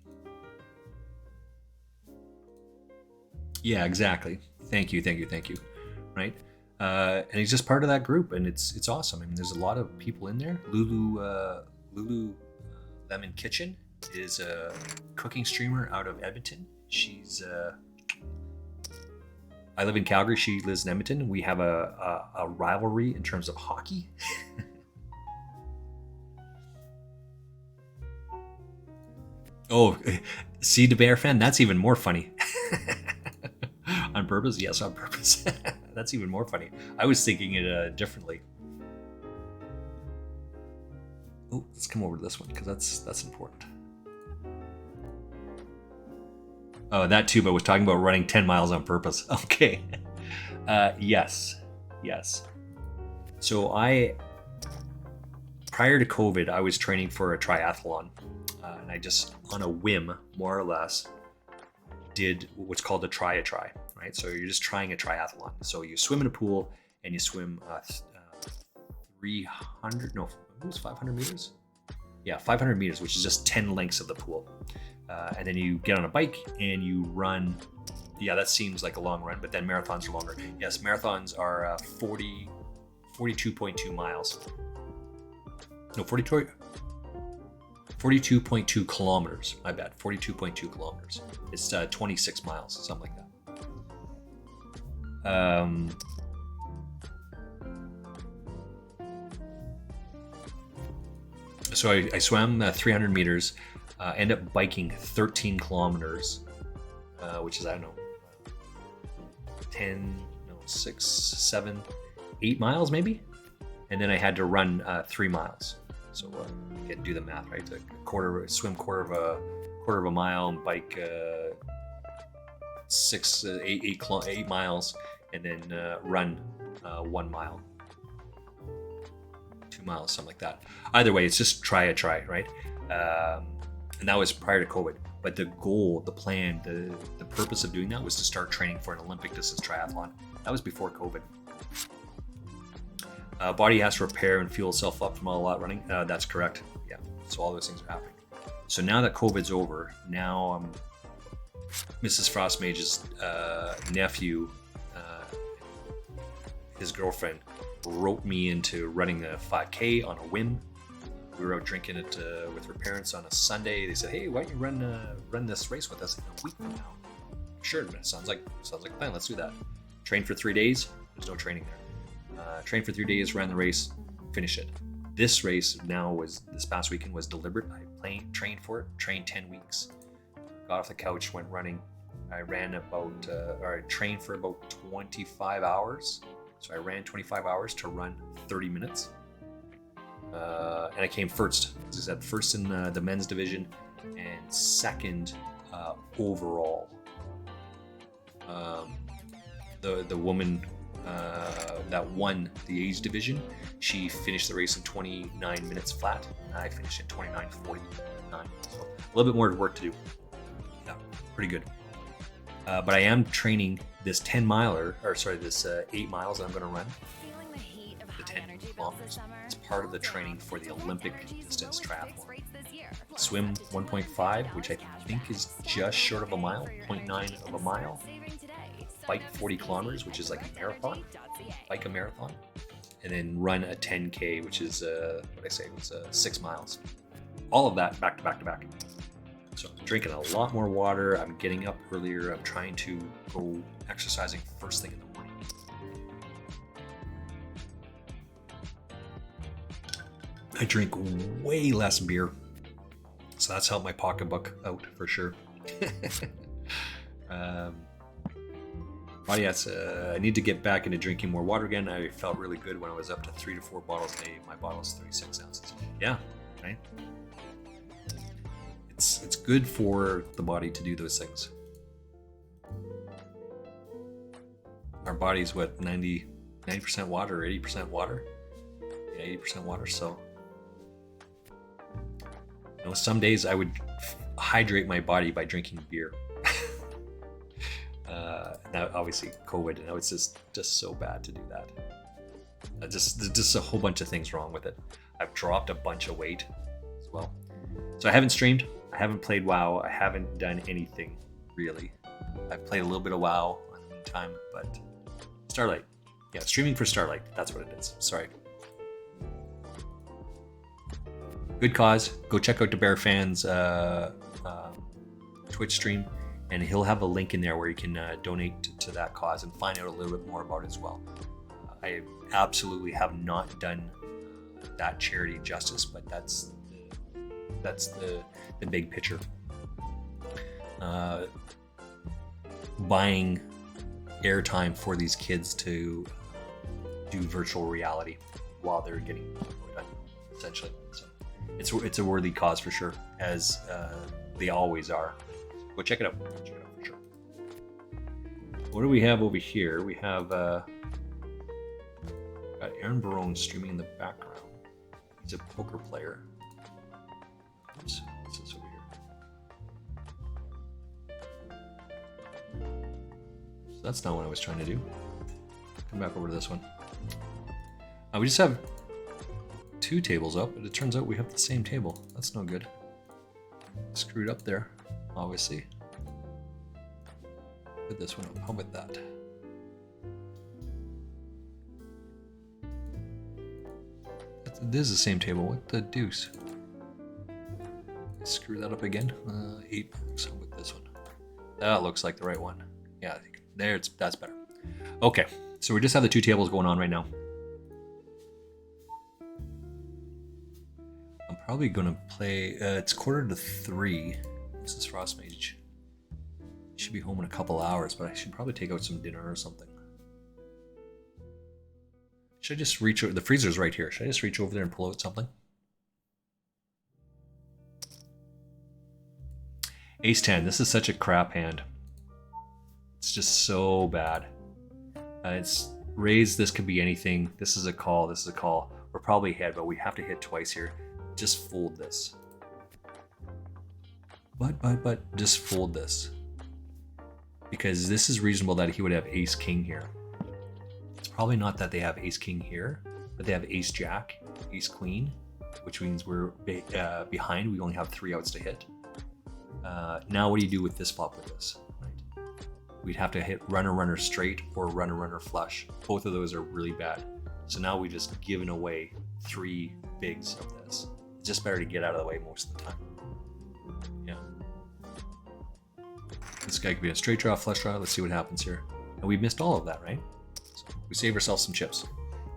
Yeah, exactly. Thank you. Right? And he's just part of that group, and it's awesome. I mean, there's a lot of people in there. Lulu Lemon Kitchen is a cooking streamer out of Edmonton. She's I live in Calgary. She lives in Edmonton. We have a rivalry in terms of hockey. Oh, see the Bear Fan? That's even more funny. On purpose? Yes, on purpose. That's even more funny. I was thinking it differently. Oh, let's come over to this one because that's important. Oh, that too, but was talking about running 10 miles on purpose. Okay. Yes. So prior to COVID, I was training for a triathlon. And I just, on a whim, more or less, did what's called a try, right? So you're just trying a triathlon. So you swim in a pool and you swim 500 meters? Yeah, 500 meters, which is just 10 lengths of the pool. And then you get on a bike and you run. Yeah, that seems like a long run, but then marathons are longer. Yes, marathons are 42.2 miles. No, 42.2 kilometers. My bad, 42.2 kilometers. It's 26 miles, something like that. So I swam 300 meters. End up biking 13 kilometers, which is, I don't know, 6, 7, 8 miles maybe. And then I had to run 3 miles. So you can do the math, right? Swim quarter of a mile and bike 8 miles, and then run 1 mile, 2 miles, something like that. Either way, it's just try, right? And that was prior to COVID. But the goal, the plan, the purpose of doing that was to start training for an Olympic distance triathlon. That was before COVID. Body has to repair and fuel itself up from all that running. That's correct. Yeah. So all those things are happening. So now that COVID's over, now Mrs. Frostmage's nephew, his girlfriend, roped me into running a 5K on a whim. We were out drinking it with her parents on a Sunday. They said, "Hey, why don't you run this race with us in a week from now?" Sure, sounds like a plan. Let's do that. Trained for 3 days. There's no training there. Trained for 3 days, ran the race, finished it. This race this past weekend was deliberate. I trained for it. Trained 10 weeks. Got off the couch, went running. I trained for about 25 hours. So I ran 25 hours to run 30 minutes. And I came first. As I said, first in the men's division and second overall. The woman that won the age division. She finished the race in 29 minutes flat, and I finished in 29:49. So a little bit more work to do. Yeah, pretty good. But I am training this 10 miler, or sorry, this 8 miles that I'm going to run. The 10 kilometers. It's part of the training for the Olympic distance triathlon. Swim 1.5, which I think is just short of a mile, 0.9 of a mile. Bike 40 kilometers, which is like a marathon. Bike a marathon. And then run a 10K, which is, what I say, it was 6 miles. All of that back to back to back. So I'm drinking a lot more water. I'm getting up earlier. I'm trying to go exercising first thing in the morning. I drink way less beer. So that's helped my pocketbook out for sure. But yes, I need to get back into drinking more water again. I felt really good when I was up to 3 to 4 bottles a day. My bottle is 36 ounces. Yeah, right? It's good for the body to do those things. Our body's what, 90% water or 80% water? Yeah, 80% water. So, you know, some days I would hydrate my body by drinking beer. Now, obviously, COVID, and it's just so bad to do that. There's just a whole bunch of things wrong with it. I've dropped a bunch of weight as well. So I haven't streamed. I haven't played WoW. I haven't done anything really. I've played a little bit of WoW in the meantime, but Starlight. Yeah, streaming for Starlight. That's what it is. Sorry. Good cause. Go check out the Bear Fans Twitch stream, and he'll have a link in there where you can donate to that cause and find out a little bit more about it as well. I absolutely have not done that charity justice, but that's the big picture. Buying airtime for these kids to do virtual reality while they're getting done, essentially. So it's a worthy cause for sure, as they always are. Go check it out. Check it out for sure. What do we have over here? We have got Aaron Barone streaming in the background. He's a poker player. Oops, what's this over here? So that's not what I was trying to do. Come back over to this one. We just have 2 tables up, but it turns out we have the same table. That's no good. Screwed up there, obviously. Put this one up. How about that? This is the same table. What the deuce? Screw that up again. 8 bucks. How about this one? That looks like the right one. Yeah, that's better. Okay, so we just have the 2 tables going on right now. I'm probably gonna play. It's 2:45. This is Frostmage. Should be home in a couple hours, but I should probably take out some dinner or something. Should I just reach over? The freezer's right here. Should I just reach over there and pull out something? Ace 10. This is such a crap hand. It's just so bad. It's raised. This could be anything. This is a call. This is a call. We're probably ahead, but we have to hit twice here. Just fold this. But just fold this. Because this is reasonable that he would have ace king here. It's probably not that they have ace king here, but they have ace jack, ace queen, which means we're behind. We only have 3 outs to hit. Now what do you do with this flop with this? Right? We'd have to hit runner straight or runner flush. Both of those are really bad. So now we just given away 3 bigs of this. It's just better to get out of the way most of the time. Yeah. This guy could be a straight draw, flush draw. Let's see what happens here. And we missed all of that, right? So we saved ourselves some chips.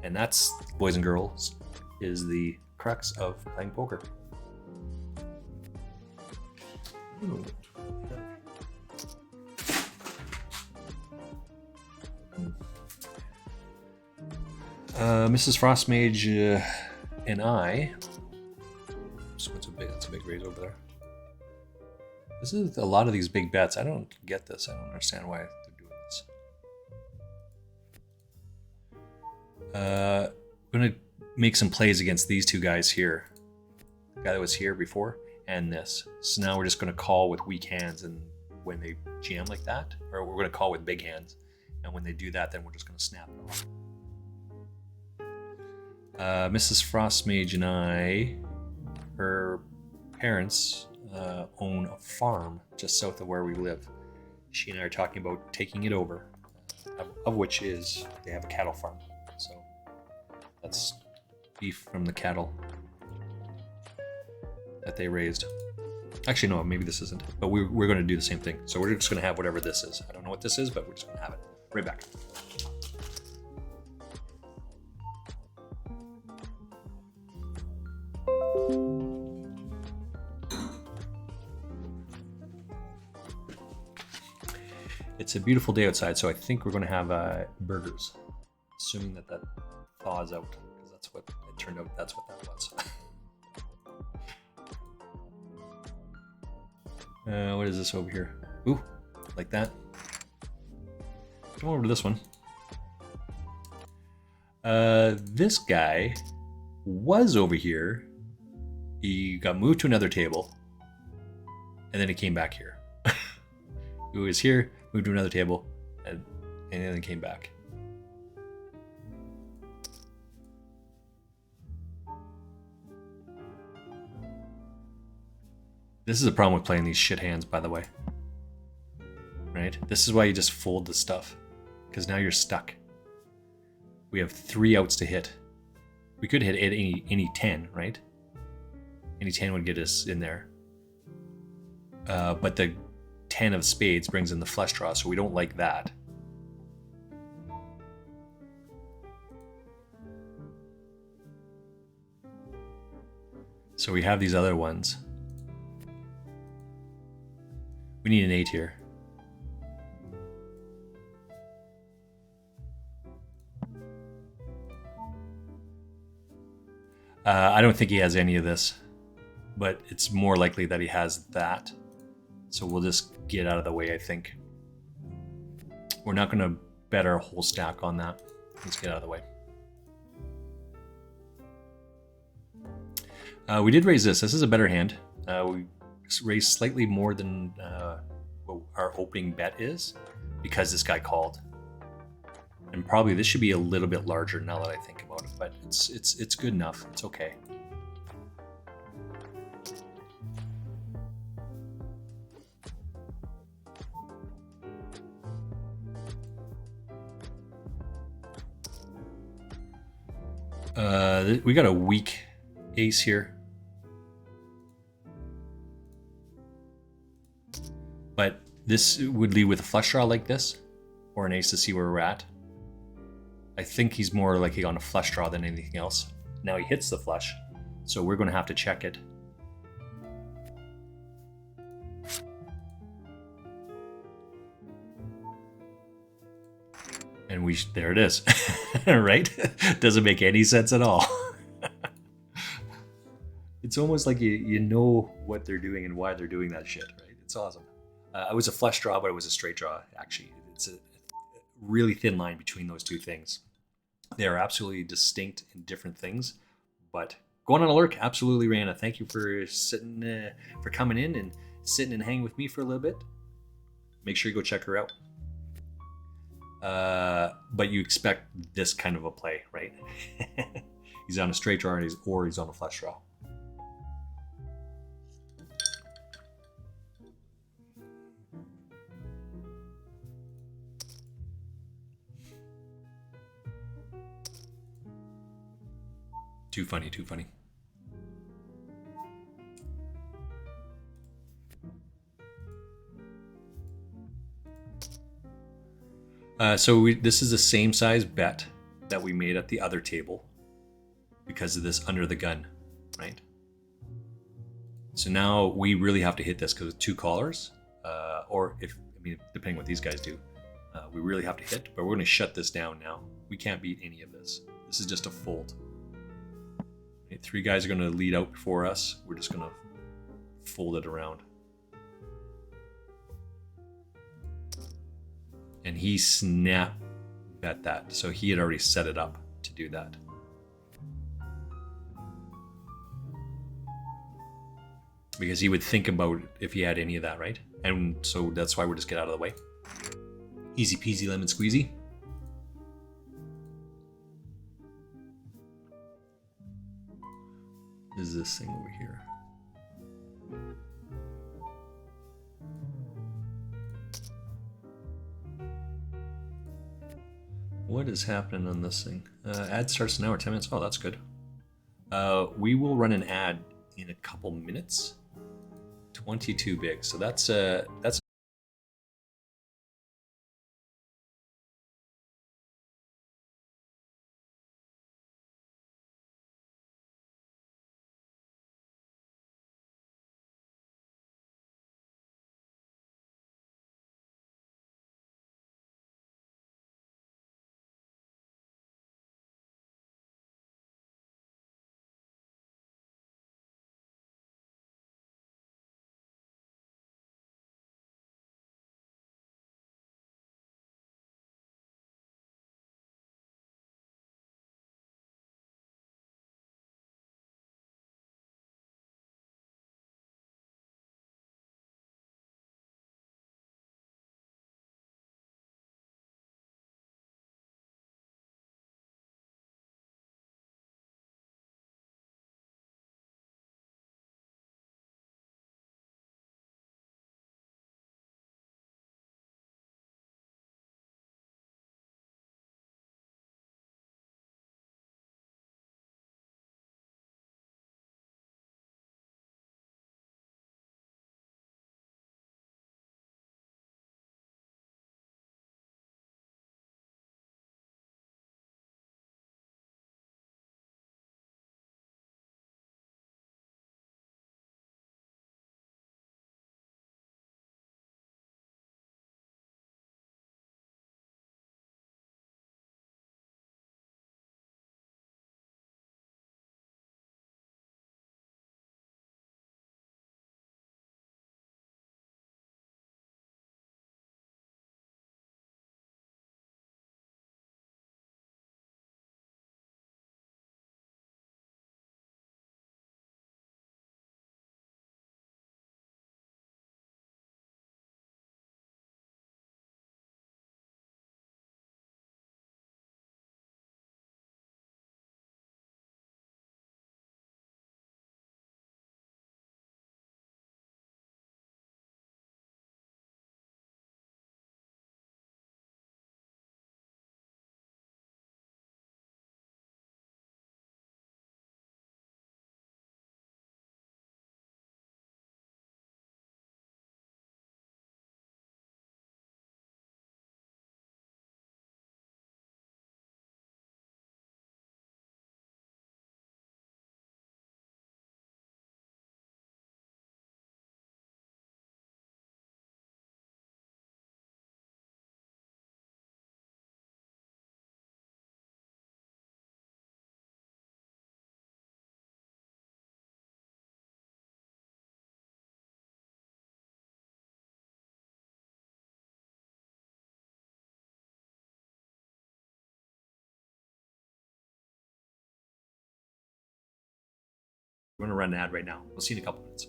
And that's, boys and girls, is the crux of playing poker. Ooh. Mrs. Frostmage and I. So that's a big raise over there. This is a lot of these big bets. I don't get this. I don't understand why they're doing this. I'm gonna make some plays against these two guys here. The guy that was here before and this. So now we're just gonna call with weak hands, and when they jam like that, or we're gonna call with big hands, and when they do that, then we're just gonna snap it off. Mrs. Frostmage and I, her parents own a farm just south of where we live. She and I are talking about taking it over, of which is they have a cattle farm. So that's beef from the cattle that they raised. Actually, no, maybe this isn't. But we're going to do the same thing. So we're just going to have whatever this is. I don't know what this is, but we're just going to have it. Right back. It's a beautiful day outside, so I think we're going to have burgers. Assuming that thaws out, because that's what it turned out. That's what that was. What is this over here? Ooh, like that. Come over to this one. This guy was over here. He got moved to another table, and then he came back here. He was here, moved to another table, and then came back. This is a problem with playing these shit hands, by the way. Right? This is why you just fold the stuff. Because now you're stuck. We have 3 outs to hit. We could hit any 10, right? Any 10 would get us in there. But the 10 of spades brings in the flush draw, so we don't like that. So we have these other ones. We need an 8 here. I don't think he has any of this, but it's more likely that he has that. So we'll just get out of the way, I think. We're not going to bet our whole stack on that. Let's get out of the way. We did raise this. This is a better hand. We raised slightly more than what our opening bet is because this guy called. And probably this should be a little bit larger now that I think about it, but it's good enough. It's okay. We got a weak ace here. But this would lead with a flush draw like this, or an ace to see where we're at. I think he's more likely on a flush draw than anything else. Now he hits the flush, so we're going to have to check it. And there it is, right? Doesn't make any sense at all. It's almost like you know what they're doing and why they're doing that shit, right? It's awesome. It was a flush draw, but it was a straight draw, actually. It's a really thin line between those two things. They are absolutely distinct and different things. But going on a lurk, absolutely, Rihanna. Thank you for for coming in and sitting and hanging with me for a little bit. Make sure you go check her out. But you expect this kind of a play, right? He's on a straight draw or he's on a flush draw. Too funny, too funny. This is the same size bet that we made at the other table because of this under the gun, right? So now we really have to hit this because of 2 callers, or depending what these guys do, we really have to hit. But we're going to shut this down now. We can't beat any of this. This is just a fold. 3 guys are going to lead out before us. We're just going to fold it around. And he snap bet that. So he had already set it up to to do that. Because he would think about if he had any of that, right? And so that's why we'll just get out of the way. Easy peasy lemon squeezy. Is this thing over here? What is happening on this thing? Ad starts in an hour, 10 minutes. Oh, that's good. We will run an ad in a couple minutes. 22 big. So that's we're gonna run an ad right now. We'll see you in a couple minutes.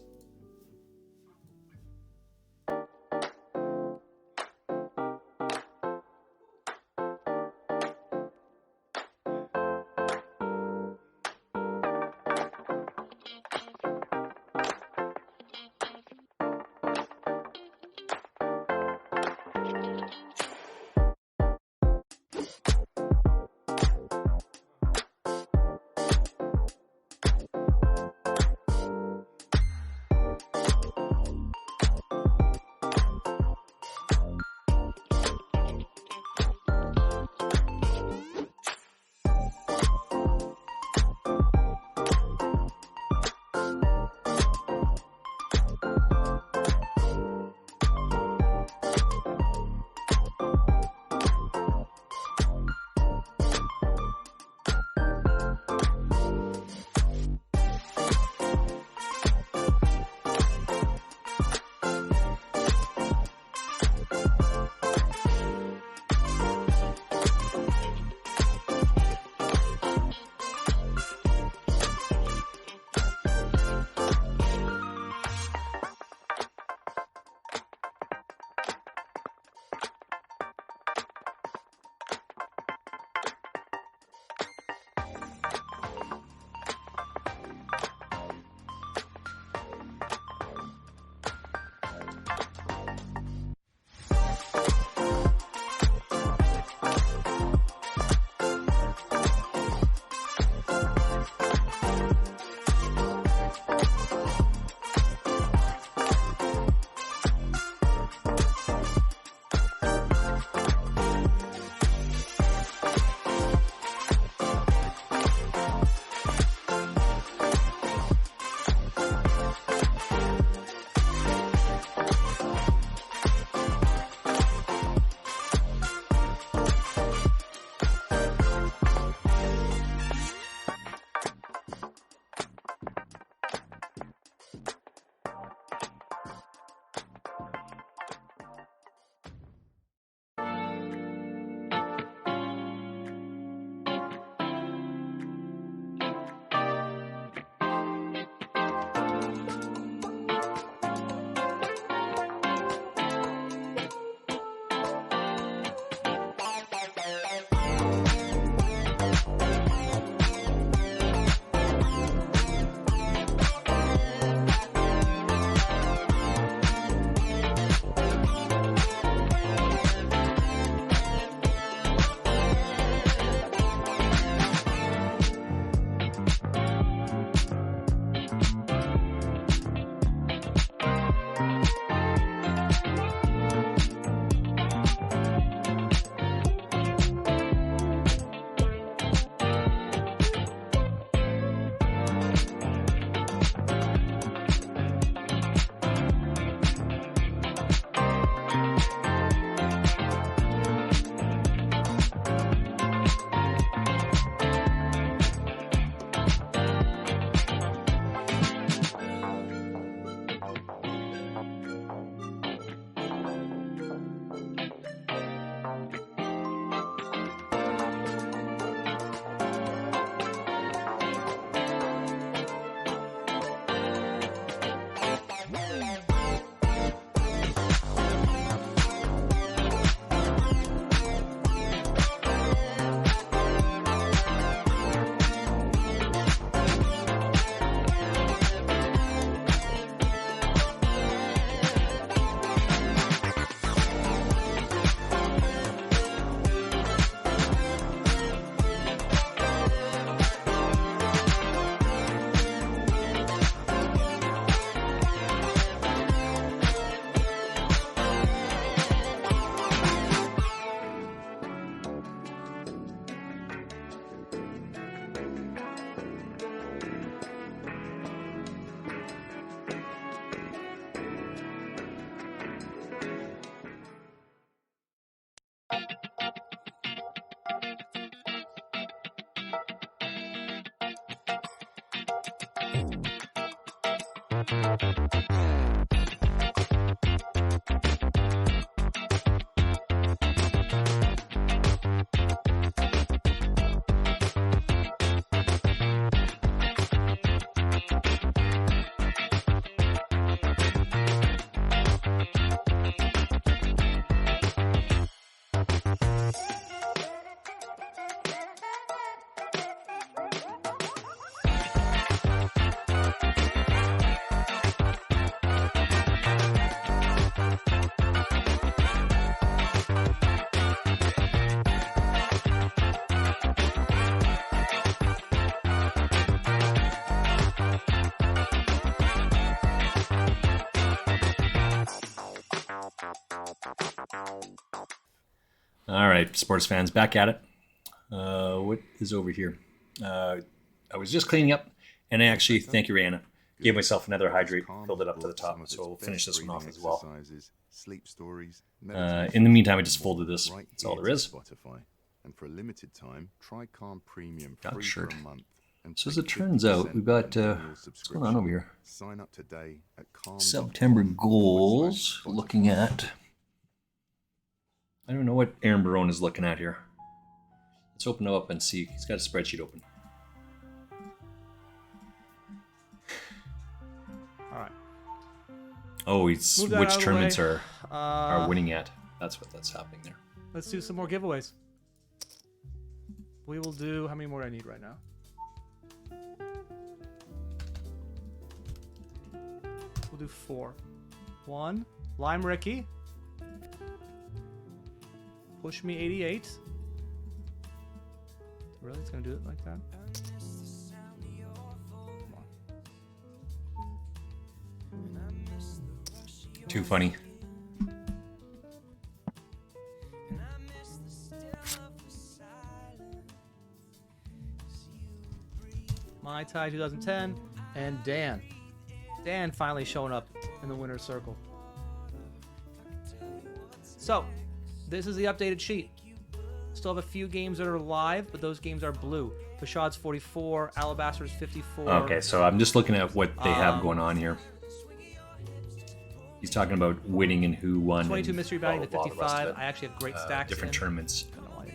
All right, sports fans, back at it. What is over here? I was just cleaning up, and I actually, thank you, Rihanna, gave myself another hydrate, filled it up to the top, so we'll finish this one off as well. Sleep stories, In the meantime, I just folded this. That's all there is. Spotify. And for a limited time, try Calm Premium Got the free shirt. for a month. And So as take it turns out, 50% we've got annual what's going on over here? Sign up today at September goals. Looking at. I don't know what Aaron Barone is looking at here. Let's open it up and see. He's got a spreadsheet open. All right. Oh, he's Move that which out of the tournaments way. are winning at. That's happening there. Let's do some more giveaways. We will do. How many more do I need right now? We'll do 4. 1. Lime Ricky. Push Me 88. Really? It's gonna do it like that? Too funny. My tie 2010 and Dan. Dan finally showing up in the winner's circle. So, this is the updated sheet. Still have a few games that are live, but those games are blue. Fashad's 44, Alabaster's 54. Okay, so I'm just looking at what they have going on here. He's talking about winning and who won. 22 and mystery batting to blah, blah, blah, the rest of 55. it. I actually have great stacks. Different in. tournaments.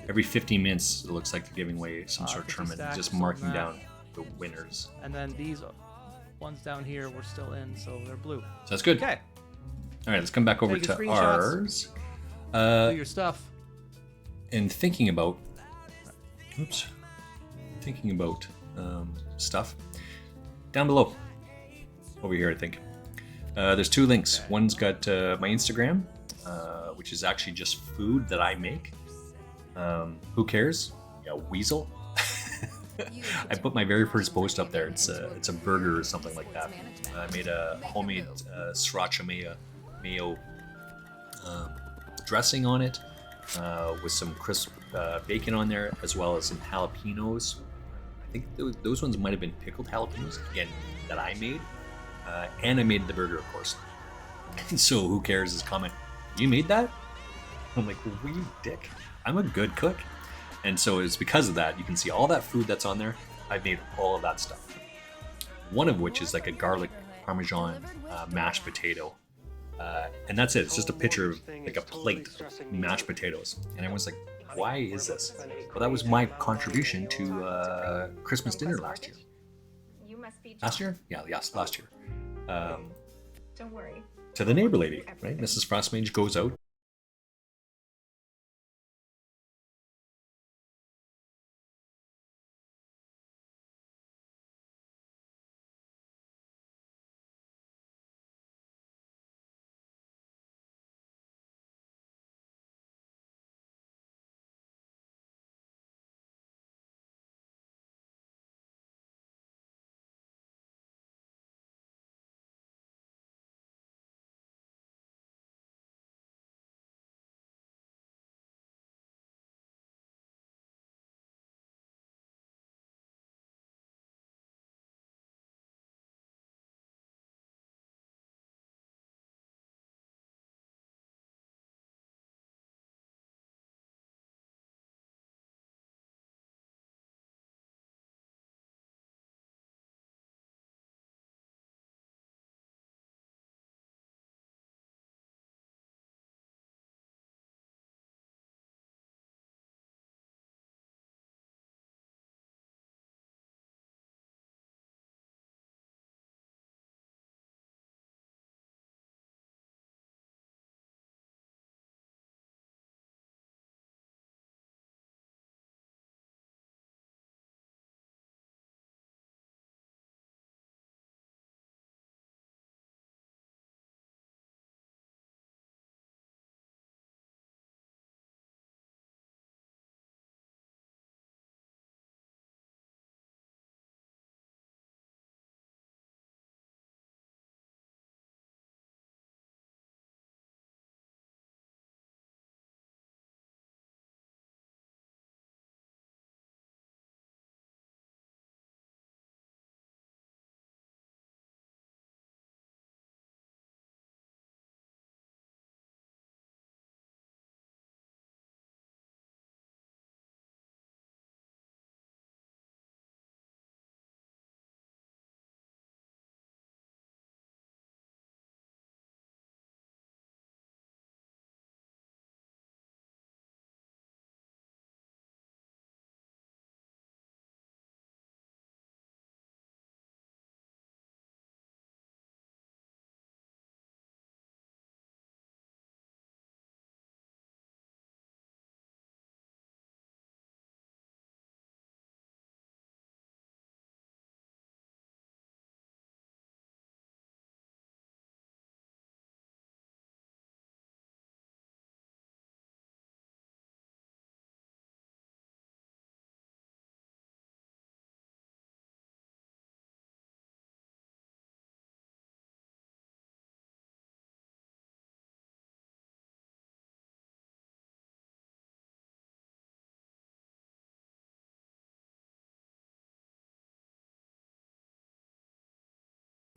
Every 15 minutes, it looks like they're giving away some sort of 50 tournament, stacks, just something marking like that. down the winners. And then these ones down here we're still in, so they're blue. So that's good. Okay. All right, let's come back over Take your to screenshots. ours. Do your stuff. And thinking about, stuff down below, over here, I think. There's 2 links. One's got my Instagram, which is actually just food that I make. Who cares? Yeah, weasel. I put my very first post up there. It's a burger or something like that. I made a homemade sriracha mayo dressing on it, with some crisp bacon on there, as well as some jalapenos. I think those ones might have been pickled jalapenos, again, that I made. And I made the burger, of course. And so who cares is comment, you made that? I'm like, well, you dick. I'm a good cook. And so it's because of that, you can see all that food that's on there. I've made all of that stuff. One of which is like a garlic parmesan mashed potato. And that's it. It's just a picture of like a plate of mashed potatoes. And everyone's like, why is this? Well, that was my contribution to Christmas dinner last year. Last year? Yeah, yes, last year. Don't worry. To the neighbor lady, right? Mrs. Frostmage goes out,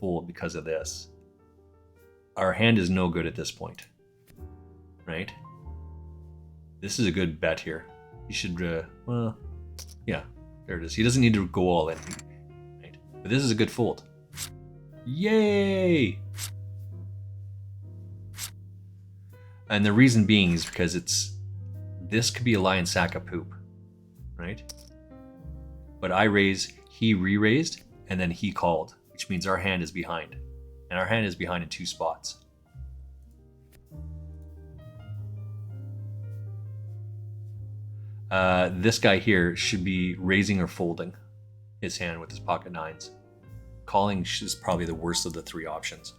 fold because of this. Our hand is no good at this point, right? This is a good bet here. He should, well, yeah, there it is. He doesn't need to go all in, right? But this is a good fold. Yay! And the reason being is because this could be a lion sack of poop, right? But I raise, he re-raised, and then he called, which means our hand is behind. And our hand is behind in 2 spots. This guy here should be raising or folding his hand with his pocket 9s. Calling is probably the worst of the 3 options.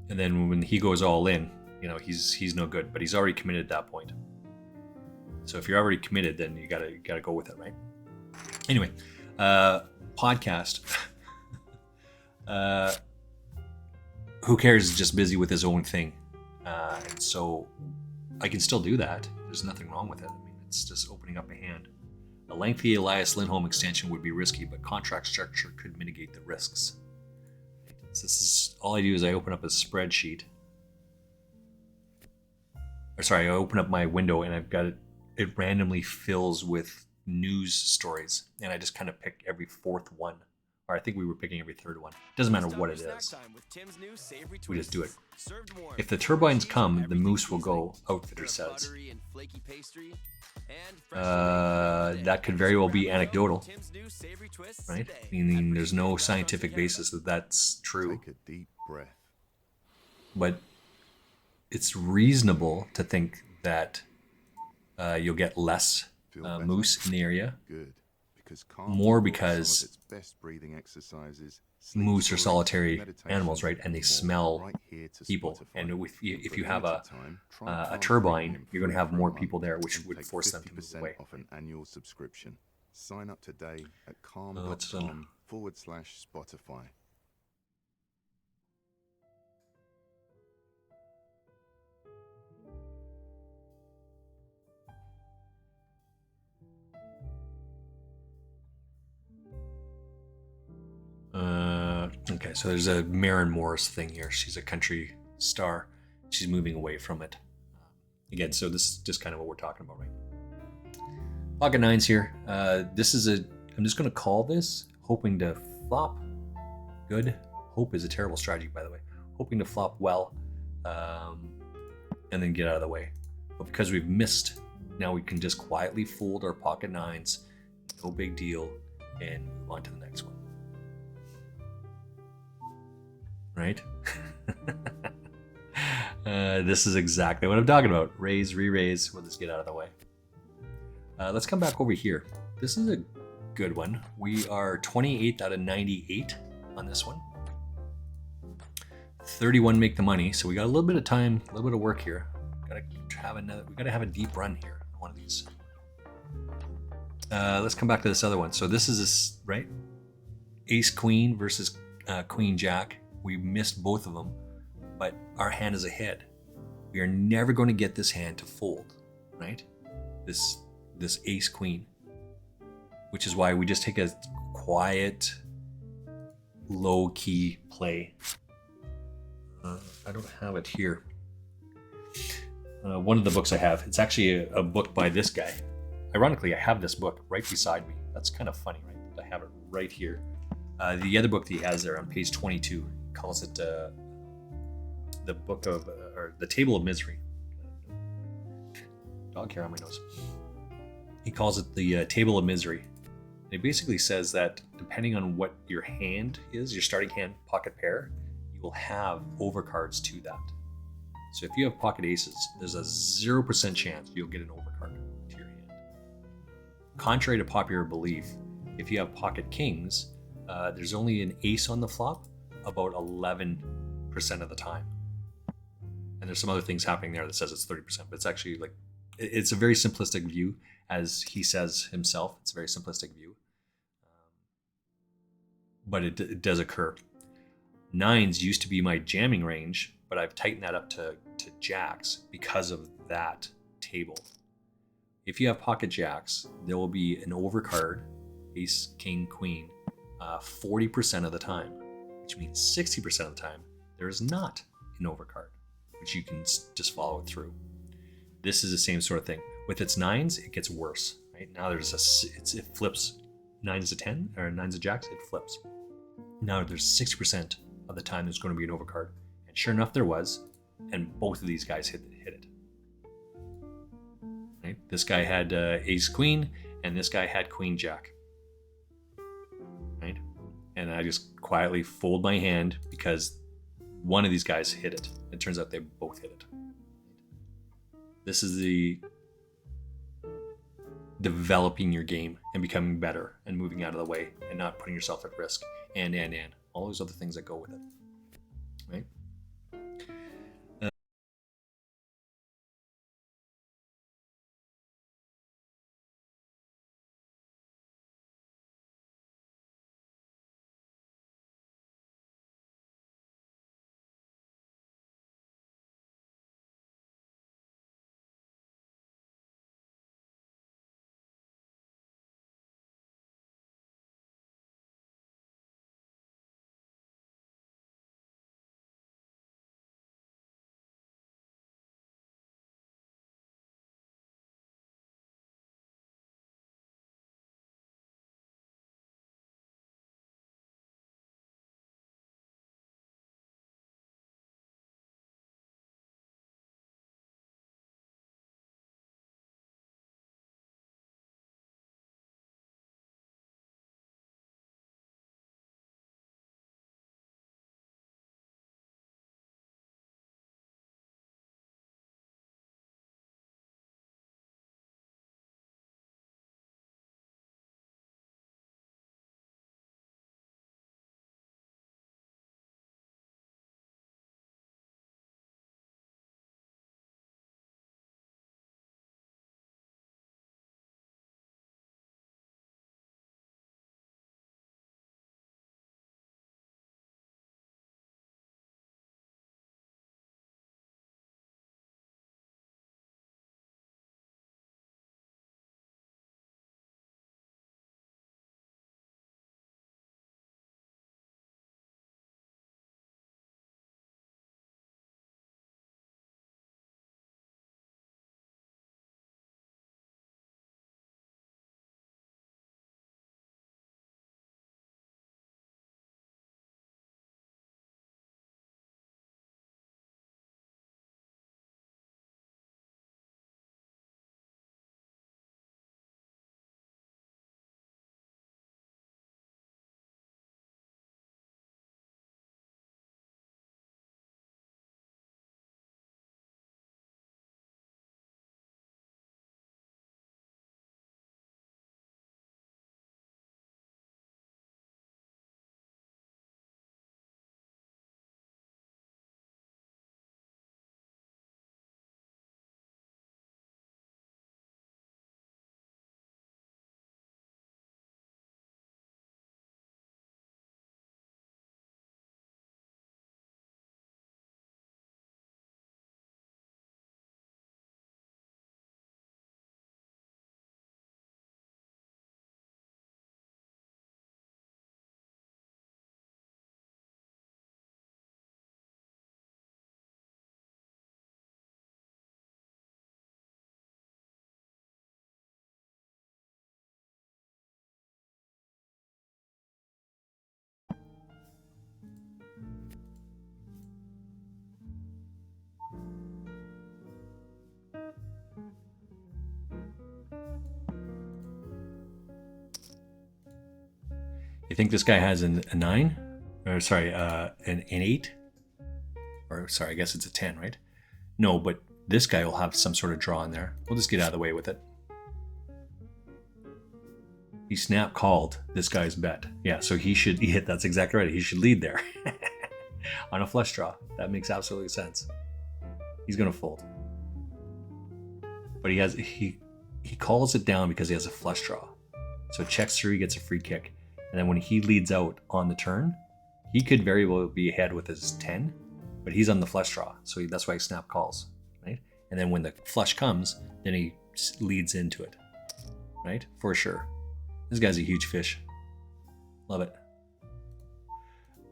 And then when he goes all in, you know, he's no good, but he's already committed at that point. So if you're already committed, then you gotta go with it, right? Anyway, podcast. Who cares? Is just busy with his own thing, and so I can still do that. There's nothing wrong with it. I mean, it's just opening up a hand. A lengthy Elias Lindholm extension would be risky, but contract structure could mitigate the risks. So this is all I do is I open up a spreadsheet. Or sorry, I open up my window and I've got it. It randomly fills with news stories, and I just kind of pick every 4th one. Or I think we were picking every 3rd one. Doesn't matter what it is. We just do it. If the turbines come, the moose will go, Outfitter says. That could very well be anecdotal, right? Meaning there's no scientific basis that that's true. Take a deep breath. But it's reasonable to think that you'll get less moose in the area. Good. More because its best breathing exercises, moose are solitary animals, right? And they smell people. And if you have a turbine, you're going to have more people there, which would force them to move away. Off an annual subscription. Sign up today at calm.com/Spotify. Okay, so there's a Maren Morris thing here. She's a country star. She's moving away from it. Again, so this is just kind of what we're talking about, right? Pocket 9s here. I'm just going to call this, hoping to flop good. Hope is a terrible strategy, by the way. Hoping to flop well, and then get out of the way. But because we've missed, now we can just quietly fold our pocket 9s. No big deal, and move on to the next one. Right? This is exactly what I'm talking about. Raise, re-raise. We'll just get out of the way. Let's come back over here. This is a good one. We are 28th out of 98 on this one. 31 make the money, so we got a little bit of time, a little bit of work here. We gotta have a deep run here on one of these. Let's come back to this other one. So this is right? Ace Queen versus Queen Jack. We missed both of them, but our hand is ahead. We are never going to get this hand to fold, right? This Ace Queen, which is why we just take a quiet, low-key play. I don't have it here. One of the books I have, it's actually a book by this guy. Ironically, I have this book right beside me. That's kind of funny, right? I have it right here. The other book that he has there on page 22, calls it the book of, or the Table of Misery. Dog hair on my nose. He calls it the Table of Misery. And it basically says that depending on what your hand is, your starting hand, pocket pair, you will have overcards to that. So if you have pocket aces, there's a 0% chance you'll get an overcard to your hand. Contrary to popular belief, if you have pocket kings, there's only an ace on the flop about 11% of the time. And there's some other things happening there that says it's 30%, but it's actually like, it's a very simplistic view, as he says himself. It's a very simplistic view. But it does occur. 9s used to be my jamming range, but I've tightened that up to jacks because of that table. If you have pocket jacks, there will be an overcard, ace, king, queen, 40% of the time, which means 60% of the time, there is not an overcard, which you can just follow it through. This is the same sort of thing. With its nines, it gets worse. Right now, it flips nines to 10 or nines to jacks. It flips. Now there's 60% of the time there's going to be an overcard, and sure enough, there was, and both of these guys hit it. Right? This guy had ace queen, and this guy had queen jack. Right? And I just quietly fold my hand because one of these guys hit it. It turns out they both hit it. This is the developing your game and becoming better and moving out of the way and not putting yourself at risk and all those other things that go with it. Right? You think this guy has a 9? Or sorry, an 8? Or sorry, I guess it's a 10, right? No, but this guy will have some sort of draw in there. We'll just get out of the way with it. He snap called this guy's bet. Yeah, so he should hit. That's exactly right. He should lead there on a flush draw. That makes absolute sense. He's gonna fold, but he calls it down because he has a flush draw. So checks through, he gets a free kick, and then when he leads out on the turn, he could very well be ahead with his 10, but he's on the flush draw, so that's why he snap calls, right? And then when the flush comes, then he leads into it, right? For sure. This guy's a huge fish. Love it.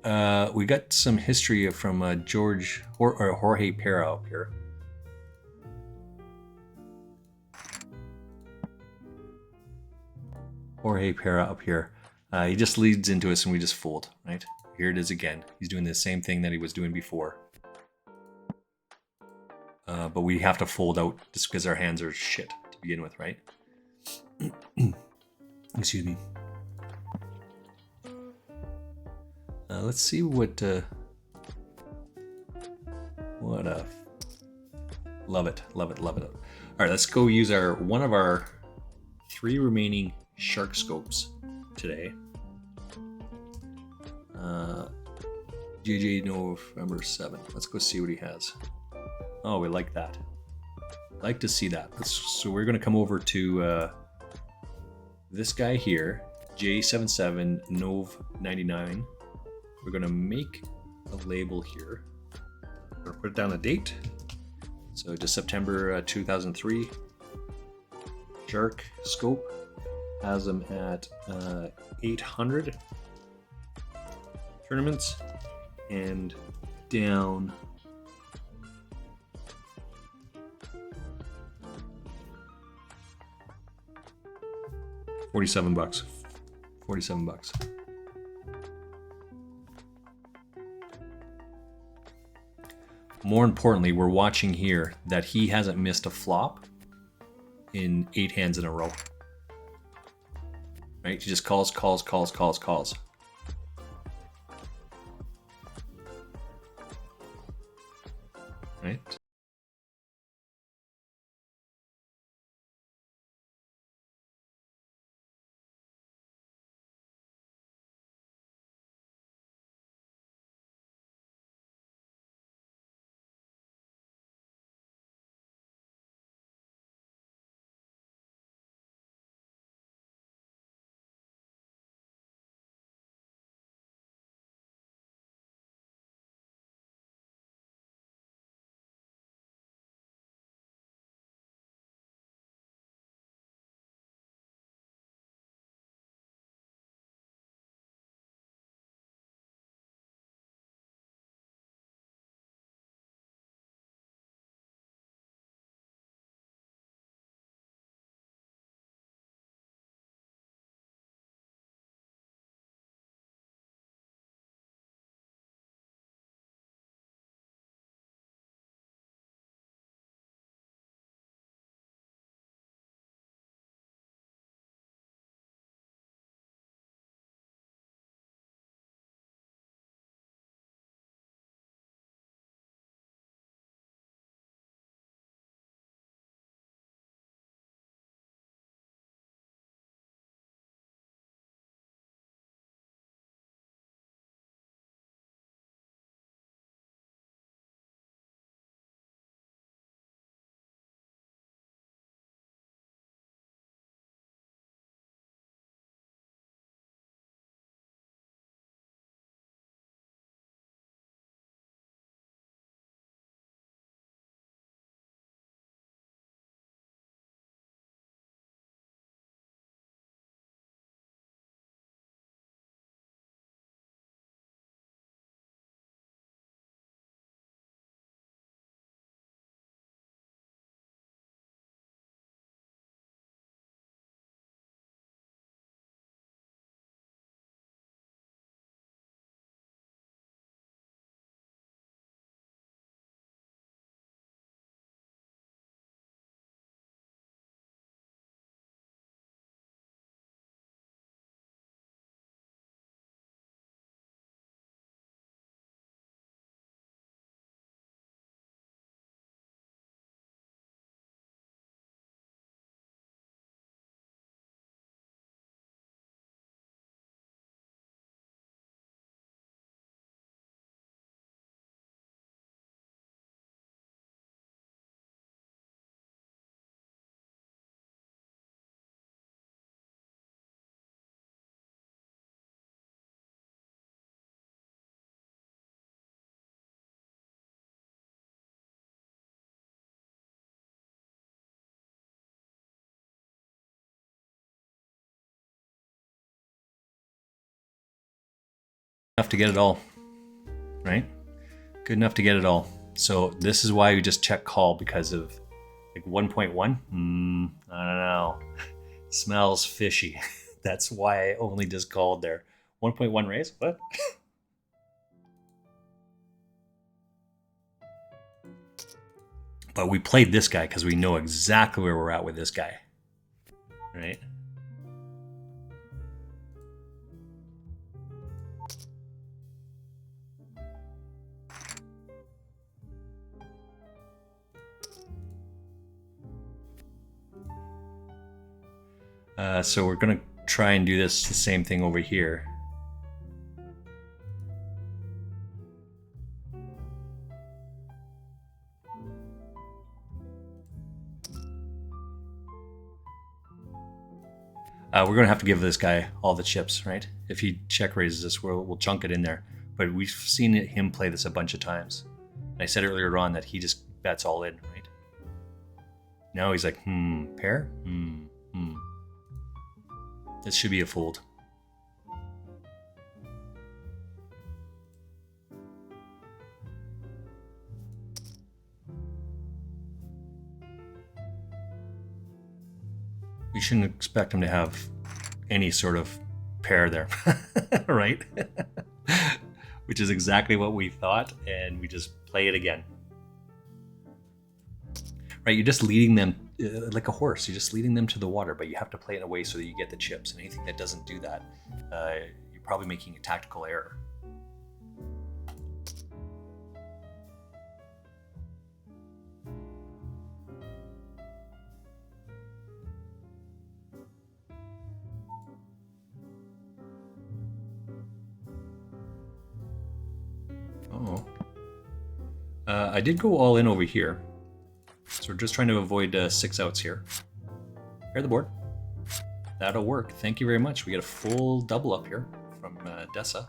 We got some history from Jorge Pera up here. Jorge Pera up here. He just leads into us and we just fold, right? Here it is again. He's doing the same thing that he was doing before. But we have to fold out just because our hands are shit to begin with, right? Excuse me. Let's see what love it. All right, let's go use one of our 3 remaining shark scopes today. JJ November 7. Let's go see what he has. Oh, we like that. Like to see that. So we're going to come over to this guy here, J77 Nov 99. We're going to make a label here. We're going to put down a date. So just September 2003. Shark scope has them at 800 tournaments and down $47. $47. More importantly, we're watching here that he hasn't missed a flop in 8 hands in a row. Right? He just calls. Right? Enough to get it all. right? Good enough to get it all. So this is why we just check call, because of like 1.1. I don't know. Smells fishy. That's why I only just called there. 1.1 raise? What? But we played this guy because we know exactly where we're at with this guy. Right? So we're going to try and do this the same thing over here. We're going to have to give this guy all the chips, right? If he check raises us, we'll chunk it in there. But we've seen him play this a bunch of times. And I said earlier on that he just bets all in, right? Now he's like, pair? This should be a fold. We shouldn't expect him to have any sort of pair there, right? Which is exactly what we thought, and we just play it again. Right, you're just leading them like a horse. You're just leading them to the water, but you have to play it in a way so that you get the chips. And anything that doesn't do that, you're probably making a tactical error. Oh, I did go all in over here. So we're just trying to avoid 6 outs here. Pair the board. That'll work. Thank you very much. We get a full double up here from Dessa.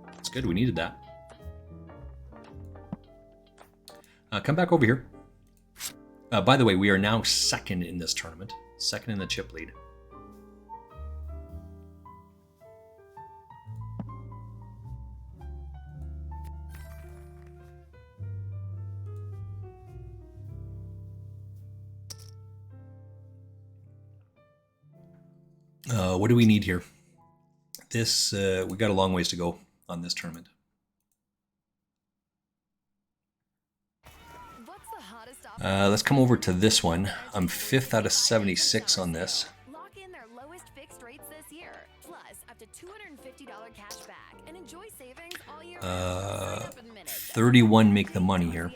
That's good. We needed that. Come back over here. By the way, we are now second in this tournament. Second in the chip lead. What do we need here? This, we got a long ways to go on this tournament. Let's come over to this one. I'm 5th out of 76 on this. Lock in their lowest fixed rates this year. Plus, up to $250 cash back and enjoy savings all year. 31 make the money here.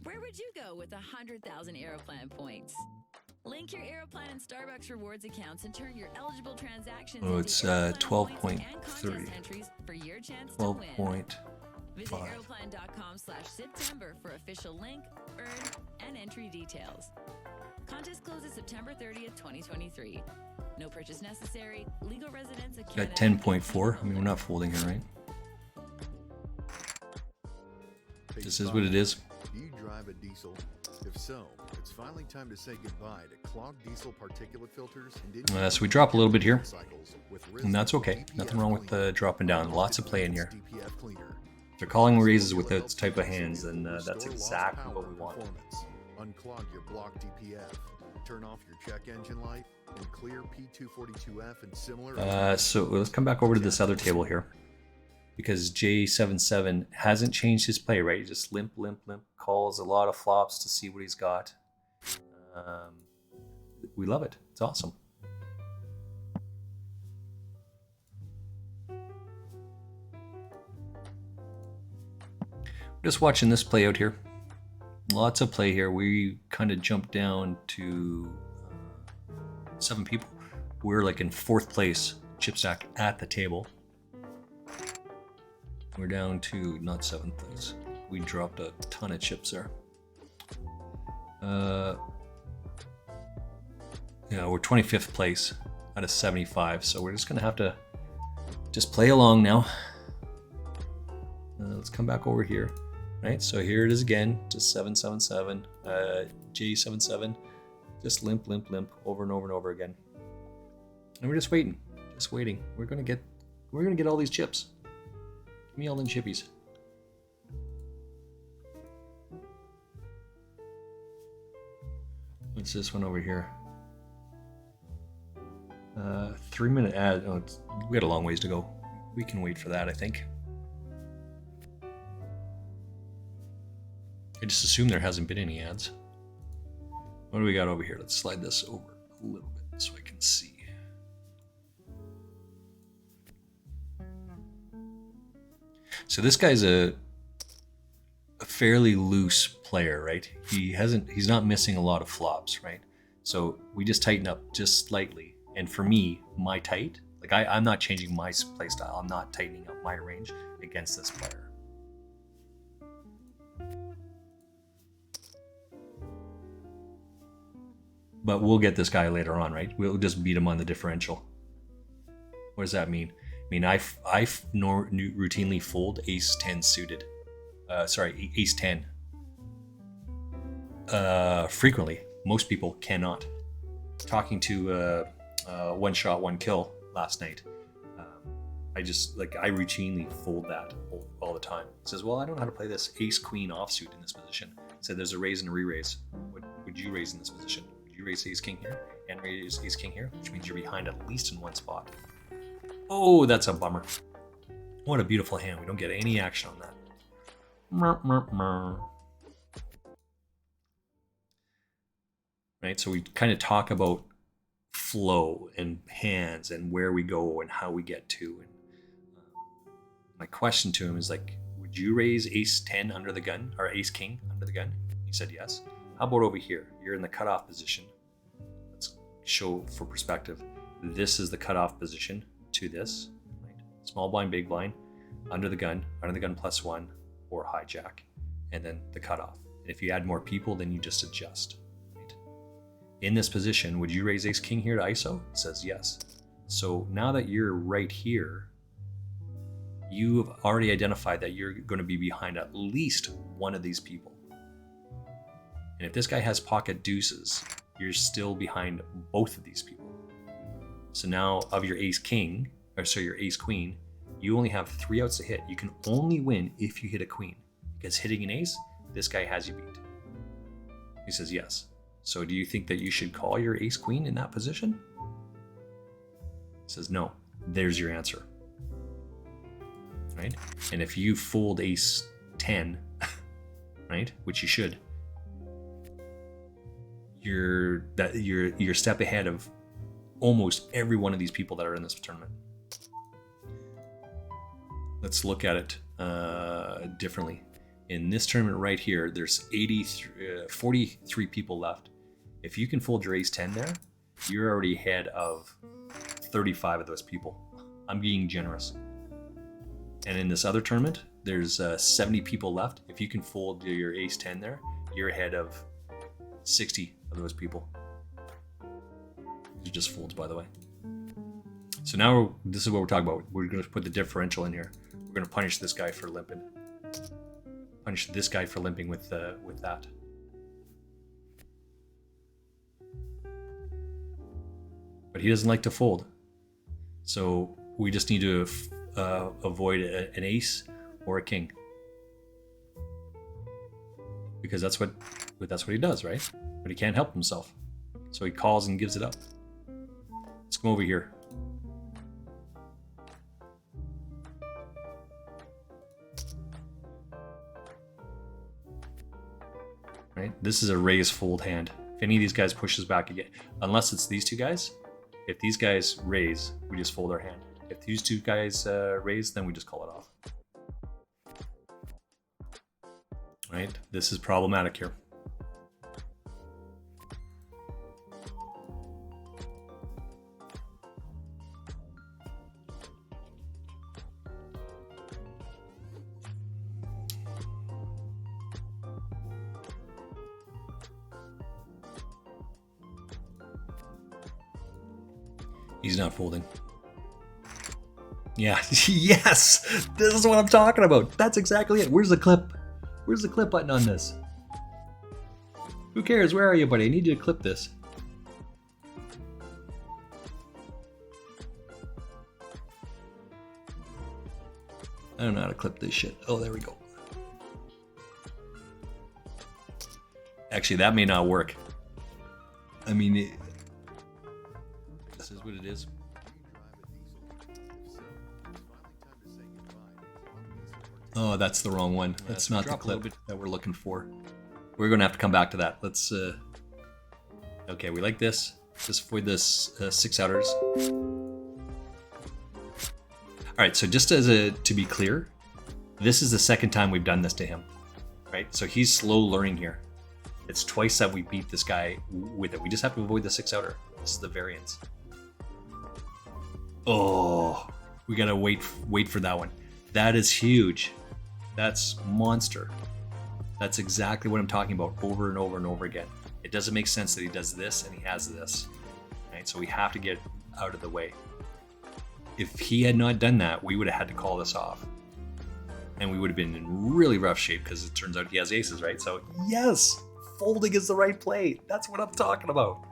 Where would you go with 100,000 Aeroplan points? Link your Aeroplan and Starbucks rewards accounts and turn your eligible transactions it's 12.3. 12.5. Visit aeroplan.com/September for official link, earn, and entry details. Contest closes September 30th, 2023. No purchase necessary. Legal residence of Got 10.4. I mean, we're not folding here, right? This is what it is. Do you drive a diesel? If so, it's finally time to say goodbye to clogged diesel particulate filters. So we drop a little bit here, and that's okay. Nothing wrong with dropping down. Lots of play in here. If they're calling raises with those type of hands, then that's exactly what we want. Unclog your block DPF, turn off your check engine light, and clear P242F and similar. So let's come back over to this other table here, because J77 hasn't changed his play, right? He just limp, calls a lot of flops to see what he's got. We love it. It's awesome. Just watching this play out here. Lots of play here. We kind of jumped down to 7 people. We're like in 4th place chip stack at the table. We're down to not 7th place. We dropped a ton of chips there. Yeah, we're 25th place out of 75, so we're just gonna have to just play along now. Let's come back over here, right? So here it is again, just 777, J77, just limp, over and over and over again. And we're just waiting Just waiting. We're gonna get all these chips. Give me all them chippies. What's this one over here? 3-minute ad. Oh, we got a long ways to go. We can wait for that, I think. I just assume there hasn't been any ads. What do we got over here? Let's slide this over a little bit so I can see. So this guy's a fairly loose player, right? He's not missing a lot of flops, right? So we just tighten up just slightly. And for me, my tight, like I'm not changing my play style. I'm not tightening up my range against this player. But we'll get this guy later on, right? We'll just beat him on the differential. What does that mean? I mean, I routinely fold ace 10 suited. Ace 10. Frequently. Most people cannot. Talking to One Shot, One Kill last night. I routinely fold that all the time. He says, well, I don't know how to play this ace queen offsuit in this position. He said there's a raise and a re-raise. What would you raise in this position? Would you raise ace king here and raise ace king here? Which means you're behind at least in one spot. Oh, that's a bummer. What a beautiful hand. We don't get any action on that. Right, so we kind of talk about flow and hands and where we go and how we get to. And my question to him is like, would you raise ace 10 under the gun or ace king under the gun? He said yes. How about over here? You're in the cutoff position. Let's show for perspective. This is the cutoff position to this. Right? Small blind, big blind, under the gun +1, or hijack, and then the cutoff. And if you add more people, then you just adjust. Right? In this position, would you raise ace king here to ISO? It says yes. So now that you're right here, you've already identified that you're going to be behind at least one of these people. And if this guy has pocket deuces, you're still behind both of these people. So now of your ace king, your ace queen, you only have 3 outs to hit. You can only win if you hit a queen. Because hitting an ace, this guy has you beat. He says yes. So do you think that you should call your ace queen in that position? He says no. There's your answer. Right? And if you fold ace 10, right, which you should, you're a step ahead of almost every one of these people that are in this tournament. Let's look at it differently. In this tournament right here, there's 43 people left. If you can fold your ace 10 there, you're already ahead of 35 of those people. I'm being generous. And in this other tournament, there's 70 people left. If you can fold your ace 10 there, you're ahead of 60 of those people. These are just folds, by the way. So now this is what we're talking about. We're going to put the differential in here. We're going to punish this guy for limping. Punish this guy for limping with that. But he doesn't like to fold. So we just need to avoid an ace or a king. Because that's what he does, right? But he can't help himself. So he calls and gives it up. Let's come over here. Right? This is a raise fold hand. If any of these guys pushes back again, unless it's these two guys, if these guys raise, we just fold our hand. If these two guys raise, then we just call it off. Right? This is problematic here. He's not folding. Yeah, yes! This is what I'm talking about. That's exactly it. Where's the clip? Where's the clip button on this? Who cares? Where are you, buddy? I need you to clip this. I don't know how to clip this shit. Oh, there we go. Actually, that may not work. I mean, this is what it is. Oh, that's the wrong one. That's not the clip that we're looking for. We're going to have to come back to that. Let's... Okay, we like this. Just avoid this 6 outers. Alright, so just to be clear, this is the second time we've done this to him. Right? So he's slow learning here. It's twice that we beat this guy with it. We just have to avoid the 6 outer. This is the variance. Oh, we gotta wait for that one. That is huge. That's monster. That's exactly what I'm talking about over and over and over again. It doesn't make sense that he does this and he has this. Right? So we have to get out of the way. If he had not done that, we would have had to call this off. And we would have been in really rough shape because it turns out he has aces, right? So yes, folding is the right play. That's what I'm talking about.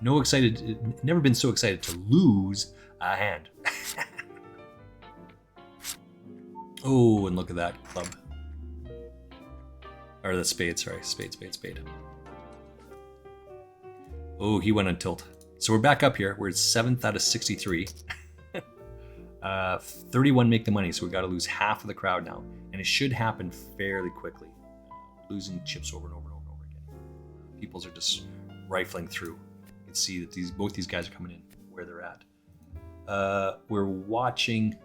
Never been so excited to lose a hand. Oh, and look at that club. Or the spade, sorry. Spade. Oh, he went on tilt. So we're back up here. We're at 7th out of 63. 31 make the money, so we got to lose half of the crowd now. And it should happen fairly quickly. Losing chips over and over and over and over again. Peoples are just rifling through. You can see that both these guys are coming in where they're at. We're watching...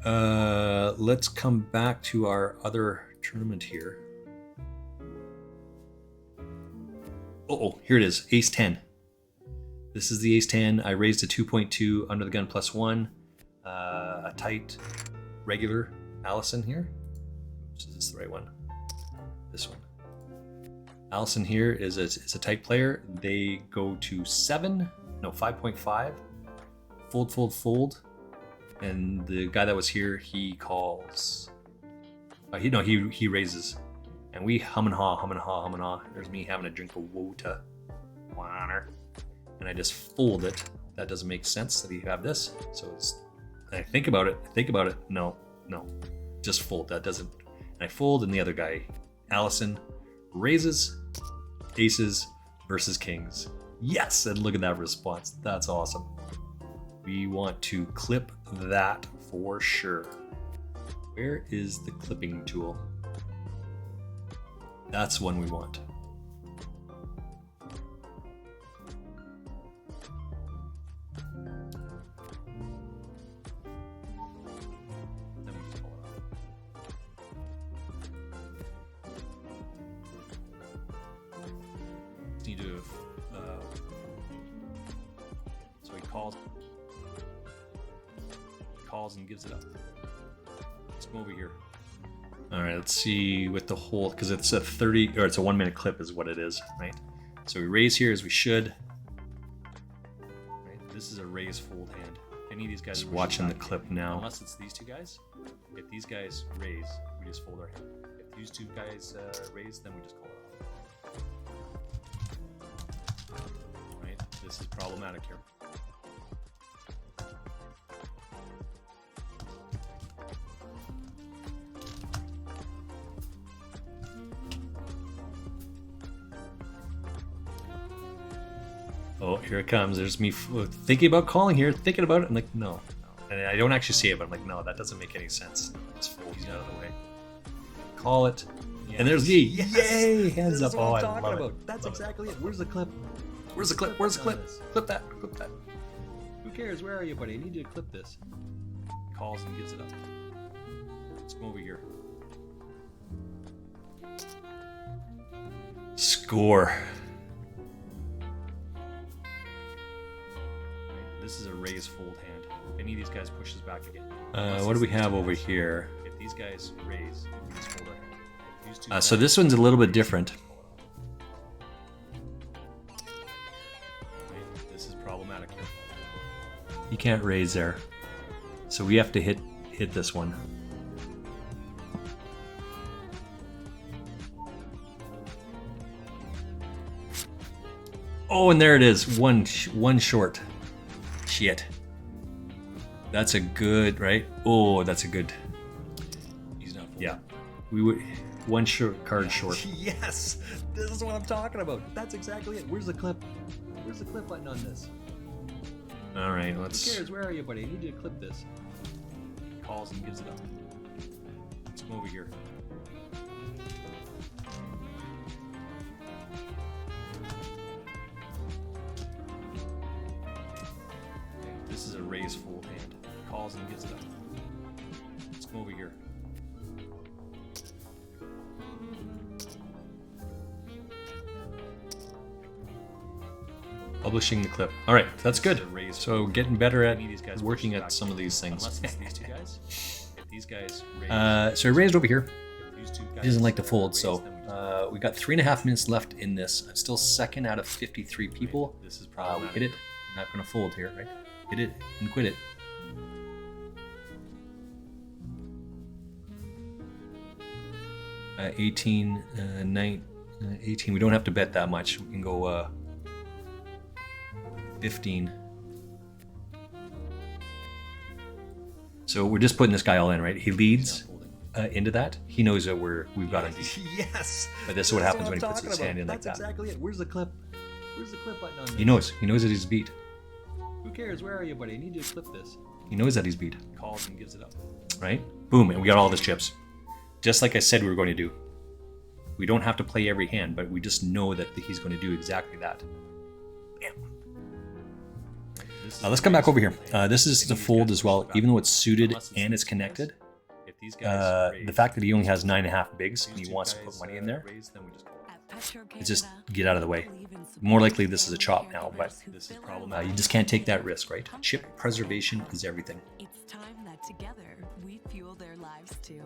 Let's come back to our other tournament here. Oh, here it is. Ace 10. This is the Ace 10. I raised a 2.2 under the gun +1. A tight regular Allison here. Is this the right one? This one. Allison here is a tight player. They go to 5.5. Fold, fold, fold. And the guy that was here, he calls. He raises. And we hum and haw, hum and haw, hum and haw. There's me having a drink of water. And I just fold it. That doesn't make sense that you have this. So I think about it. No. Just fold. That doesn't. And I fold, and the other guy, Allison, raises, aces versus kings. Yes! And look at that response. That's awesome. We want to clip that for sure. Where is the clipping tool? That's one we want. Then we just pull it off. Just need to. So he calls and gives it up. Let's come over here. All right, let's see with the whole, because it's a 30 or it's a 1 minute clip is what it is, right? So we raise here as we should. Right, this is a raise fold hand. Any of these guys watching the clip now, unless it's these two guys. If these guys raise, we just fold our hand. If these two guys raise, then we just call it off. Right, this is problematic here. Oh, here it comes. There's me thinking about calling here, thinking about it. I'm like, no. And I don't actually see it, but I'm like, no, that doesn't make any sense. Just fold it out of the way. Call it. Yes. And there's the yay! Hands up. Oh, I love it. That's exactly it. Where's the clip? Where's the clip? Where's the clip? Clip that. Clip that. Who cares? Where are you, buddy? I need you to clip this. Calls and gives it up. Let's come over here. Score. This is a raise fold hand. If any of these guys pushes back again. What do we have over here? If these guys raise, we just fold our hand. If these two so this one's a little bit different. Right, this is problematic here. You can't raise there. So we have to hit this one. Oh, and there it is. One short. Shit. That's a good, right? Oh, that's a good. He's not full. Yeah. We would one card short. Yes. This is what I'm talking about. That's exactly it. Where's the clip? Where's the clip button on this? All right, let's. Who cares? Where are you, buddy? I need you to clip this. Calls and gives it up. Let's come over here. This is a raise fold hand. Calls and gives it up. Let's come over here. Publishing the clip. All right, that's good. So getting better at working at some of these things. So I raised over here. He doesn't like to fold, so we got 3.5 minutes left in this. I'm still second out of 53 people. This is probably hit it. I'm not going to fold here, right? Hit it and quit it. Uh, 18, 18. We don't have to bet that much. We can go 15. So we're just putting this guy all in, right? He leads into that. He knows that we've got him. Yes. But this is what happens when he puts his hand in like that. That's exactly it. Where's the clip? Where's the clip button on this? He knows. He knows that he's beat. Who cares? Where are you, buddy? I need you to clip this. He knows that he's beat. Calls and gives it up. Right? Boom, and we got all of his chips. Just like I said we were going to do. We don't have to play every hand, but we just know that he's going to do exactly that. Bam. Let's come back over here. This is the fold as well, even though it's suited and it's connected. The fact that he only has 9.5 bigs and he wants to put money in there, it's just get out of the way. More likely this is a chop now, but you just can't take that risk, right? Chip preservation is everything. It's time that together we fuel their lives too.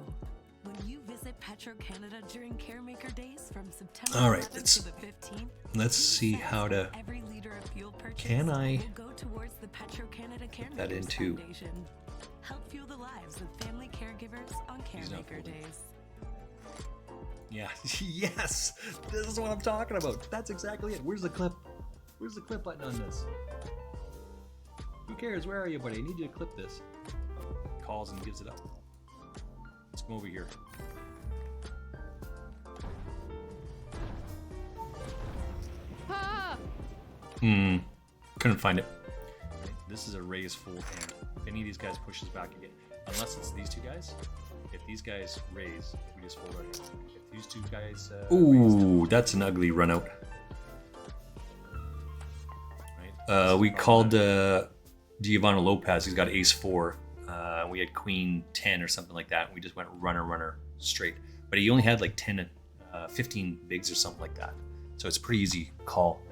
When you visit Petro-Canada during Caremaker Days from September All right, 11th to the 15th, let's see how to. every liter of fuel purchase Can I will go towards the Petro-Canada put that Caremakers into? Foundation. Help fuel the lives of family caregivers on Caremaker Days. Yeah, yes, this is what I'm talking about. That's exactly it. Where's the clip? Where's the clip button on this? Who cares? Where are you, buddy? I need you to clip this. Calls and gives it up. Let's come over here. Couldn't find it. This is a raise full hand. If any of these guys pushes back again, unless it's these two guys. If these guys raise, we just fold our hand. If these two guys ooh, that's an ugly run out. Right. We called Giovanni Lopez. He's got ace 4. We had queen 10 or something like that. And we just went runner straight. But he only had like 15 bigs or something like that. So it's a pretty easy call.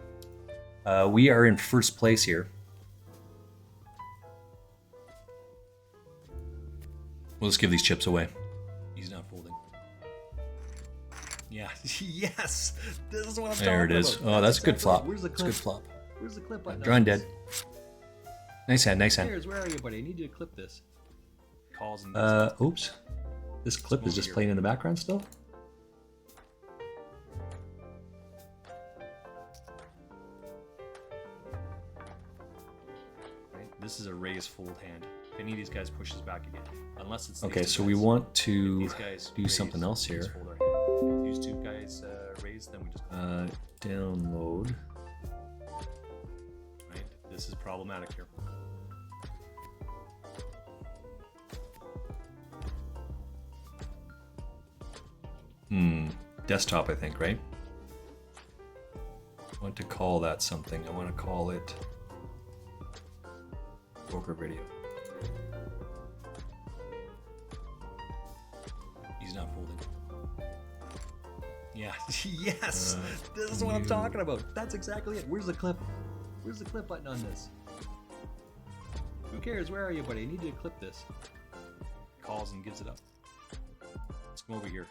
We are in first place here. We'll just give these chips away. He's not folding. Yeah, yes, this is what I'm talking about. There it is. Oh, that's a good flop. Where's the clip? It's a good flop. Where's the clip button? Drawing dead. Nice hand, nice hand. Where are you, buddy? I need you to clip this. Calls and oops. This clip is just playing in the background still. Right. This is a raise fold hand. If any of these guys pushes back again, unless it's okay. So we want to do something else here. These two guys raise, then we just download. Right. This is problematic here. Desktop, I think, right? I want to call that something. I want to call it poker video. He's not folding. Yeah, yes, this is what I'm talking about. That's exactly it. Where's the clip? Where's the clip button on this? Who cares? Where are you, buddy? I need you to clip this. Calls and gives it up. Let's come over here.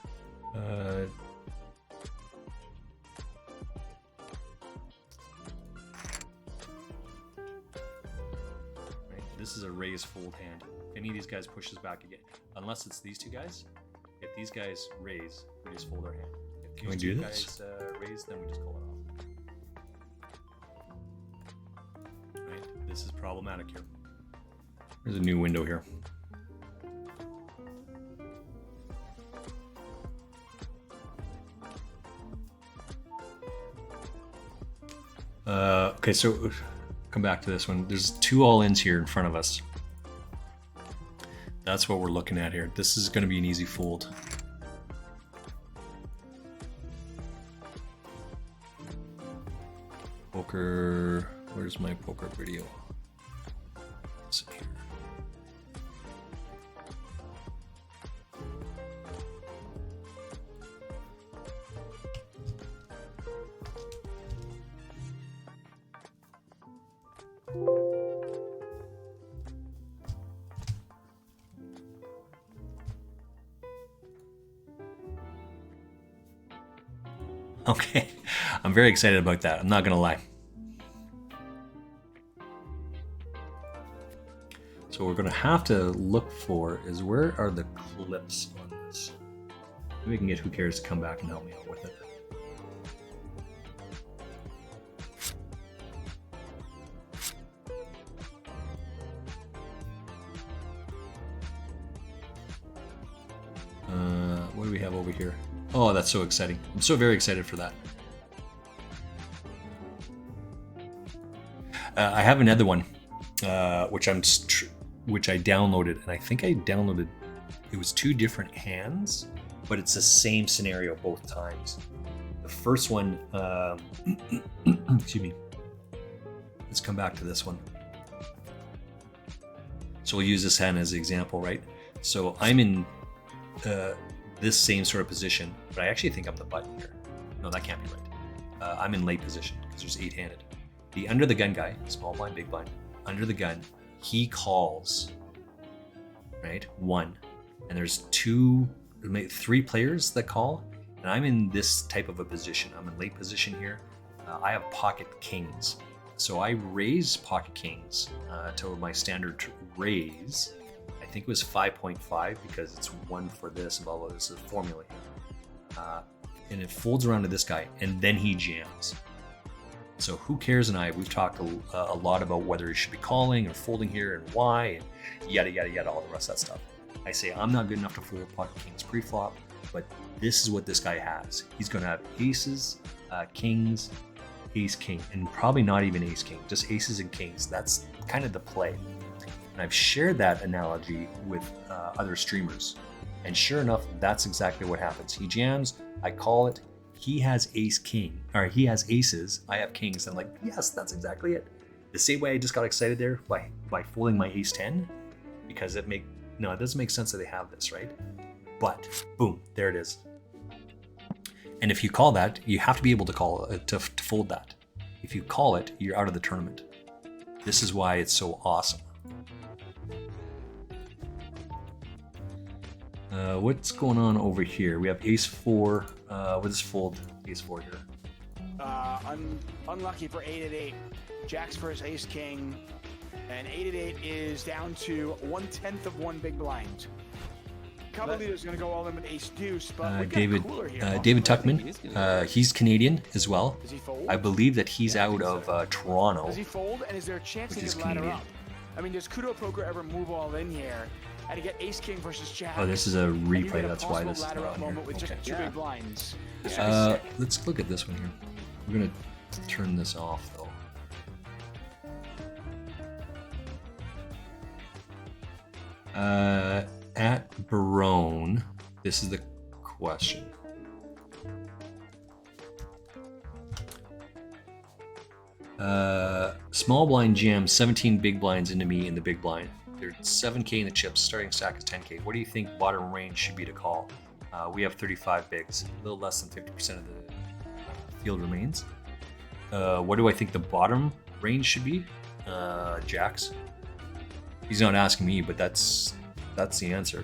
Right. This is a raise fold hand. If any of these guys pushes back again, unless it's these two guys. If these guys raise, we just fold our hand. If these two guys raise, then we just call it off. Right. This is problematic here. There's a new window here. Okay, so come back to this one. There's 2 all-ins here in front of us. That's what we're looking at here. This is going to be an easy fold. Poker. Where's my poker video? It's here. Okay, I'm very excited about that. I'm not gonna lie. So what we're gonna have to look for is where are the clips on this? Maybe we can get Who Cares to come back and help me out with it. What do we have over here? Oh, that's so exciting. I'm so very excited for that. I have another one, which I downloaded, and I think I downloaded, it was 2 different hands, but it's the same scenario both times. The first one, excuse me. Let's come back to this one. So we'll use this hand as an example, right? So I'm in this same sort of position, but I actually think I'm the button here. No, that can't be right. I'm in late position because there's 8-handed. The under the gun guy, small blind, big blind, under the gun, he calls, right? 1. And there's 3 players that call, and I'm in this type of a position. I'm in late position here. I have pocket kings. So I raise pocket kings to my standard raise. I think it was 5.5 because it's 1 for this and blah, blah, blah. This is a formula here. And it folds around to this guy, and then he jams. So who cares? And we've talked a lot about whether he should be calling or folding here and why, and yada, yada, yada, all the rest of that stuff. I say I'm not good enough to fold pocket kings pre-flop, but this is what this guy has. He's going to have aces, kings, ace, king, and probably not even ace, king, just aces and kings. That's kind of the play. And I've shared that analogy with other streamers. And sure enough, that's exactly what happens. He jams, I call it, he has ace, king, or he has aces, I have kings. I'm like, yes, that's exactly it. The same way I just got excited there by folding my ace 10, because it doesn't make sense that they have this, right? But boom, there it is. And if you call that, you have to be able to call to fold that. If you call it, you're out of the tournament. This is why it's so awesome. What's going on over here? We have ace 4. We'll just fold ace 4 here. Unlucky for 8-8. Jacks for his ace king, and 8-8 is down to 1/10 of 1 big blind. Cavalier's is going to go all in with ace deuce, but David Tuckman, he's Canadian as well. Does he fold? I believe that he's out of Toronto. Does he fold? And is there a chance he Which is can ladder Canadian. up? I mean, does Kudo Poker ever move all in here and to get ace king versus jack? Oh, this is a and you replay. get a That's why possible this is ladder not up on here. moment with just Okay. 2 big blinds. Let's look at this one here. We're gonna turn this off though. At Barone, this is the question. Small blind jam 17 big blinds into me in the big blind. There's 7k in the chips. Starting stack is 10k. What do you think bottom range should be to call? We have 35 bigs. A little less than 50% of the field remains. What do I think the bottom range should be? Jacks. He's not asking me, but that's the answer,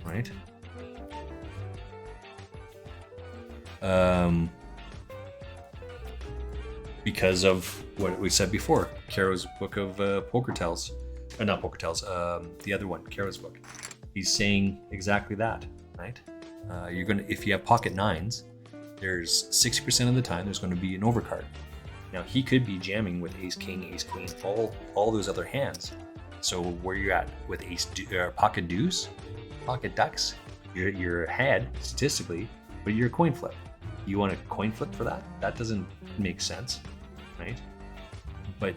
right? Because of what we said before, Caro's book of poker tells, not poker tells, the other one, Caro's book. He's saying exactly that, right? If you have pocket nines, there's 60% of the time there's going to be an overcard. Now he could be jamming with ace king, ace queen, all those other hands. So where you're at with pocket deuce, pocket ducks, you're ahead statistically, but you're a coin flip. You want a coin flip for that? That doesn't make sense, right? But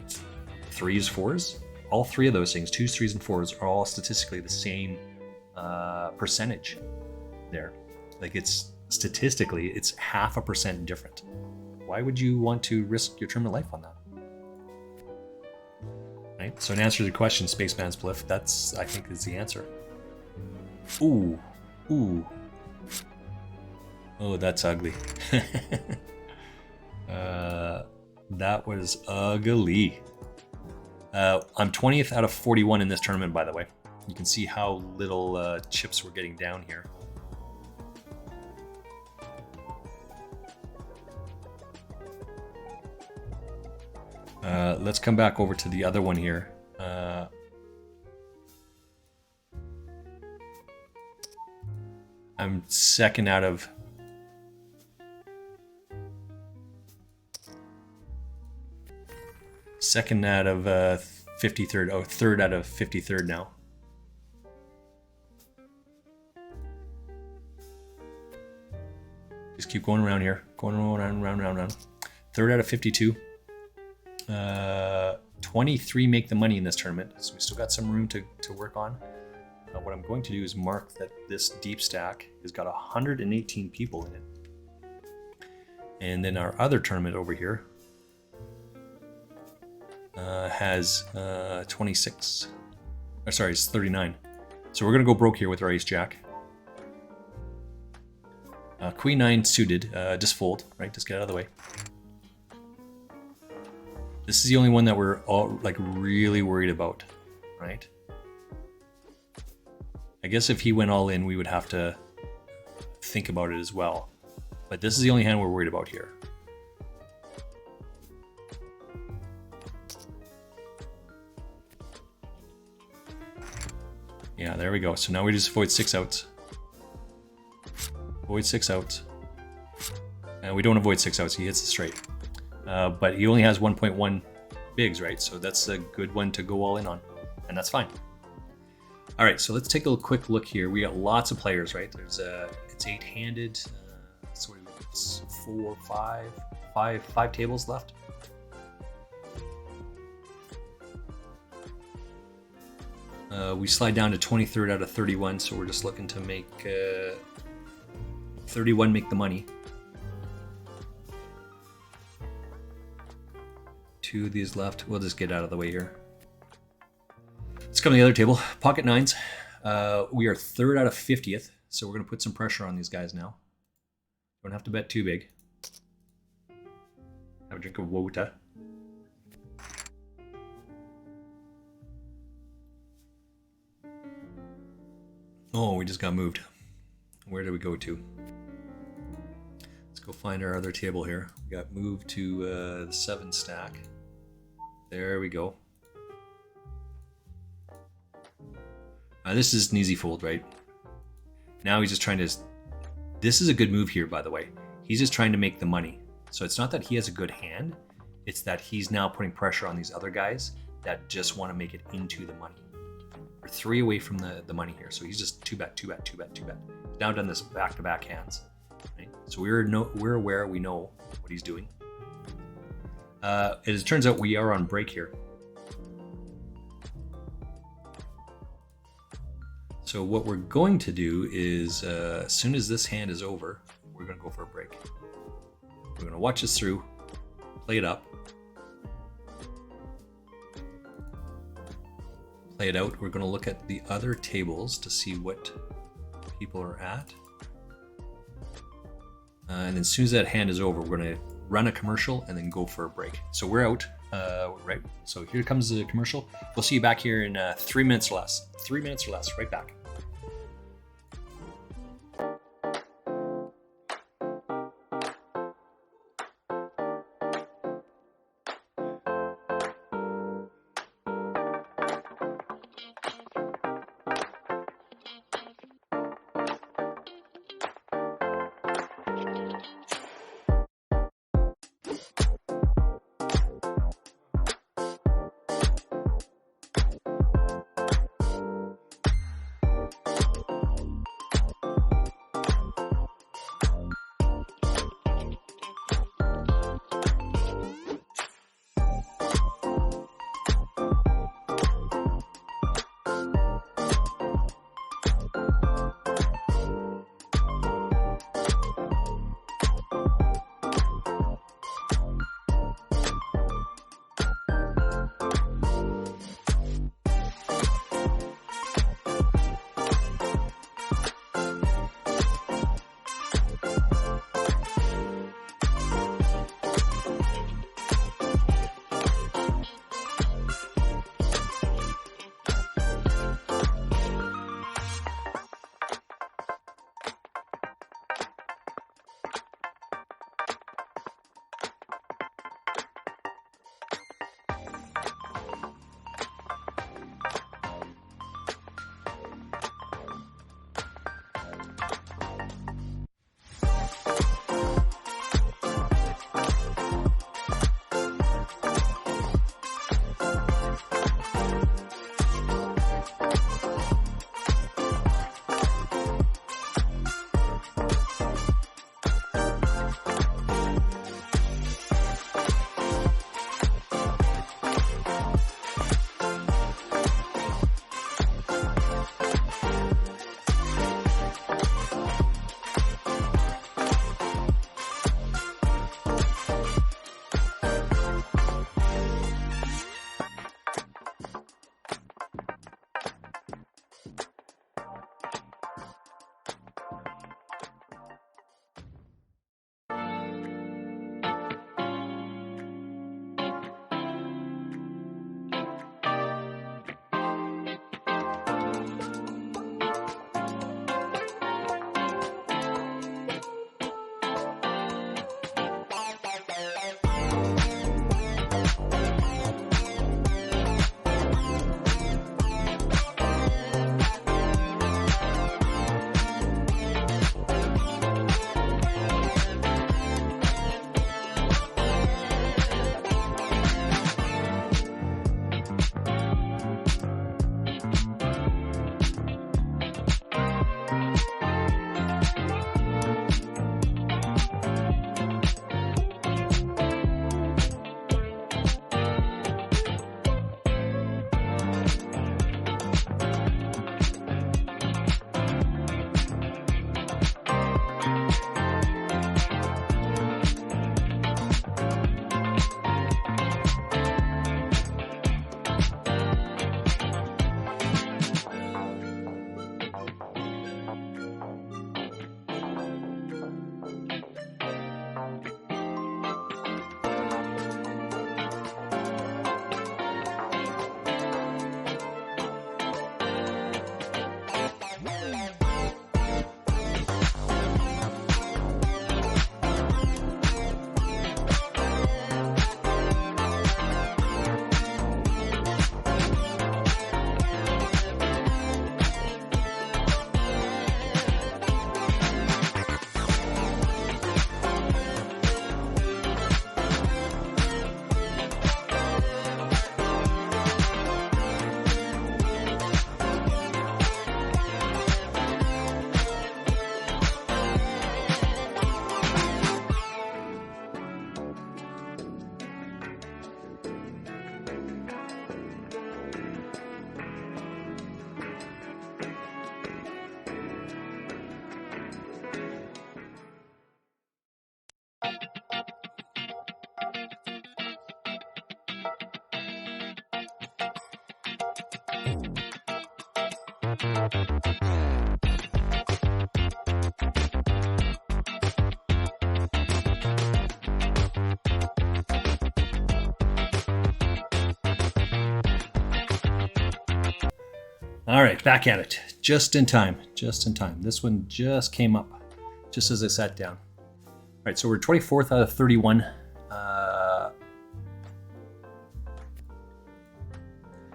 3s, 4s, all 3 of those things, 2s, 3s, and 4s are all statistically the same percentage there. Like it's statistically, it's 0.5% different. Why would you want to risk your tournament life on that? Right? So in answer to the question, Spaceman Spliff, that's, I think, is the answer. Ooh. Oh, that's ugly. That was ugly. I'm 20th out of 41 in this tournament, by the way. You can see how little chips we're getting down here. Let's come back over to the other one here. I'm second out of 53rd. Oh, third out of 53rd now. Just keep going around here. Going around. Third out of 52. 23 make the money in this tournament, so we still got some room to work on. What I'm going to do is mark that this deep stack has got 118 people in it. And then our other tournament over here has 26. Or sorry, it's 39. So we're going to go broke here with our ace-jack. Queen 9 suited, just fold, right? Just get out of the way. This is the only one that we're all like really worried about, right? I guess if he went all in, we would have to think about it as well. But this is the only hand we're worried about here. Yeah, there we go. So now we just avoid 6 outs. Avoid 6 outs. And we don't avoid 6 outs, he hits the straight. But he only has 1.1 bigs, right? So that's a good one to go all in on. And that's fine. All right, so let's take a quick look here. We got lots of players, right? There's it's 8-handed. So it's 5 tables left. We slide down to 23rd out of 31, so we're just looking to make 31 make the money. 2 of these left. We'll just get out of the way here. Let's come to the other table. Pocket 9s. We are 3rd out of 50th, so we're going to put some pressure on these guys now. Don't have to bet too big. Have a drink of Wota. Oh, we just got moved. Where did we go to? Let's go find our other table here. We got moved to the 7 stack. There we go. This is an easy fold, right? Now he's just trying to... This is a good move here, by the way. He's just trying to make the money. So it's not that he has a good hand. It's that he's now putting pressure on these other guys that just want to make it into the money. We're 3 away from the money here. So he's just 2-bet, 2-bet, 2-bet, 2-bet. He's now done this back-to-back hands. Right? So we're aware, we know what he's doing. As it turns out, we are on break here. So what we're going to do is, as soon as this hand is over, we're going to go for a break. We're going to watch this through, play it up, play it out. We're going to look at the other tables to see what people are at. And then as soon as that hand is over, we're going to run a commercial and then go for a break. So we're out, right? So here comes the commercial. We'll see you back here in 3 minutes or less. 3 minutes or less, right back. All right, back at it. Just in time. Just in time. This one just came up just as I sat down. All right, so we're 24th out of 31.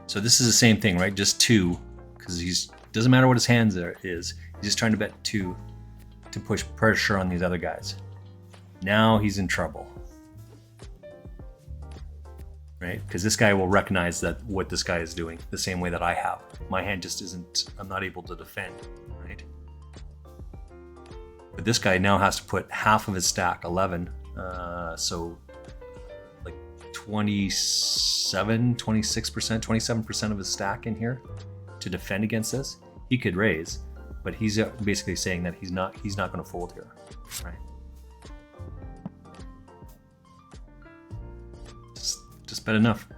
So this is the same thing, right? Just 2, because doesn't matter what his hands is. He's just trying to bet 2 to push pressure on these other guys. Now he's in trouble. Right? Because this guy will recognize that what this guy is doing the same way that I have. My hand just isn't, I'm not able to defend, right? But this guy now has to put half of his stack, 11, so like 27%, 27% of his stack in here to defend against this. He could raise, but he's basically saying that he's not going to fold here, right? Just bet enough.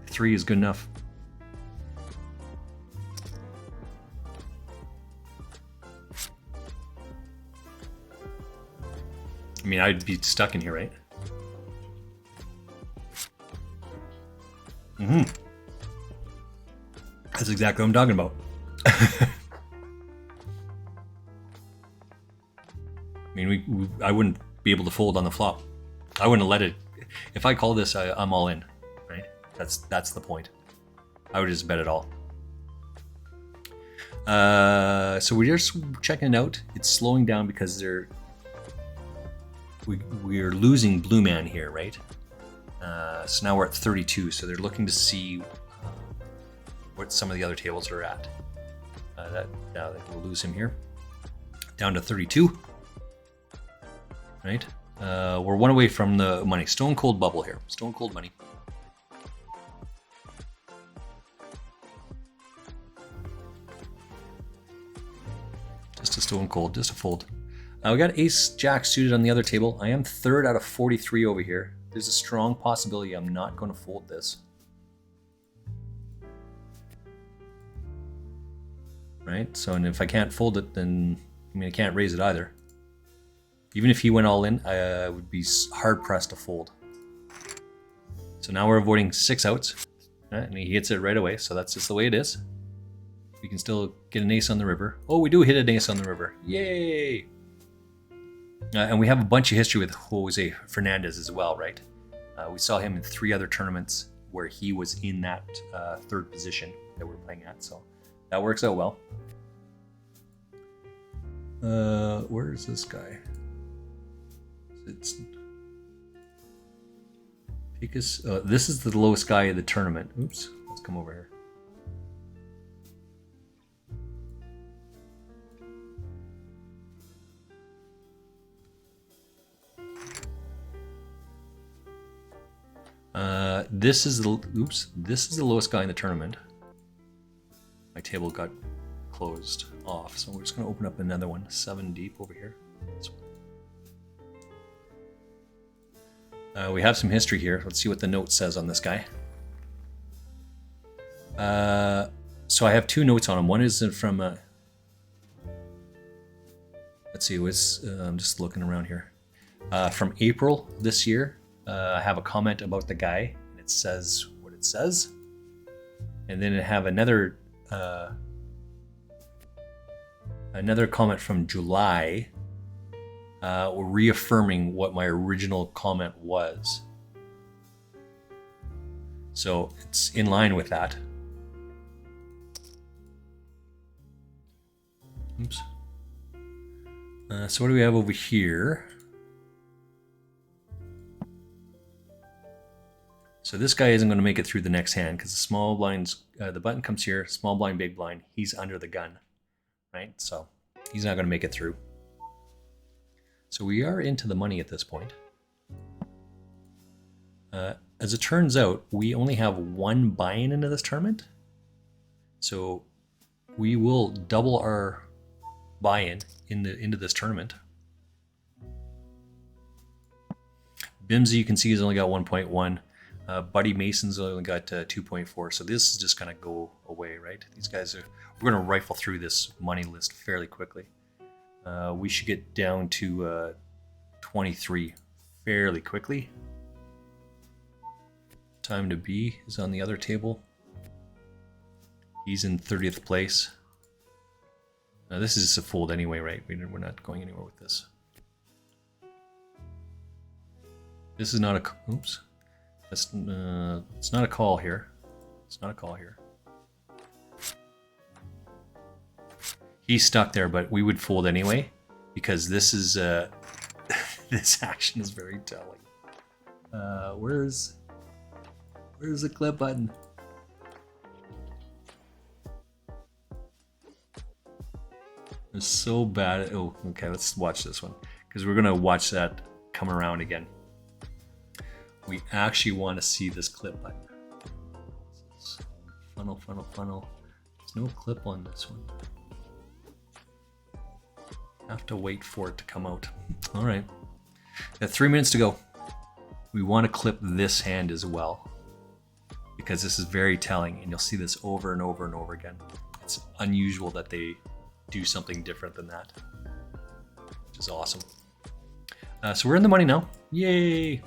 3 is good enough. I mean, I'd be stuck in here, right? Mm-hmm. That's exactly what I'm talking about. I mean, I wouldn't be able to fold on the flop. I wouldn't have let it. If I call this, I'm all in, right? That's the point. I would just bet it all. So we're just checking it out. It's slowing down because we're losing Blue Man here, right? So now we're at 32. So they're looking to see what some of the other tables are at. Now we'll lose him here. Down to 32. Right? We're 1 away from the money. Stone cold bubble here. Stone cold money. Just a stone cold, just a fold. We got ace jack suited on the other table. I am 3rd out of 43 over here. There's a strong possibility I'm not going to fold this. Right? So, and if I can't fold it, then I can't raise it either. Even if he went all in, I would be hard pressed to fold. So now we're avoiding 6 outs, right? And he hits it right away. So that's just the way it is. We can still get an ace on the river. Oh, we do hit an ace on the river. Yay! And we have a bunch of history with Jose Fernandez as well, right? We saw him in 3 other tournaments where he was in that 3rd position that we're playing at. So that works out well. Where is this guy? It's Picus. This is the lowest guy of the tournament. Oops, let's come over here. This is the lowest guy in the tournament. My table got closed off, so we're just going to open up another one, 7 deep over here. We have some history here. Let's see what the note says on this guy. So I have 2 notes on him. One is from, let's see, it was, I'm just looking around here. From April this year, I have a comment about the guy, and it says what it says. And then I have another comment from July, reaffirming what my original comment was. So it's in line with that. Oops. So what do we have over here? So this guy isn't going to make it through the next hand because the small blinds, the button comes here, small blind, big blind. He's under the gun, right? So he's not going to make it through. So we are into the money at this point. As it turns out, we only have 1 buy-in into this tournament. So we will double our buy-in into this tournament. Bimsy, you can see, has only got 1.1. Buddy Mason's only got 2.4, so this is just gonna go away, right? These guys are. We're gonna rifle through this money list fairly quickly. We should get down to 23 fairly quickly. Time to be is on the other table. He's in 30th place. Now this is just a fold anyway, right? We're not going anywhere with this. This is not a. Oops. That's, it's not a call here. It's not a call here. He's stuck there, but we would fold anyway because this is this action is very telling. Where's the clip button? It's so bad. Oh, okay. Let's watch this one because we're gonna watch that come around again. We actually want to see this clip button. Funnel, funnel, funnel. There's no clip on this one. Have to wait for it to come out. All right. Got 3 minutes to go. We want to clip this hand as well because this is very telling, and you'll see this over and over and over again. It's unusual that they do something different than that, which is awesome. So we're in the money now. Yay!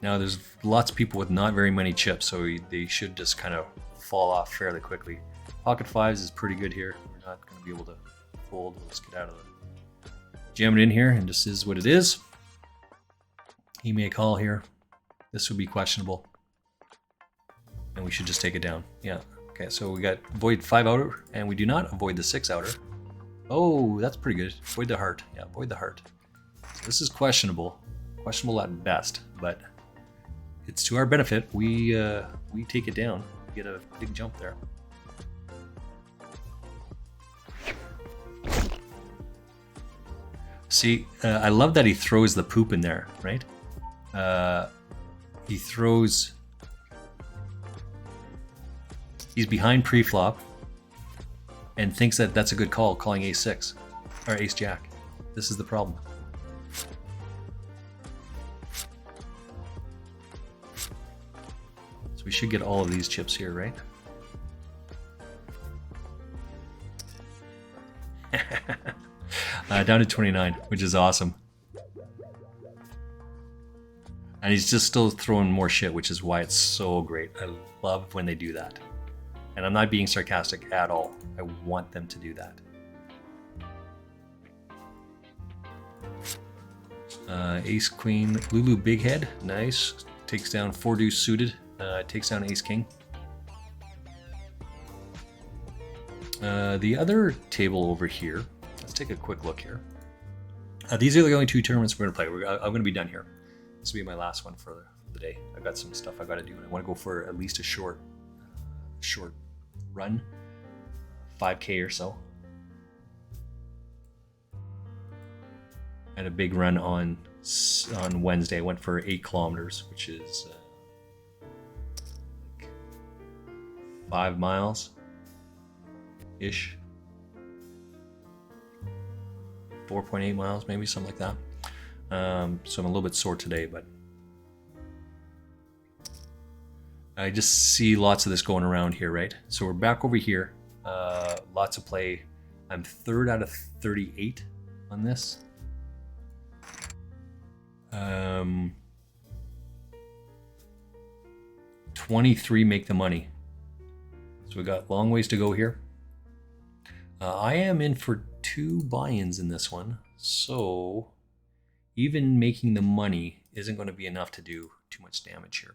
Now there's lots of people with not very many chips, so they should just kind of fall off fairly quickly. Pocket fives is pretty good here. We're not going to be able to fold. Let's get out of it. Jam it in here, and this is what it is. He may call here. This would be questionable. And we should just take it down. Yeah. Okay, so we got avoid 5 outer, and we do not avoid the 6 outer. Oh, that's pretty good. Avoid the heart. Yeah, avoid the heart. So this is questionable. Questionable at best, but it's to our benefit. We take it down. We get a big jump there. See, I love that he throws the poop in there, right? He throws... He's behind pre-flop and thinks that that's a good call, calling ace-6 or ace-jack. This is the problem. So we should get all of these chips here, right? Down to 29, which is awesome. And he's just still throwing more shit, which is why it's so great. I love when they do that. And I'm not being sarcastic at all. I want them to do that. Ace Queen, Lulu Big Head, nice. Takes down 4 deuce suited. Takes down Ace King. The other table over here. Let's take a quick look here. These are the only 2 tournaments we're gonna play. I'm gonna be done here. This will be my last one for the day. I've got some stuff I gotta do, and I want to go for at least a short run, 5K or so. And a big run on Wednesday. I went for 8 kilometers, which is like 5 miles ish. 4.8 miles, maybe something like that. So I'm a little bit sore today, but I just see lots of this going around here, right? So we're back over here. Lots of play. I'm 3rd out of 38 on this. 23 make the money. So we got long ways to go here. I am in for 2 buy-ins in this one, so even making the money isn't going to be enough to do too much damage here.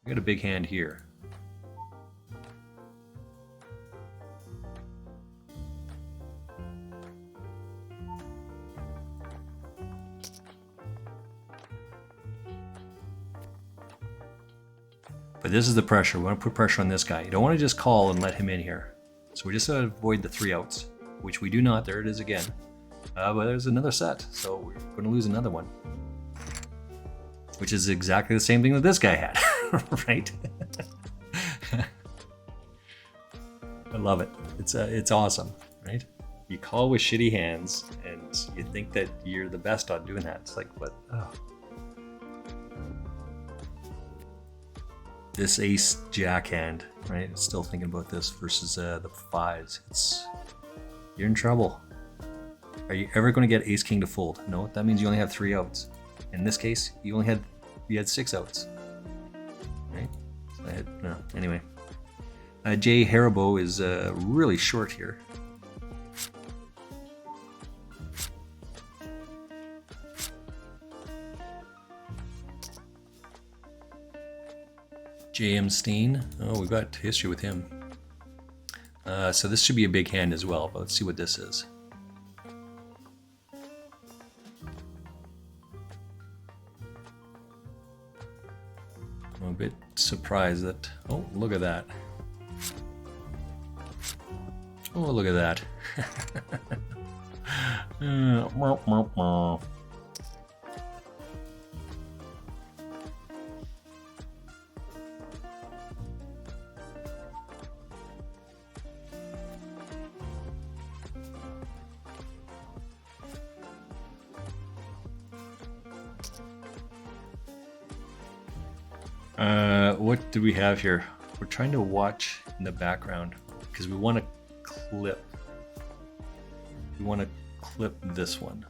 We got a big hand here. But this is the pressure. We want to put pressure on this guy. You don't want to just call and let him in here. So we just avoid the 3 outs, which we do not. There it is again. But there's another set, so we're going to lose another one. Which is exactly the same thing that this guy had, right? I love it. It's awesome, right? You call with shitty hands, and you think that you're the best on doing that. It's like, what? Oh. this ace jack hand, right? Still thinking about this versus the fives. You're in trouble. Are you ever going to get ace king to fold? No, that means you only have 3 outs. In this case, you had 6 outs, right? So no. Anyway, Jay Haribo is really short here. J.M. Steen. Oh, we've got history with him. So this should be a big hand as well, but let's see what this is. I'm a bit surprised that... Oh, look at that. Oh, look at that. What do we have here? We're trying to watch in the background because we want to clip. We want to clip this one.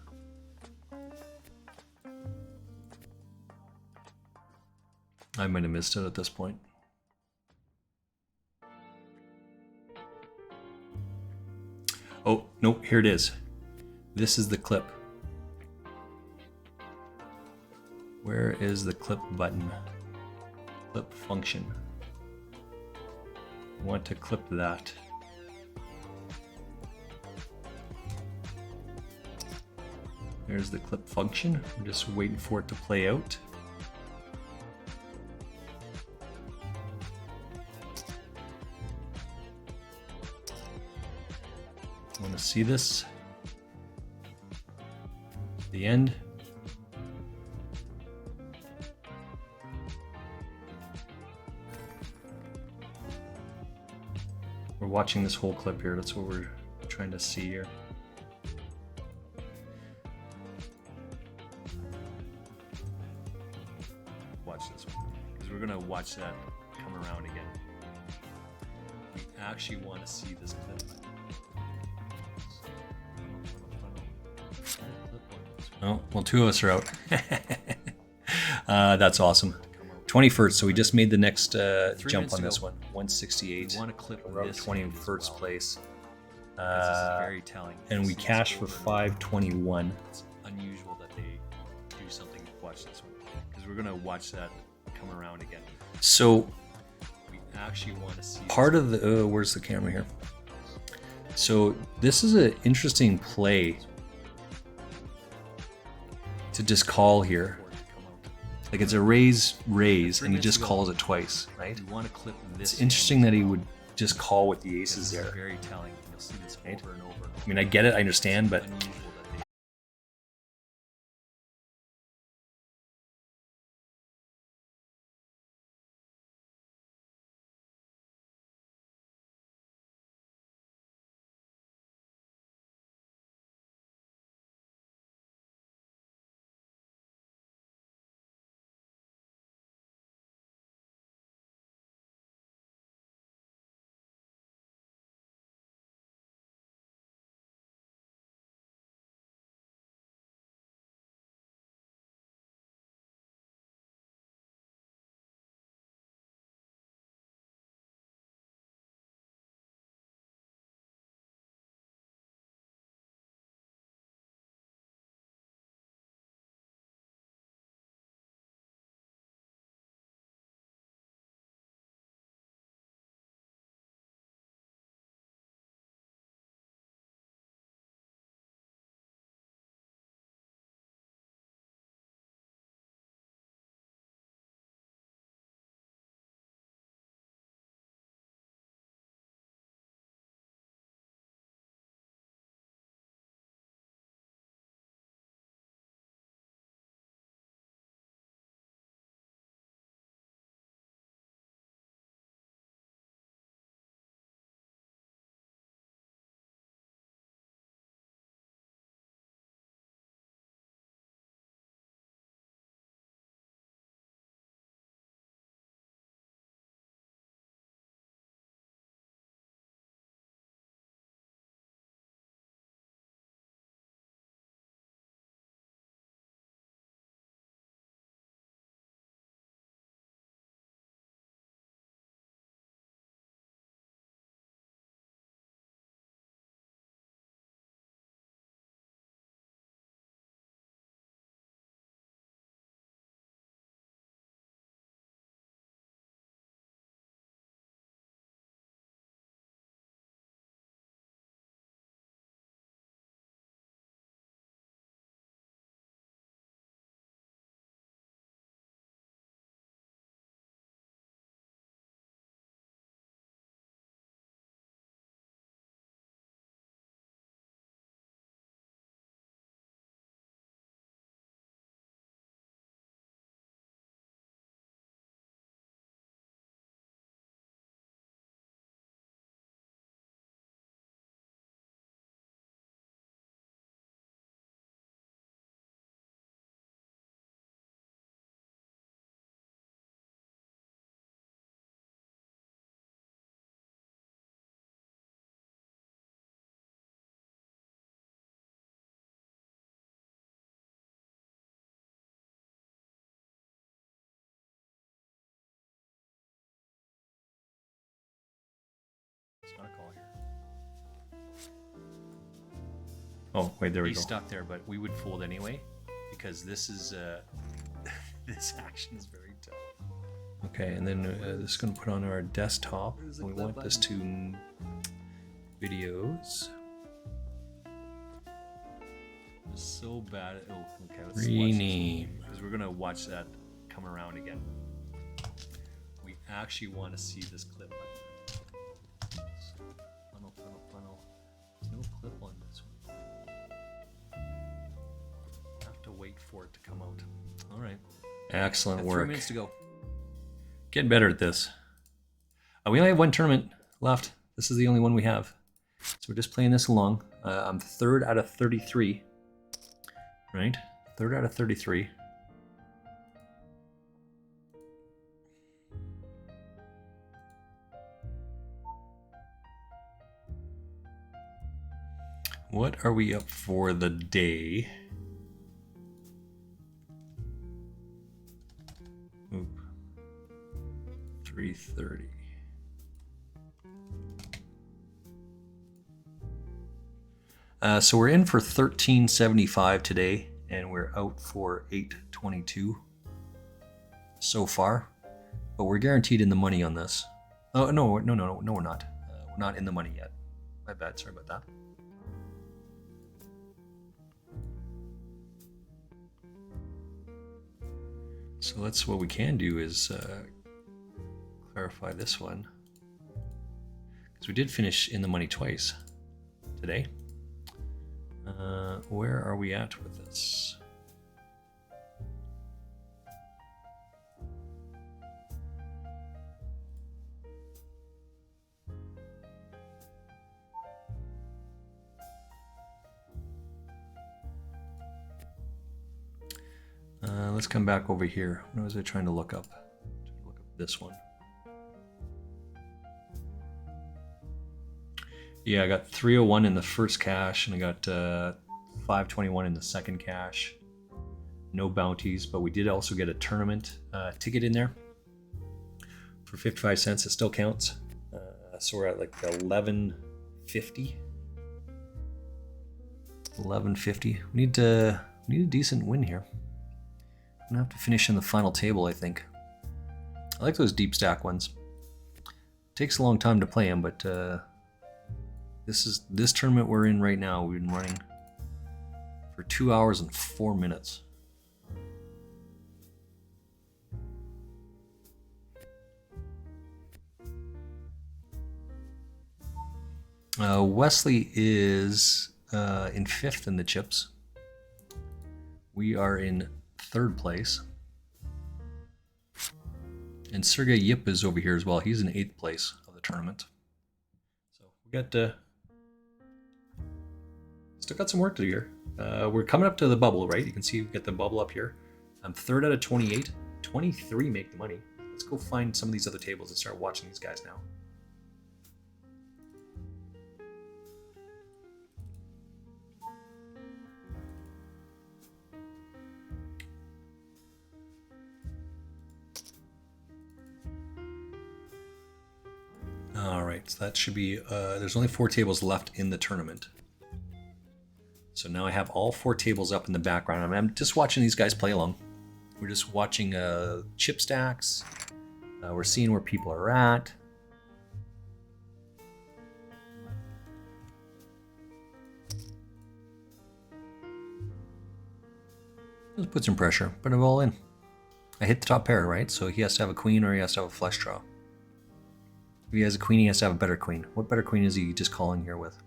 I might have missed it at this point. Oh, no, here it is. This is the clip. Where is the clip button? Clip function. I want to clip that. There's the clip function. I'm just waiting for it to play out. I want to see this. The end. We're watching this whole clip here. That's what we're trying to see here. Watch this one, because we're gonna watch that come around again. We actually want to see this clip. Oh, well, 2 of us are out. That's awesome. 21st, so we just made the next jump on this one. 168. We want to clip this 21st place. This is very telling. And we cash for 521. It's unusual that they do something. Watch this one, because we're gonna watch that come around again. So we actually want to see part of the. Where's the camera here? So this is an interesting play to just call here. Like it's a raise, and he just calls it twice, right? You want to clip this. It's interesting that he would just call with the aces there. Very telling. You'll see this over and over. I mean, I get it, I understand, but It's not a call here. Oh, wait, there we go. He's stuck there, but we would fold anyway because this is this action is very tough. Okay, and then this is going to put on our desktop. We want this to videos. So bad. Oh, okay. Let's rename because we're going to watch that come around again. We actually want to see this clip. Funnel. There's no clip on this one. Have to wait for it to come out. All right. Excellent work. 3 minutes to go. Getting better at this. We only have one tournament left. This is the only one we have. So we're just playing this along. I'm 3rd out of 33. Right? 3rd out of 33. What are we up for the day? Oop. 3:30. So we're in for 1375 today, and we're out for 822 so far. But we're guaranteed in the money on this. Oh no, we're not. We're not in the money yet. My bad. Sorry about that. So let's. What we can do is clarify this one, because we did finish in the money twice today. Where are we at with this? Let's come back over here. What was I trying to look up? This one. Yeah, I got 301 in the first cache, and I got 521 in the second cache. No bounties, but we did also get a tournament ticket in there for 55 cents. It still counts. So we're at like 1150. 1150. We need a decent win here. I'm gonna have to finish in the final table, I think. I like those deep stack ones. Takes a long time to play them, but this tournament we're in right now, we've been running for 2 hours and 4 minutes. Wesley is in 5th in the chips. We are in 3rd place. And Sergey Yip is over here as well. He's in 8th place of the tournament. So we got still got some work to do here. We're coming up to the bubble, right? You can see we get the bubble up here. I'm 3rd out of 28. 23 make the money. Let's go find some of these other tables and start watching these guys now. Alright, so that should be, there's only 4 tables left in the tournament. So now I have all 4 tables up in the background. I'm just watching these guys play along. We're just watching chip stacks. We're seeing where people are at. Let's put some pressure, put it all in. I hit the top pair, right? So he has to have a queen or he has to have a flush draw. If he has a queen, he has to have a better queen. What better queen is he just calling here with?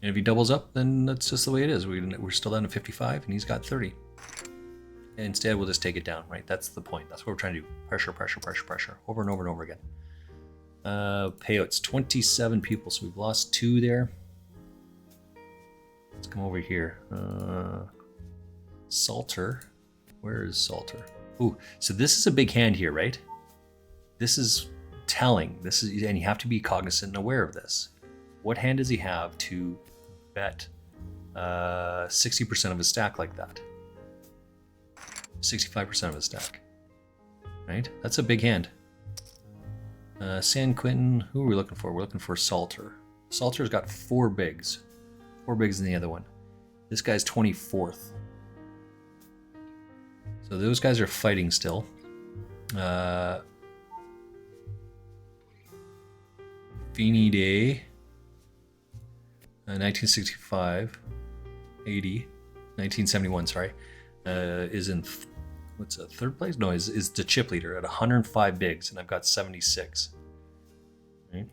And if he doubles up, then that's just the way it is. We're still down to 55, and he's got 30. And instead, we'll just take it down, right? That's the point. That's what we're trying to do. Pressure, pressure, pressure, pressure. Over and over and over again. Payouts, 27 people, so we've lost 2 there. Let's come over here. Salter. Where is Salter? Ooh, so this is a big hand here, right? This is telling. This is, and you have to be cognizant and aware of this. What hand does he have to bet 60% of his stack like that? 65% of his stack, right? That's a big hand. San Quentin, who are we looking for? We're looking for Salter. Salter's got 4 bigs. 4 bigs in the other one. This guy's 24th. So those guys are fighting still. Feeney Day, 1965, 80, 1971, sorry, is in, what's that, 3rd place? No, is the chip leader at 105 bigs, and I've got 76. Right.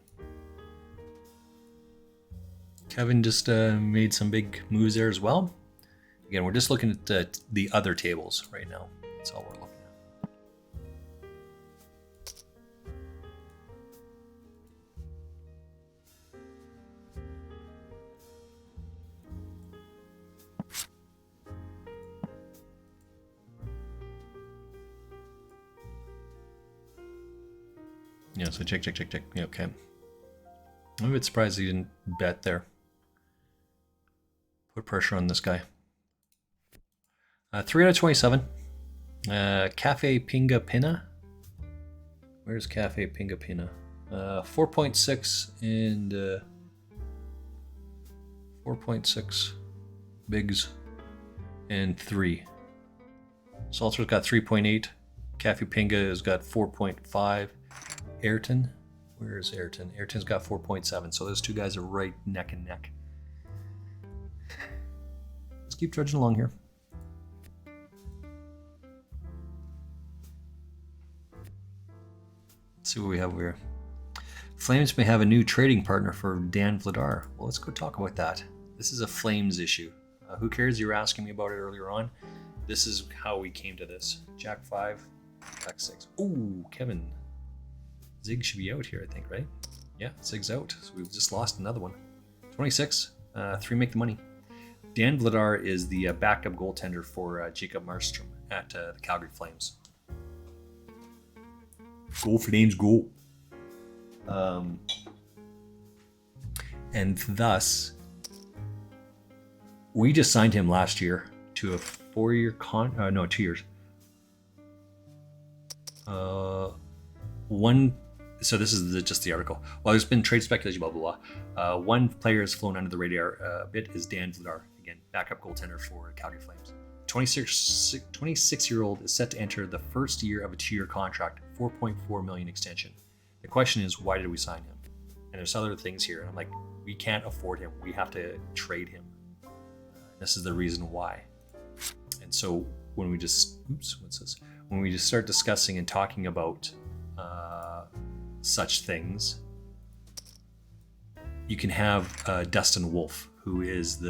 Kevin just made some big moves there as well. Again, we're just looking at the other tables right now. That's all we're looking at. Yeah, so check. Yeah, okay. I'm a bit surprised he didn't bet there. Put pressure on this guy. 3 out of 27. Cafe Pinga Pina. Where's Cafe Pinga Pina? 4.6 and 4.6 bigs and 3. Salter's got 3.8. Cafe Pinga has got 4.5. Ayrton, where is Ayrton? Ayrton's got 4.7. So those two guys are right neck and neck. Let's keep trudging along here. Let's see what we have here. Flames may have a new trading partner for Dan Vladar. Well, let's go talk about that. This is a Flames issue. Who cares? You were asking me about it earlier on. This is how we came to this. Jack 5, Jack 6. Ooh, Kevin. Zig should be out here, I think, right? Yeah, Zig's out. So we've just lost another one. 26. 3 make the money. Dan Vladar is the backup goaltender for Jacob Markstrom at the Calgary Flames. Go Flames, go. And thus, we just signed him last year to a 4-year 2 years. So this is just the article. Well, there's been trade speculation, blah, blah, blah. One player has flown under the radar a bit is Dan Vladar. Again, backup goaltender for Calgary Flames. 26-year-old is set to enter the first year of a 2-year contract, $4.4 million extension. The question is, why did we sign him? And there's other things here. And I'm like, we can't afford him. We have to trade him. This is the reason why. And so when we just, when we just start discussing and talking about such things, you can have Dustin Wolf, who is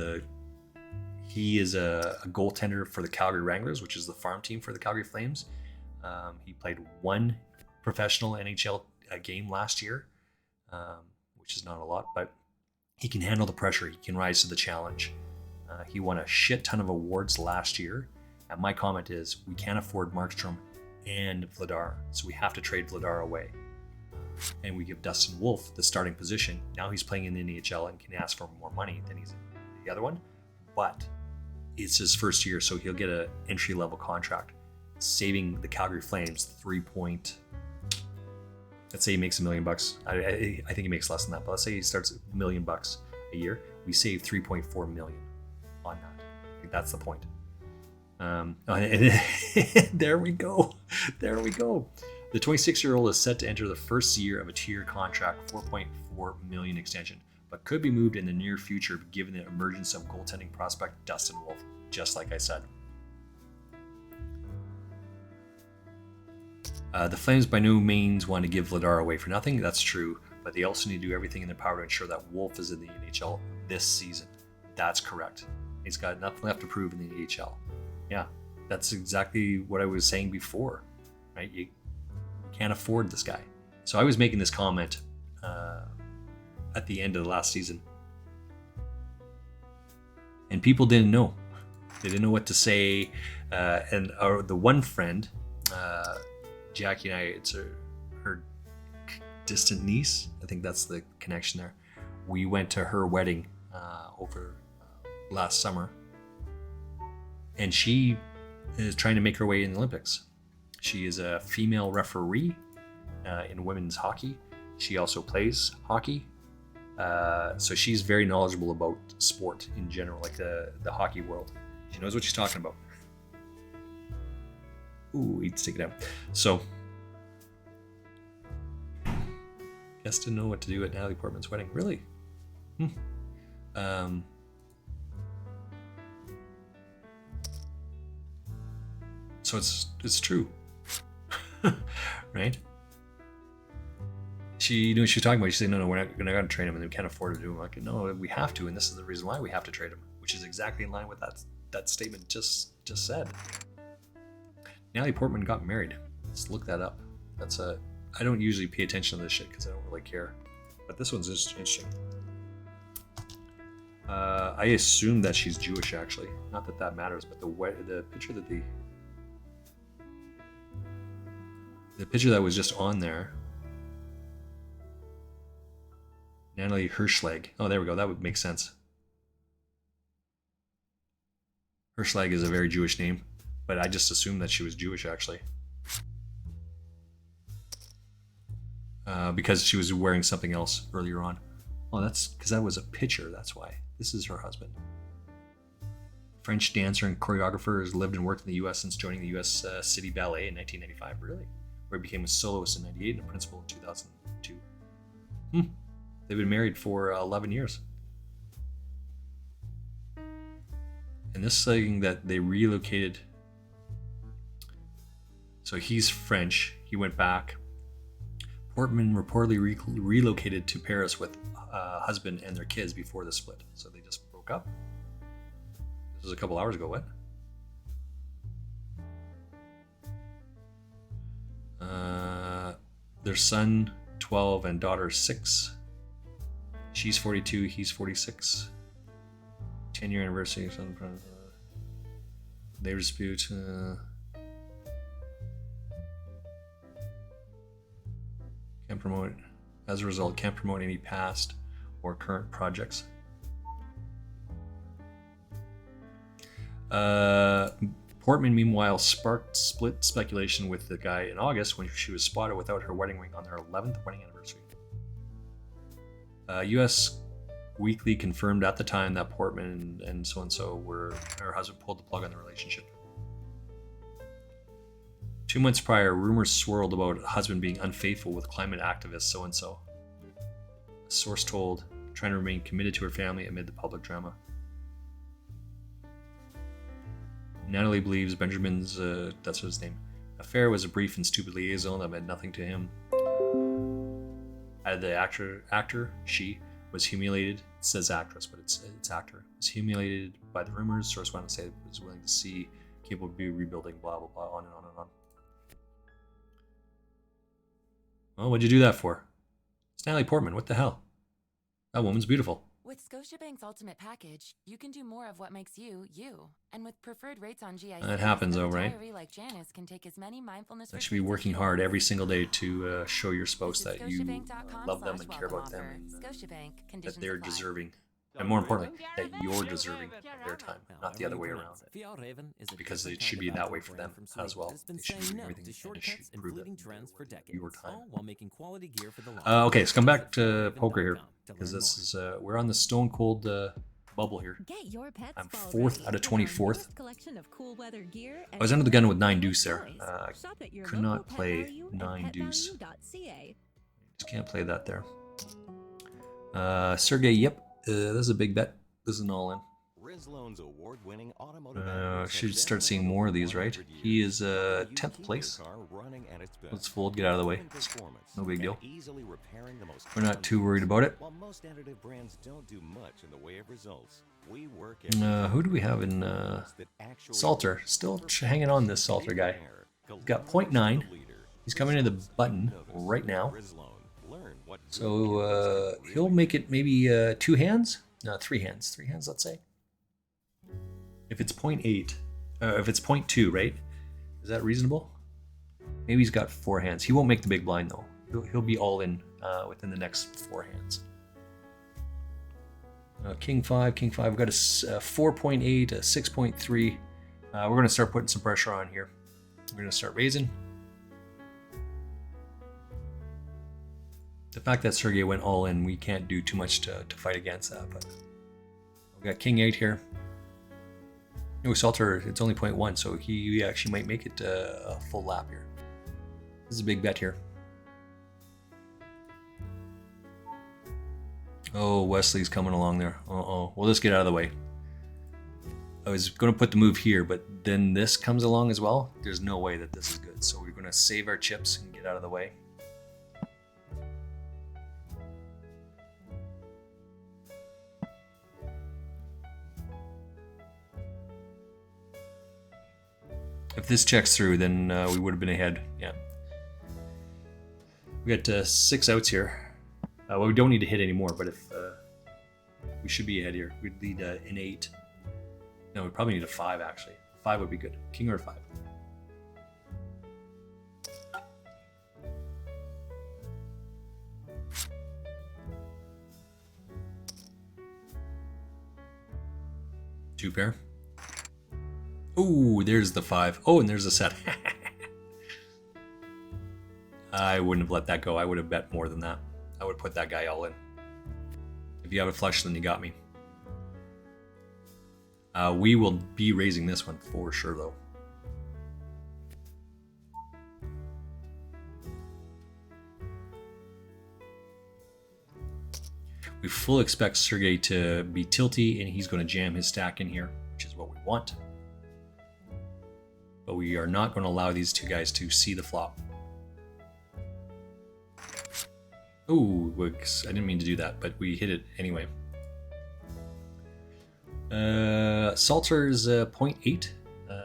he is a goaltender for the Calgary Wranglers, which is the farm team for the Calgary Flames. He played 1 professional NHL game last year, which is not a lot, but he can handle the pressure. He can rise to the challenge. He won a shit ton of awards last year. And my comment is, we can't afford Markstrom and Vladar, so we have to trade Vladar away. And we give Dustin Wolf the starting position. Now he's playing in the NHL and can ask for more money than he's in the other one. But it's his first year, so he'll get an entry-level contract, saving the Calgary Flames let's say he makes $1 million. I think he makes less than that, but let's say he starts $1 million a year. We save $3.4 million on that. I think that's the point. There we go. The 26-year-old is set to enter the first year of a 2-year contract, $4.4 million extension, but could be moved in the near future given the emergence of goaltending prospect Dustin Wolf, just like I said. The Flames by no means want to give Vladar away for nothing. That's true, but they also need to do everything in their power to ensure that Wolf is in the NHL this season. That's correct. He's got nothing left to prove in the AHL. Yeah, that's exactly what I was saying before, right? You can't afford this guy. So I was making this comment at the end of the last season, and people didn't know. They didn't know what to say. And the one friend, Jackie and I, it's her distant niece. I think that's the connection there. We went to her wedding over last summer, and she is trying to make her way in the Olympics. She is a female referee in women's hockey, She also plays hockey. So she's very knowledgeable about sport in general, like the hockey world. She knows what she's talking about. Ooh, he'd stick it out. So, guess to know what to do at Natalie Portman's wedding. Really? So it's true, right? She knew what she was talking about. She said, "No, we're not going to train him, and we can't afford to do him." Like, no, we have to, and this is the reason why we have to trade him, which is exactly in line with that statement just said. Natalie Portman got married. Let's look that up. I don't usually pay attention to this shit because I don't really care, but this one's just interesting. I assume that she's Jewish, actually. Not that that matters, but the picture that the picture that was just on there. Natalie Hirschlag. Oh, there we go. That would make sense. Hirschlag is a very Jewish name, but I just assumed that she was Jewish, actually. Because she was wearing something else earlier on. Oh, that's because that was a picture. That's why. This is her husband. French dancer and choreographer, has lived and worked in the U.S. since joining the U.S. City Ballet in 1995. Really? Where he became a soloist in 98 and a principal in 2002. They've been married for 11 years. And this saying that they relocated. So he's French. He went back. Portman reportedly relocated to Paris with husband and their kids before the split. So they just broke up. This was a couple hours ago. What? Their son 12 and daughter 6. She's 42, he's 46. 10-year anniversary. They dispute. Can't promote. As a result, can't promote any past or current projects. Portman, meanwhile, sparked split speculation with the guy in August when she was spotted without her wedding ring on their 11th wedding anniversary. U.S. Weekly confirmed at the time that Portman and so-and-so were, her husband pulled the plug on the relationship. 2 months prior, rumors swirled about husband being unfaithful with climate activist so-and-so. A source told, trying to remain committed to her family amid the public drama. Natalie believes Benjamin's, that's his name, affair was a brief and stupid liaison that meant nothing to him. The actor, she, was humiliated. It says actress, but it's actor. Was humiliated by the rumors. Source went on to say was willing to see, capable of rebuilding, blah, blah, blah, on and on and on. Well, what'd you do that for? It's Natalie Portman. What the hell? That woman's beautiful. With Scotiabank's Ultimate Package, you can do more of what makes you, you. And with preferred rates on GICs, that happens, though, right? Like Janice can take as many mindfulness. I should be working hard every single day to show your spouse that you love them and care about them, and that they're deserving. And more importantly, that you're deserving of their time, not the other way around. Because it should be that way for them as well. They should be doing everything and should prove that your time. Okay, let's come back to poker here, because this is we're on the stone cold bubble here. I'm 4th out of 24th. I was under the gun with 9 deuce there. Could not play 9 deuce. Just can't play that there. Sergey, yep. This is a big bet. This is an all-in. Should start seeing more of these, right? He is 10th place. Let's fold, get out of the way. No big deal. We're not too worried about it. Who do we have in Salter? Still hanging on this Salter guy. He's got 0.9. He's coming to the button right now. So he'll make it maybe 2 hands? No, 3 hands. 3 hands, let's say. If it's 0.8, if it's 0.2, right? Is that reasonable? Maybe he's got 4 hands. He won't make the big blind though. He'll be all in within the next 4 hands. King 5. We've got a 4.8, a 6.3. We're going to start putting some pressure on here. We're going to start raising. The fact that Sergey went all in, we can't do too much to fight against that. But we got King 8 here. No, Salter, it's only 0.1, so he actually might make it a full lap here. This is a big bet here. Oh, Wesley's coming along there. Uh-oh. We'll just get out of the way. I was going to put the move here, but then this comes along as well. There's no way that this is good. So we're going to save our chips and get out of the way. If this checks through, then we would have been ahead. Yeah. We got 6 outs here. Well, we don't need to hit anymore, but if we should be ahead here. We'd lead an 8. No, we probably need a 5 actually. 5 would be good. King or 5. Two pair. Ooh, there's the 5. Oh, and there's a set. I wouldn't have let that go. I would have bet more than that. I would put that guy all in. If you have a flush, then you got me. We will be raising this one for sure, though. We fully expect Sergey to be tilty, and he's going to jam his stack in here, which is what we want. But we are not going to allow these two guys to see the flop. Ooh, I didn't mean to do that, but we hit it anyway. Salter's 0.8.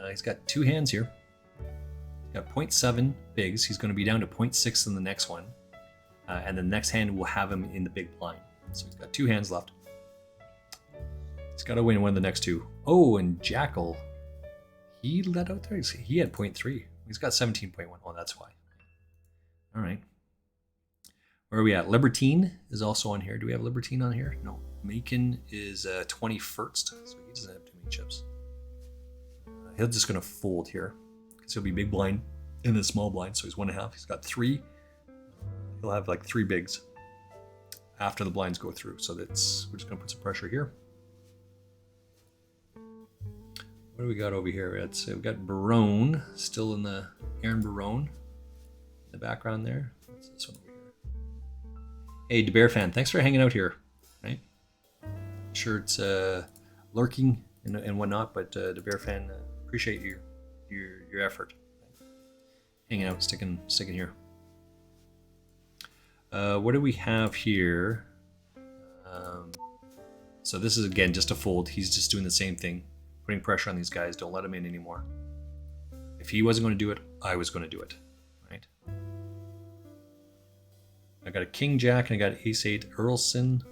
He's got 2 hands here. Got 0.7 bigs. He's going to be down to 0.6 in the next one. And the next hand will have him in the big blind. So he's got 2 hands left. He's got to win one of the next 2. Oh, and Jackal. He let out there. He had 0.3. He's got 17.1. Oh, that's why. All right. Where are we at? Libertine is also on here. Do we have Libertine on here? No. Macon is 21st, so he doesn't have too many chips. He's just going to fold here because he'll be big blind in the small blind, so he's 1.5. He's got 3. He'll have like 3 bigs after the blinds go through. So we're just going to put some pressure here. What do we got over here? We've got Barone still in the Aaron Barone in the background there. What's this one over here? Hey, DeBear fan, thanks for hanging out here. Right? Sure, it's lurking and whatnot, but DeBear fan, appreciate your effort. Hanging out, sticking here. What do we have here? So this is again just a fold. He's just doing the same thing. Putting pressure on these guys. Don't let him in anymore. If he wasn't going to do it, I was going to do it. Right? I got a King Jack and I got Ace 8. Harrison.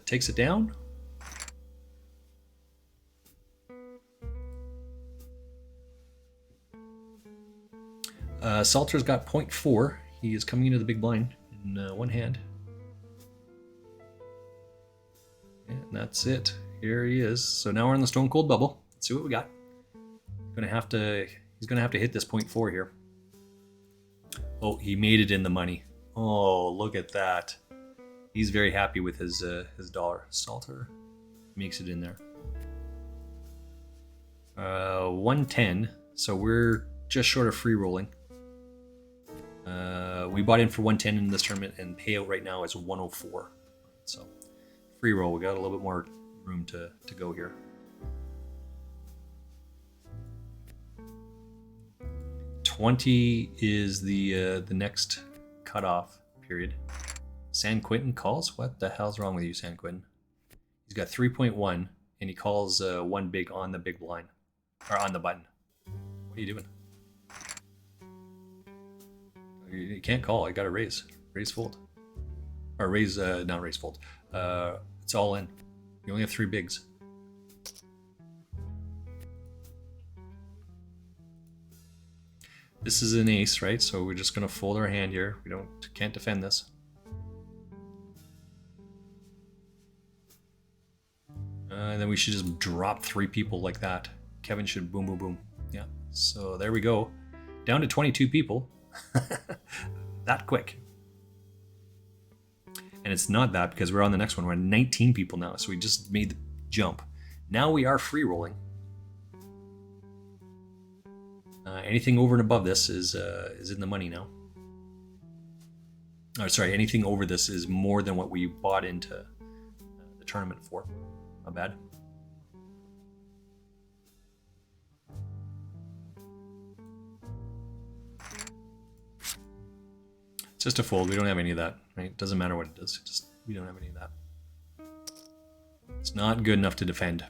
Takes it down. Salter's got 0.4. He is coming into the big blind in one hand. And that's it. Here he is. So now we're in the Stone Cold Bubble. Let's see what we got. He's gonna have to hit this 0.4 here. Oh, he made it in the money. Oh, look at that. He's very happy with his dollar. Salter makes it in there. 110. So we're just short of free rolling. We bought in for 110 in this tournament, and payout right now is 104. So free roll. We got a little bit more room to go here. $20 is the next cutoff period. San Quentin calls? What the hell's wrong with you, San Quentin? He's got 3.1 and he calls 1 big on the big blind, or on the button. What are you doing? You can't call. I got to raise fold, or raise not raise fold. It's all in. You only have 3 bigs. This is an ace, right? So we're just gonna fold our hand here. We can't defend this. And then we should just drop 3 people like that. Kevin should boom, boom, boom. Yeah. So there we go. Down to 22 people. that quick. And it's not that because we're on the next one. We're at 19 people now, so we just made the jump. Now we are free rolling. Anything over and above this is in the money now. Oh, sorry, anything over this is more than what we bought into the tournament for. Not bad. It's just a fold. We don't have any of that, right? Doesn't matter what it does. We don't have any of that. It's not good enough to defend.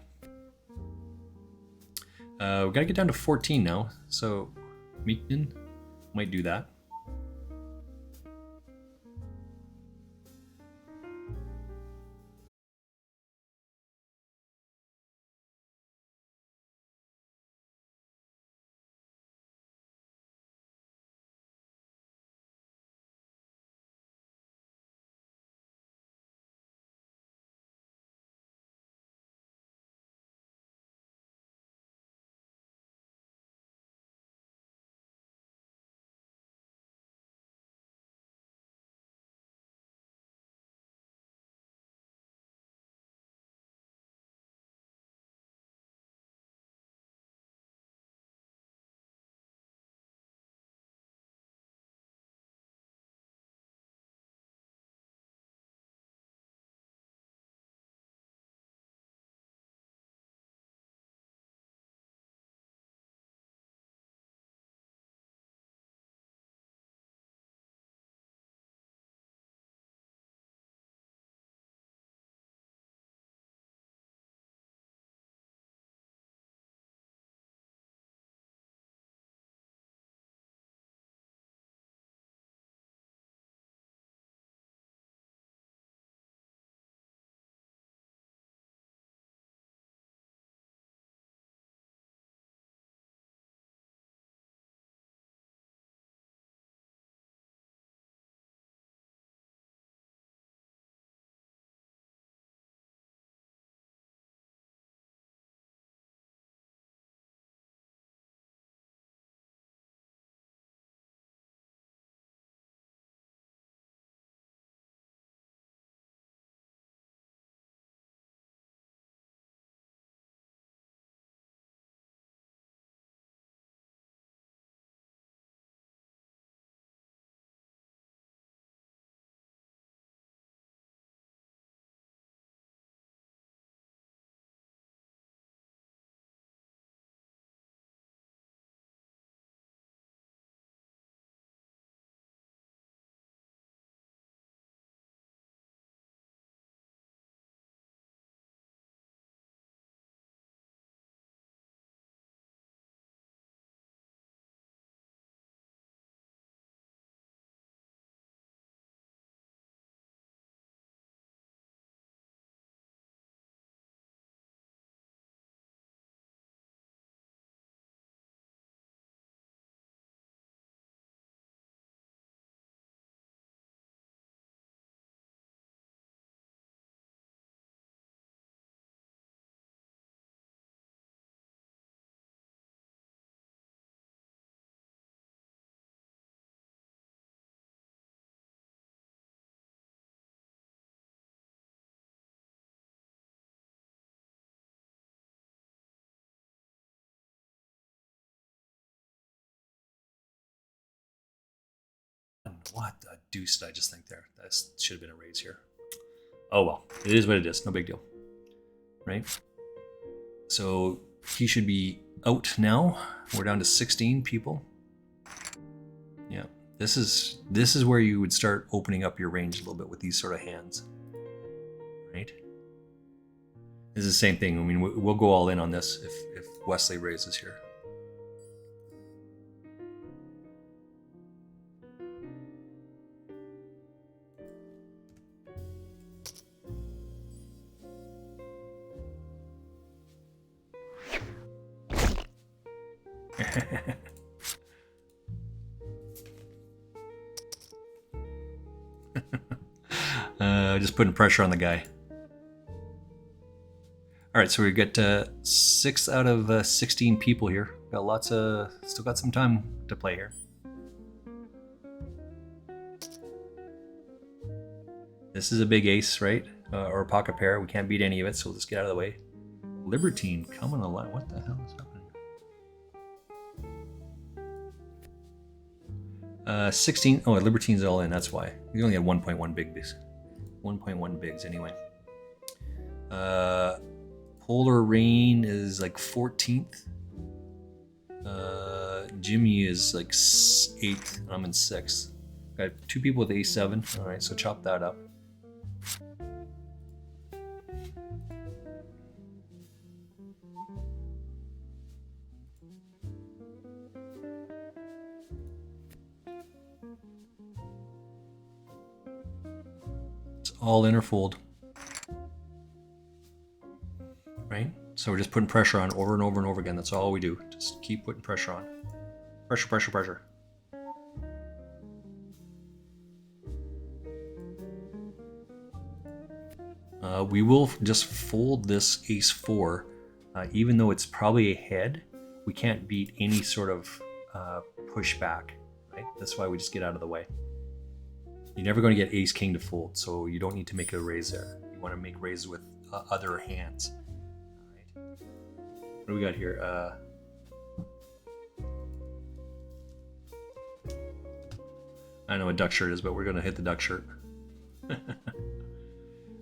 We've got to get down to 14 now. So Meekman might do that. What the deuce did I just think there? That should have been a raise here. Oh well, it is what it is. No big deal, right? So he should be out now. We're down to 16 people. Yeah, this is where you would start opening up your range a little bit with these sort of hands, right? This is the same thing. I mean, we'll go all in on this if Wesley raises here. Just putting pressure on the guy. All right, so we get 6 out of 16 people here. Got still got some time to play here. This is a big ace, right? Or a pocket pair. We can't beat any of it, so we'll just get out of the way. Libertine coming alive. What the hell is happening? 16. Oh, Libertine's all in. That's why. We only had 1.1 bigs. 1.1 bigs anyway. Polar Rain is like 14th. Jimmy is like 8th. I'm in 6th. Got 2 people with A7. All right, so chop that up. It's all in or fold. Right? So we're just putting pressure on over and over and over again. That's all we do. Just keep putting pressure on. Pressure, pressure, pressure. We will just fold this ace 4. Even though it's probably ahead, we can't beat any sort of pushback. Right? That's why we just get out of the way. You're never going to get ace king to fold, so you don't need to make a raise there. You want to make raises with other hands. All right. What do we got here? I know what duck shirt is, but we're going to hit the duck shirt.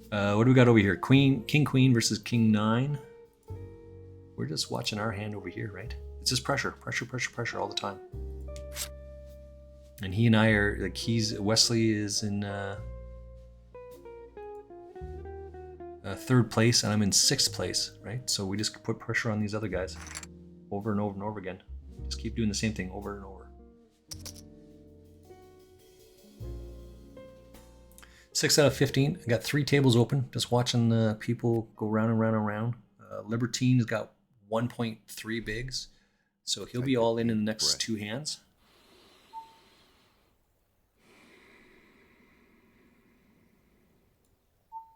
What do we got over here? King queen versus king 9. We're just watching our hand over here, right? It's just pressure, pressure, pressure, pressure all the time. And he and I are like, Wesley is in 3rd place, and I'm in 6th place, right? So we just put pressure on these other guys over and over and over again. Just keep doing the same thing over and over. 6 out of 15. I got 3 tables open, just watching the people go round and round and round. Libertine's got 1.3 bigs, so he'll be all in the next 2 hands.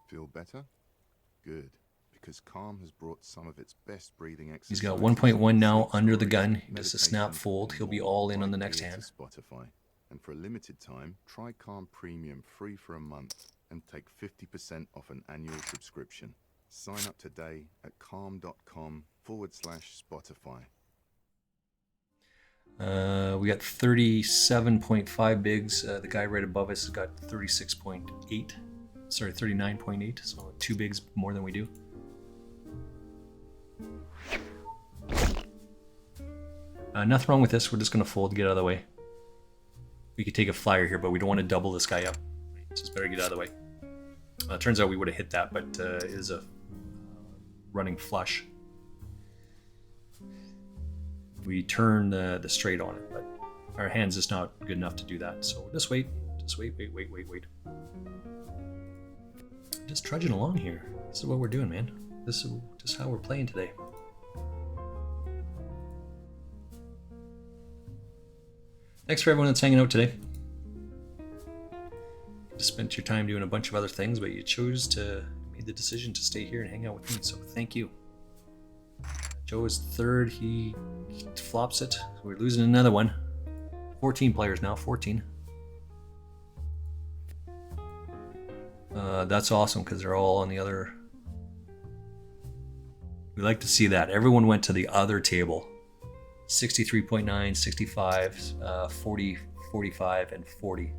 Feel better? Good, because Calm has brought some of its best breathing exercises. He's got 1.1 now under the gun. Just a snap fold. He'll be all in on the next hand. Spotify. And for a limited time, try Calm Premium free for a month and take 50% off an annual subscription. Sign up today at calm.com/Spotify. We got 37.5 bigs. The guy right above us has got 36.8. Sorry, 39.8. So 2 bigs more than we do. Nothing wrong with this. We're just going to fold to get out of the way. We could take a flyer here, but we don't want to double this guy up. Just better get out of the way. Turns out we would have hit that, but it is a running flush. We turn the straight on it, but our hand's just not good enough to do that. So just wait. Just wait. Just trudging along here. This is what we're doing, man. This is just how we're playing today. Thanks for everyone that's hanging out today. You spent your time doing a bunch of other things, but you chose to make the decision to stay here and hang out with me, so thank you. Joe is 3rd. He flops it. We're losing another one. 14 players now. 14. That's awesome because they're all on the other. We like to see that. Everyone went to the other table. 63.9, 65, 40, 45, and 40.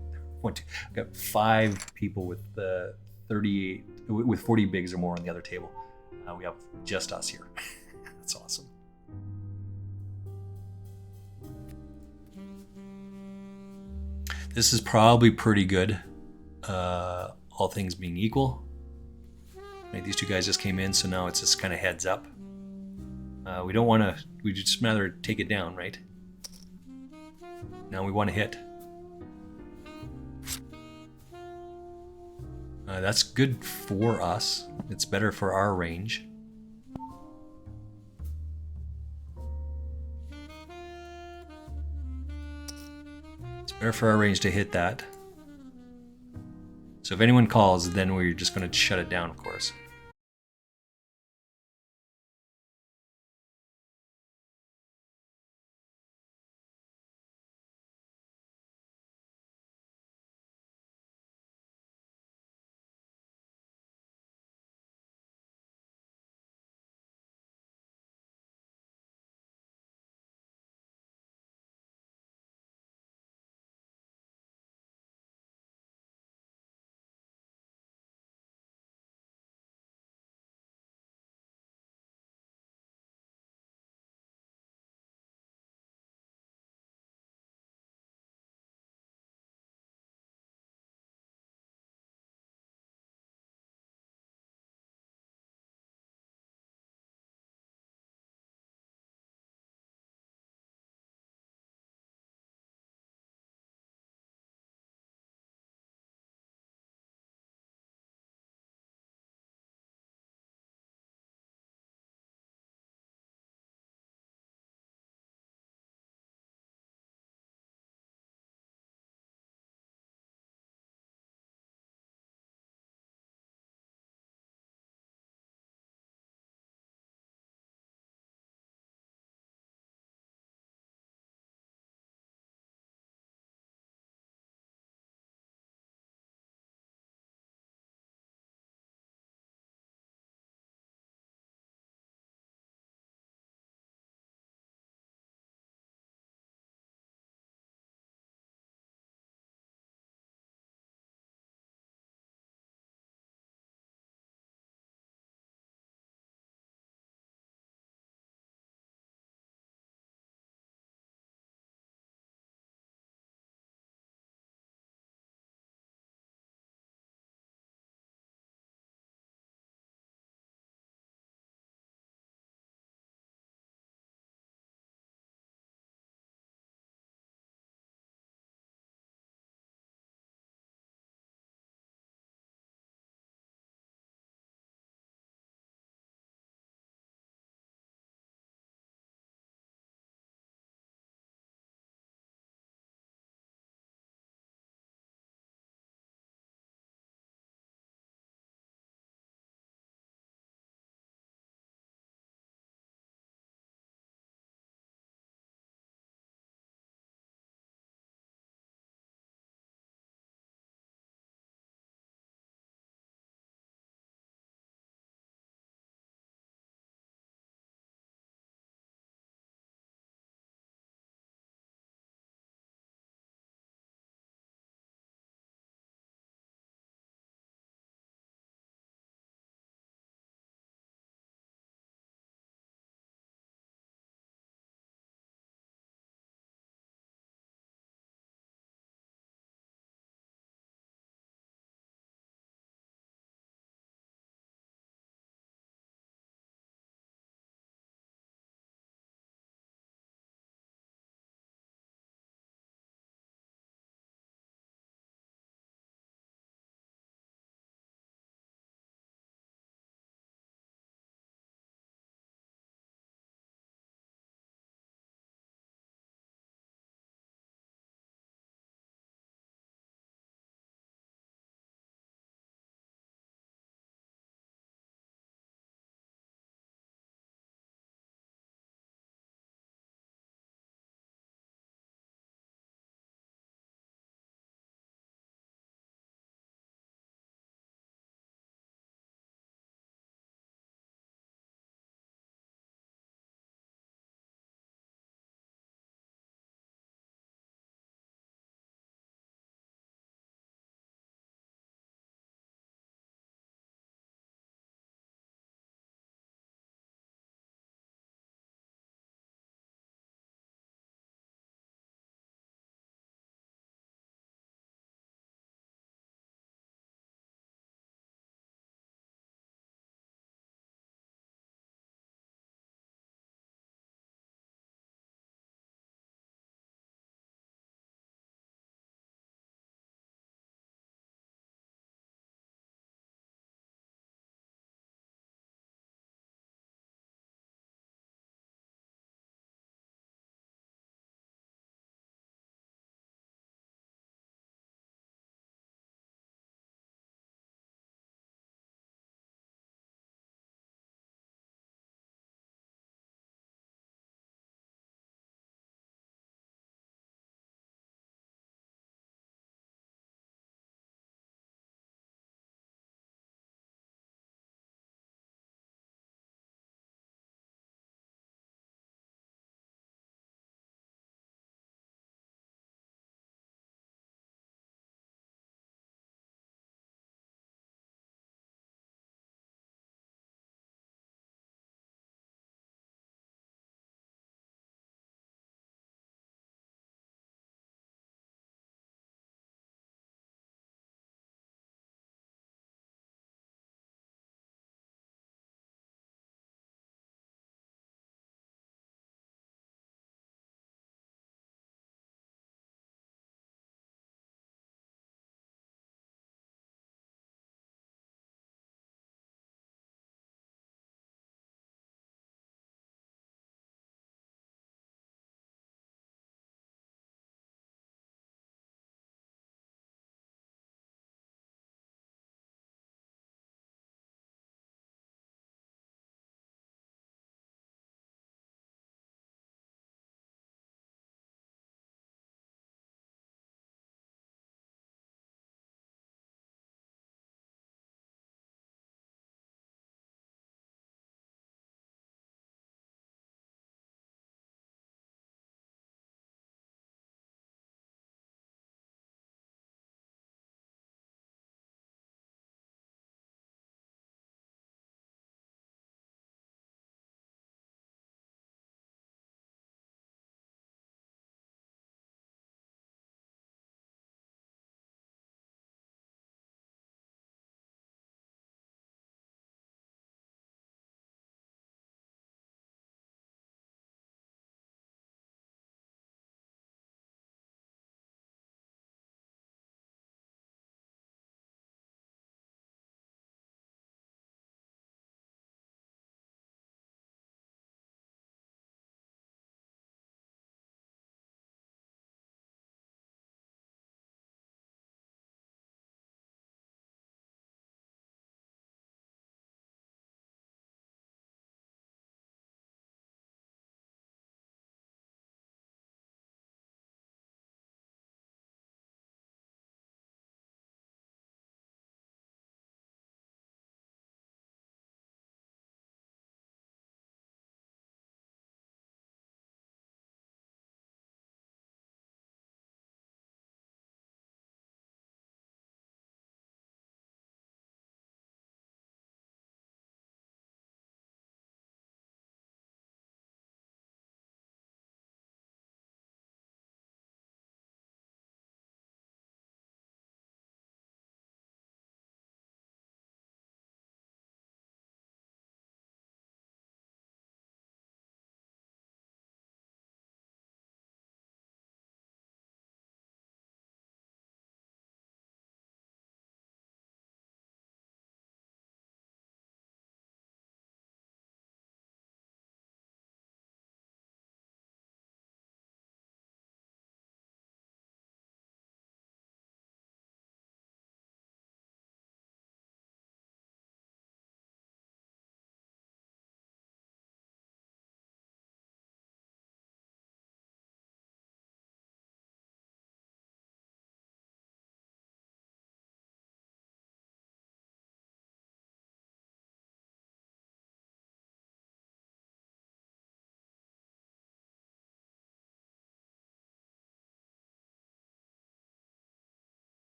Got 5 people with 38, with 40 bigs or more on the other table. We have just us here. That's awesome. This is probably pretty good, all things being equal. Right, these 2 guys just came in, so now it's just kind of heads up. We don't want to, we just rather take it down, right? Now we want to hit. That's good for us. It's better for our range. It's better for our range to hit that. So if anyone calls, then we're just going to shut it down, of course.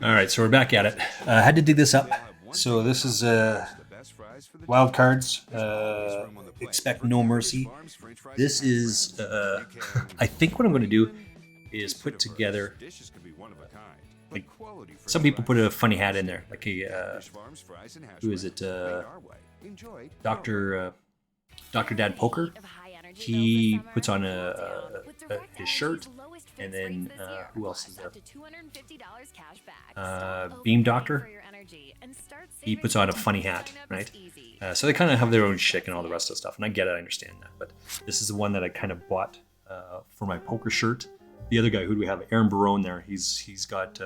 All right, so we're back at it. I had to dig this up. So this is wild cards. Expect no mercy. This is. I think what I'm going to do is put together. Like, some people put a funny hat in there, like a who is it? Doctor Dad Poker. He puts on his shirt. And then, who else is there? Beam Doctor. He puts on a funny hat, right? So they kind of have their own shtick and all the rest of the stuff. And I get it, I understand that. But this is the one that I kind of bought for my poker shirt. The other guy, who do we have? Aaron Barone there. He's got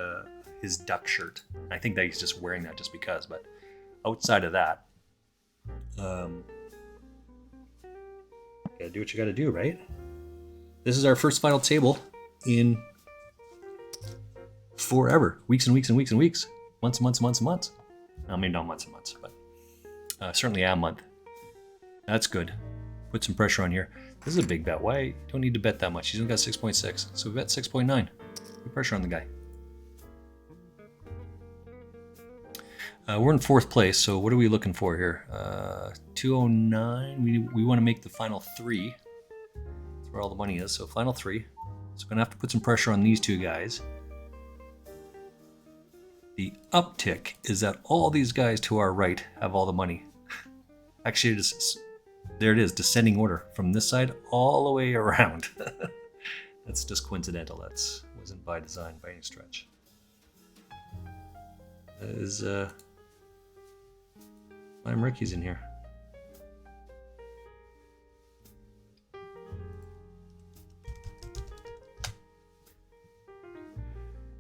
his duck shirt. I think that he's just wearing that just because. But outside of that, gotta do what you gotta do, right? This is our first final table in forever. Weeks and weeks and weeks and weeks. Months and months and months and months. I mean, not months and months, but certainly a month. That's good. Put some pressure on here. This is a big bet. Why? Don't need to bet that much. He's only got 6.6. So we bet 6.9. Put pressure on the guy. We're in 4th place, so what are we looking for here? 209. We want to make the final 3. That's where all the money is. So final 3. So we're going to have to put some pressure on these 2 guys. The uptick is that all these guys to our right have all the money. Actually, there it is, descending order from this side all the way around. That's just coincidental. That wasn't by design by any stretch. That is I'm Ricky's in here.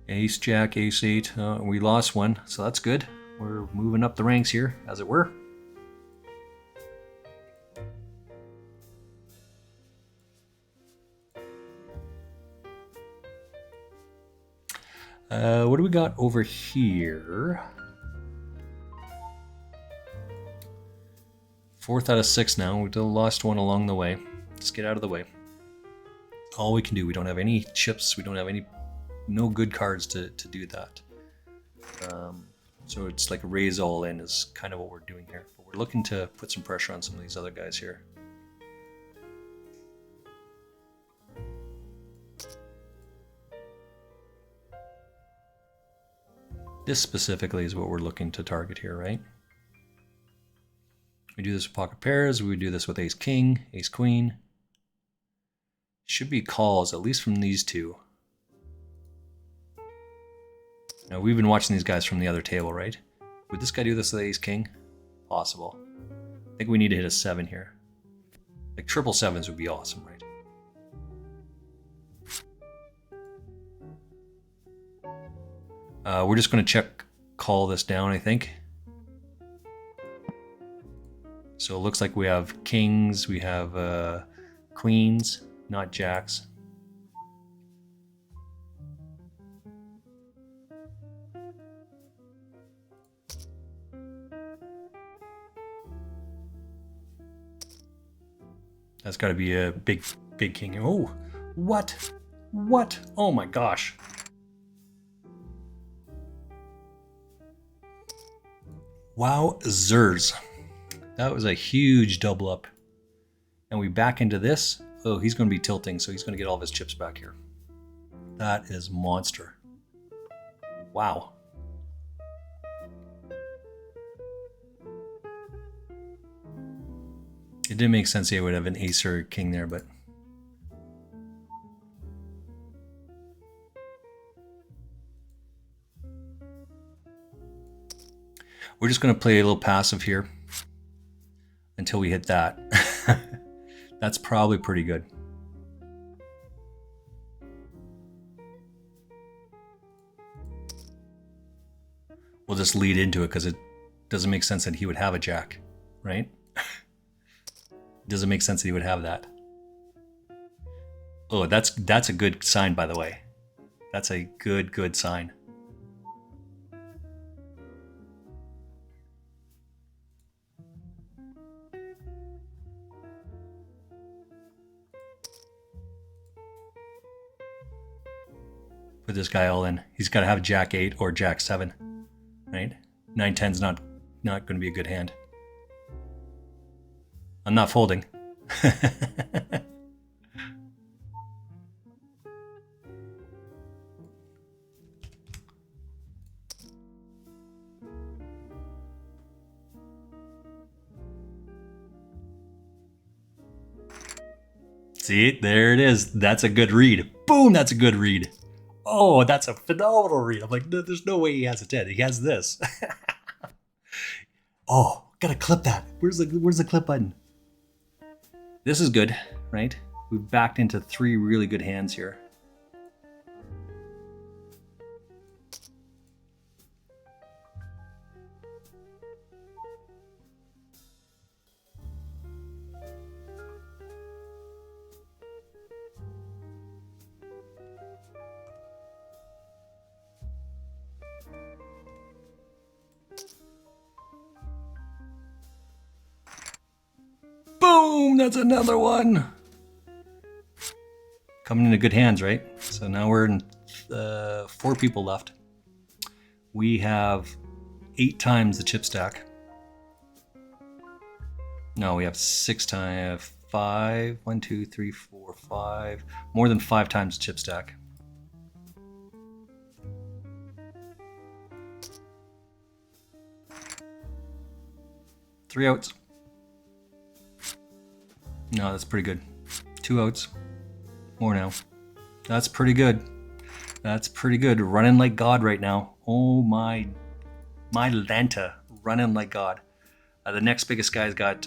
Ace, Jack, Ace 8. We lost one, so that's good. We're moving up the ranks here, as it were. What do we got over here? 4th out of 6 now. We still lost one along the way. Just get out of the way. All we can do. We don't have any chips. We don't have no good cards to do that. So it's like raise all in is kind of what we're doing here. But we're looking to put some pressure on some of these other guys here. This specifically is what we're looking to target here, right? We do this with pocket pairs. We do this with ace king, ace queen. Should be calls, at least from these 2. Now, we've been watching these guys from the other table, right? Would this guy do this with ace king? Possible. I think we need to hit a 7 here. Like triple 7s would be awesome, right? We're just going to check call this down, I think. So it looks like we have kings, we have queens, not jacks. That's got to be a big king. Oh, what? What? Oh my gosh. Wowzers. That was a huge double up. And we back into this. Oh, he's going to be tilting, so he's going to get all of his chips back here. That is monster. Wow. It didn't make sense he would have an ace or a king there, but... We're just going to play a little passive here until we hit that. That's probably pretty good. We'll just lead into it because it doesn't make sense that he would have a jack, right? It doesn't make sense that he would have that. Oh, that's a good sign, by the way. That's a good sign. Put this guy all in. He's got to have jack 8 or jack 7, right? 9-10's not going to be a good hand. I'm not folding. See, there it is. That's a good read. Boom, that's a good read. Oh, that's a phenomenal read. I'm like, no, there's no way he has a 10. He has this. Oh, gotta clip that. Where's the clip button? This is good, right? We've backed into 3 really good hands here. Boom! That's another one. Coming into good hands, right? So now we're in 4 people left. We have 8 times the chip stack. No, we have 6 times. 5. 1, 2, 3, 4, 5. More than 5 times chip stack. Three outs. No, that's pretty good. 2 outs. More now. That's pretty good. That's pretty good. Running like God right now. Oh my Lanta. Running like God. The next biggest guy's got...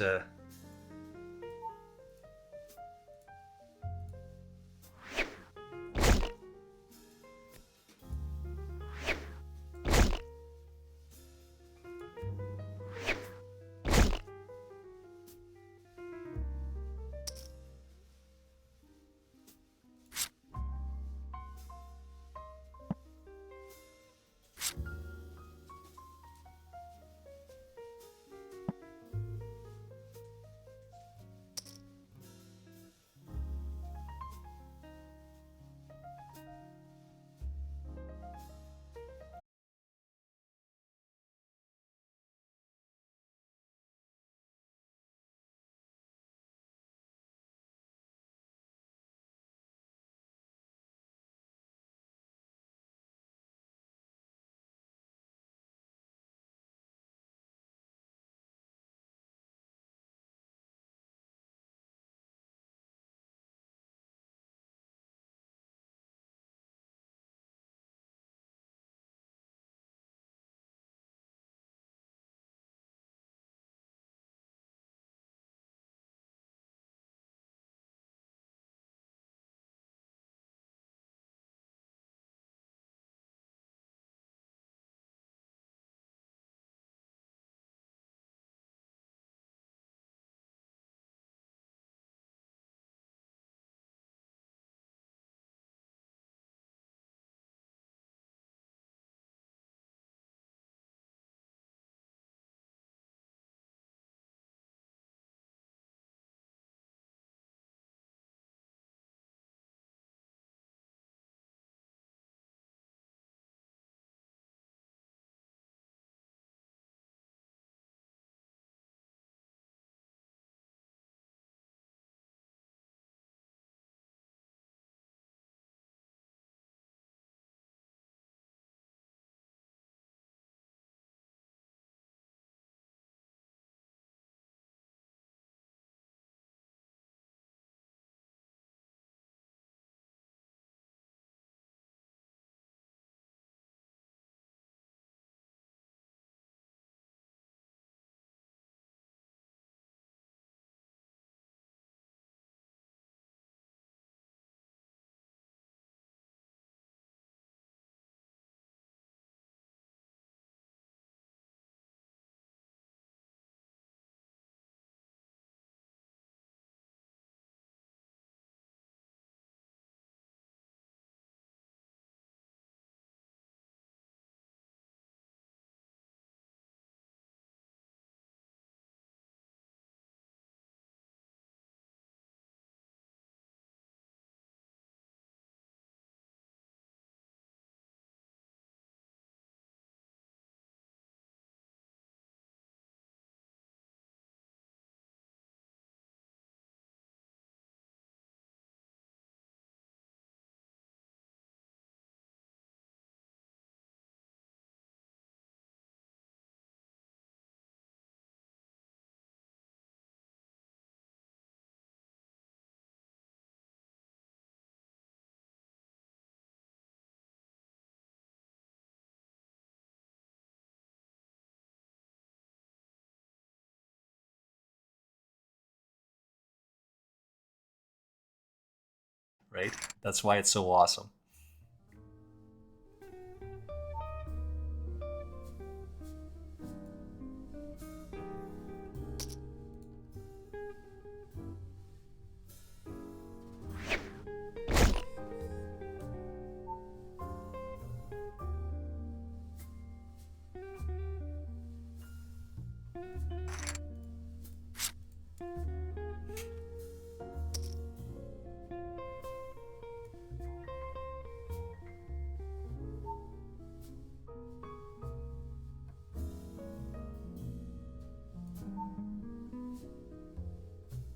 right? That's why it's so awesome.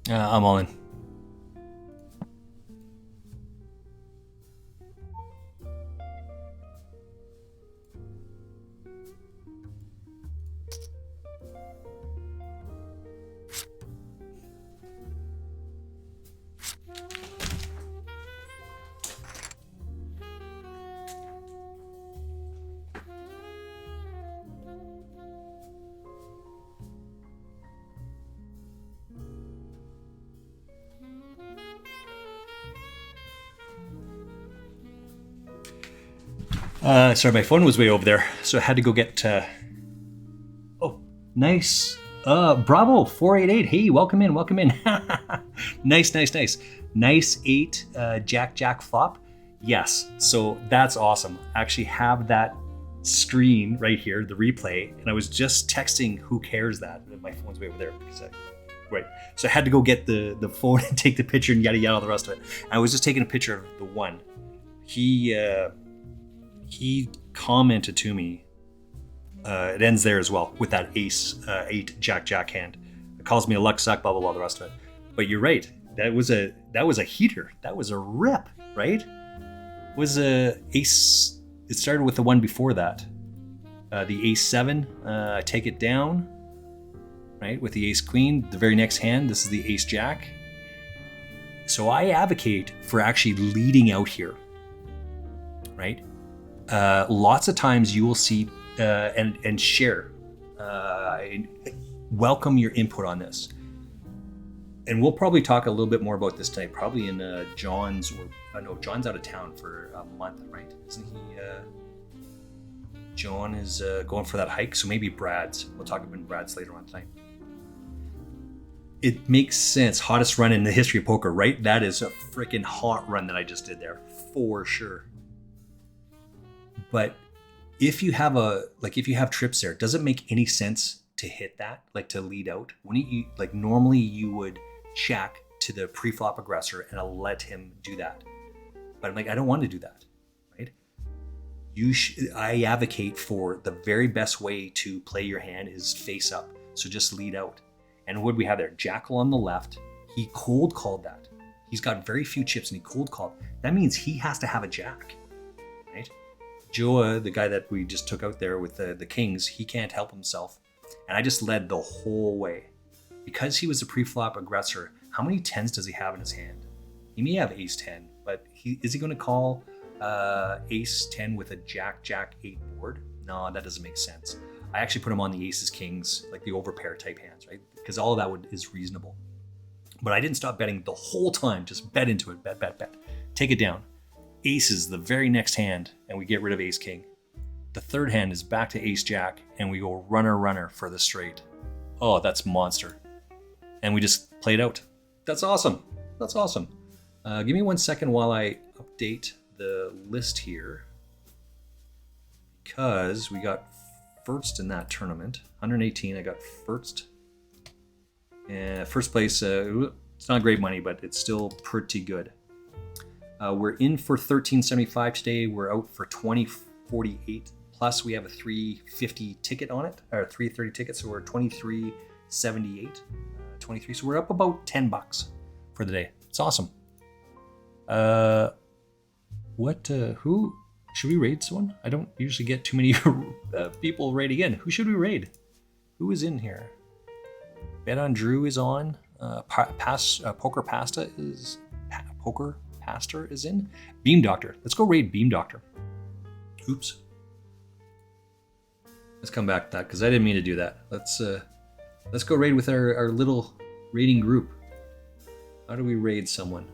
I'm all in. Sorry, my phone was way over there, so I had to go get... Oh, nice. Bravo, 488. Hey, welcome in, welcome in. Nice. Nice 8 Jack flop. Yes, so that's awesome. I actually have that screen right here, the replay, and I was just texting who cares that. My phone's way over there. Right. So I had to go get the phone and take the picture and yada all the rest of it. I was just taking a picture of the one. He commented to me, it ends there as well, with that ace 8 jack hand. It calls me a luck suck, blah blah blah, the rest of it. But you're right, that was a heater. That was a rip, right? It was a ace. It started with the one before that, the ace 7. Take it down, right, with the ace queen. The very next hand, this is the ace jack. So I advocate for actually leading out here, right? Lots of times you will see and share, welcome your input on this. And we'll probably talk a little bit more about this tonight, probably in John's, or no, John's out of town for a month, right? Isn't he? John is going for that hike, so maybe Brad's. We'll talk about Brad's later on tonight. It makes sense. Hottest run in the history of poker, right? That is a freaking hot run that I just did there, for sure. But if you have trips there, does it make any sense to hit that, like to lead out? Wouldn't you, like normally you would check to the pre-flop aggressor and I'll let him do that. But I'm like, I don't want to do that, right? I advocate for the very best way to play your hand is face up. So just lead out. And what do we have there? Jackal on the left. He cold called that. He's got very few chips and he cold called. That means he has to have a jack, right? Joa, the guy that we just took out there with the kings, he can't help himself. And I just led the whole way. Because he was a pre-flop aggressor, how many 10s does he have in his hand? He may have ace 10, but is he going to call ace 10 with a jack 8 board? No, that doesn't make sense. I actually put him on the aces kings, like the overpair type hands, right? Because all of that is reasonable. But I didn't stop betting the whole time, just bet into it, bet. Take it down. Aces the very next hand, and we get rid of ace king. The third hand is back to ace jack, and we go runner for the straight. Oh, that's monster. And we just played out. That's awesome. Give me 1 second while I update the list here, because we got first in that tournament. 118, I got first. And first place, it's not great money, but it's still pretty good. We're in for 1375 today. We're out for 2048. Plus, we have a 350 ticket on it, or 330 tickets, so we're 2378. 23. So we're up about $10 for the day. It's awesome. Who should we raid someone? I don't usually get too many people raiding in. Who should we raid? Who is in here? Bet on Drew is on. Poker Pastor is in. Beam Doctor. Let's go raid Beam Doctor. Oops. Let's come back to that because I didn't mean to do that. Let's go raid with our little raiding group. How do we raid someone?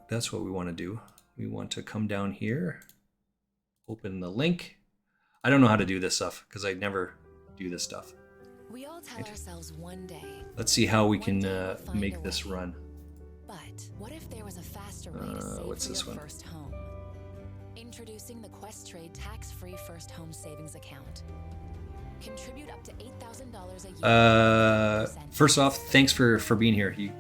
That's what we want to do. We want to come down here, open the link. I don't know how to do this stuff because I never do this stuff. We all tell ourselves one day. Let's see how we can make this run. But what if there was a faster way to save what's for this your one? first home? Introducing the Quest Trade tax-free first home savings account. Contribute up to $8,000 a year. First off, thanks for being here. You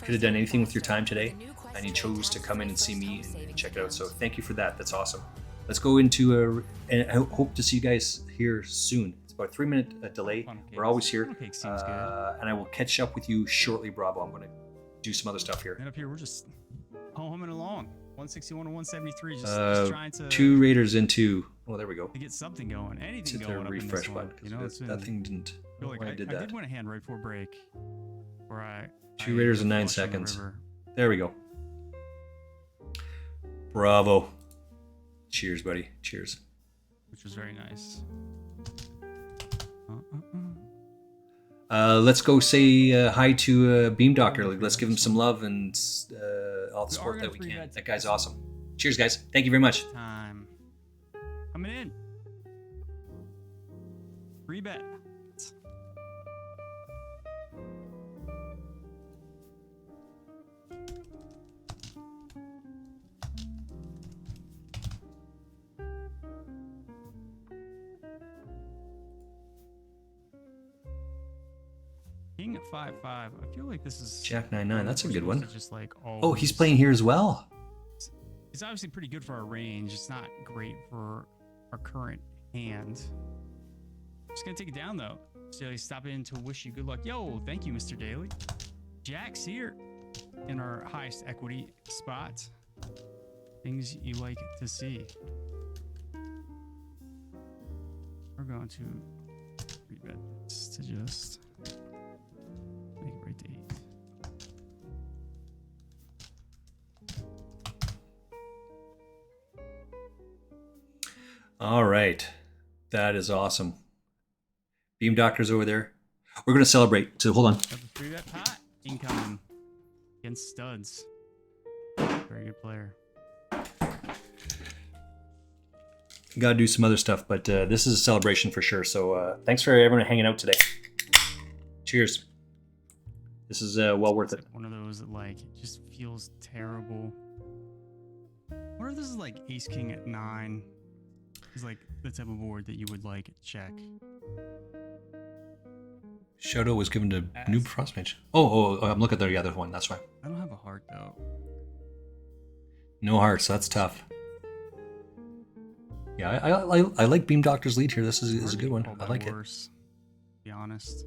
could have done anything with your time today, and you chose to come in and see me and check it out. So thank you for that. That's awesome. Let's go into and I hope to see you guys here soon. It's about a 3-minute delay. We're always here, and I will catch up with you shortly, Bravo. I'm going to do some other stuff here. And up here, we're just humming along. 161 and 173, just trying to 2 Raiders into. Oh, there we go. to get something going. Anything Hit the going up in refresh this one. button, You know, it's been, that thing didn't. I feel like I did that. I did win a hand right before break. Where I 2 Raiders in 9 flushed on the seconds. river. There we go. Bravo. Cheers, buddy. Cheers. Which was very nice. Let's go say hi to Beam Doctor. Let's give him some love and all the support that we can. That guy's awesome. Cheers, guys. Thank you very much. Time. Coming in. Free bet. King at 5-5. I feel like this is Jack 9-9. That's a good one. Just like Oh, he's playing here as well. It's obviously pretty good for our range. It's not great for our current hand. Just gonna take it down though. So I stop in to wish you good luck. Yo, thank you, Mr. Daly. Jack's here in our highest equity spot. Things you like to see. We're going to rebet this to just make it right to 8. All right. That is awesome. Beam Doctor's over there. We're going to celebrate. So hold on. Got the 3-bet pot incoming against studs. Very good player. Got to do some other stuff, but this is a celebration for sure. So thanks for everyone hanging out today. Cheers. This is well worth it. One of those that like just feels terrible. What if this is like Ace King at 9? It's like the type of board that you would like check. Shoto was given to Noob Frostmage. Oh, I'm looking at the other one. That's why. I don't have a heart though. No hearts. That's tough. Yeah, I like Beam Doctor's lead here. This is a good one. I like it. To be honest.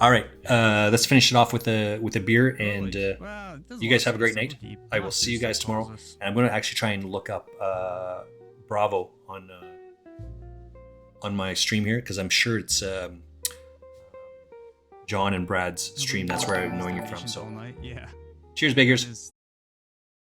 All right, let's finish it off with a beer, and you guys have a great night. I will see you guys tomorrow, and I'm going to actually try and look up Bravo on my stream here because I'm sure it's John and Brad's stream. That's where I'm knowing you from. So, yeah. Cheers, Biggers.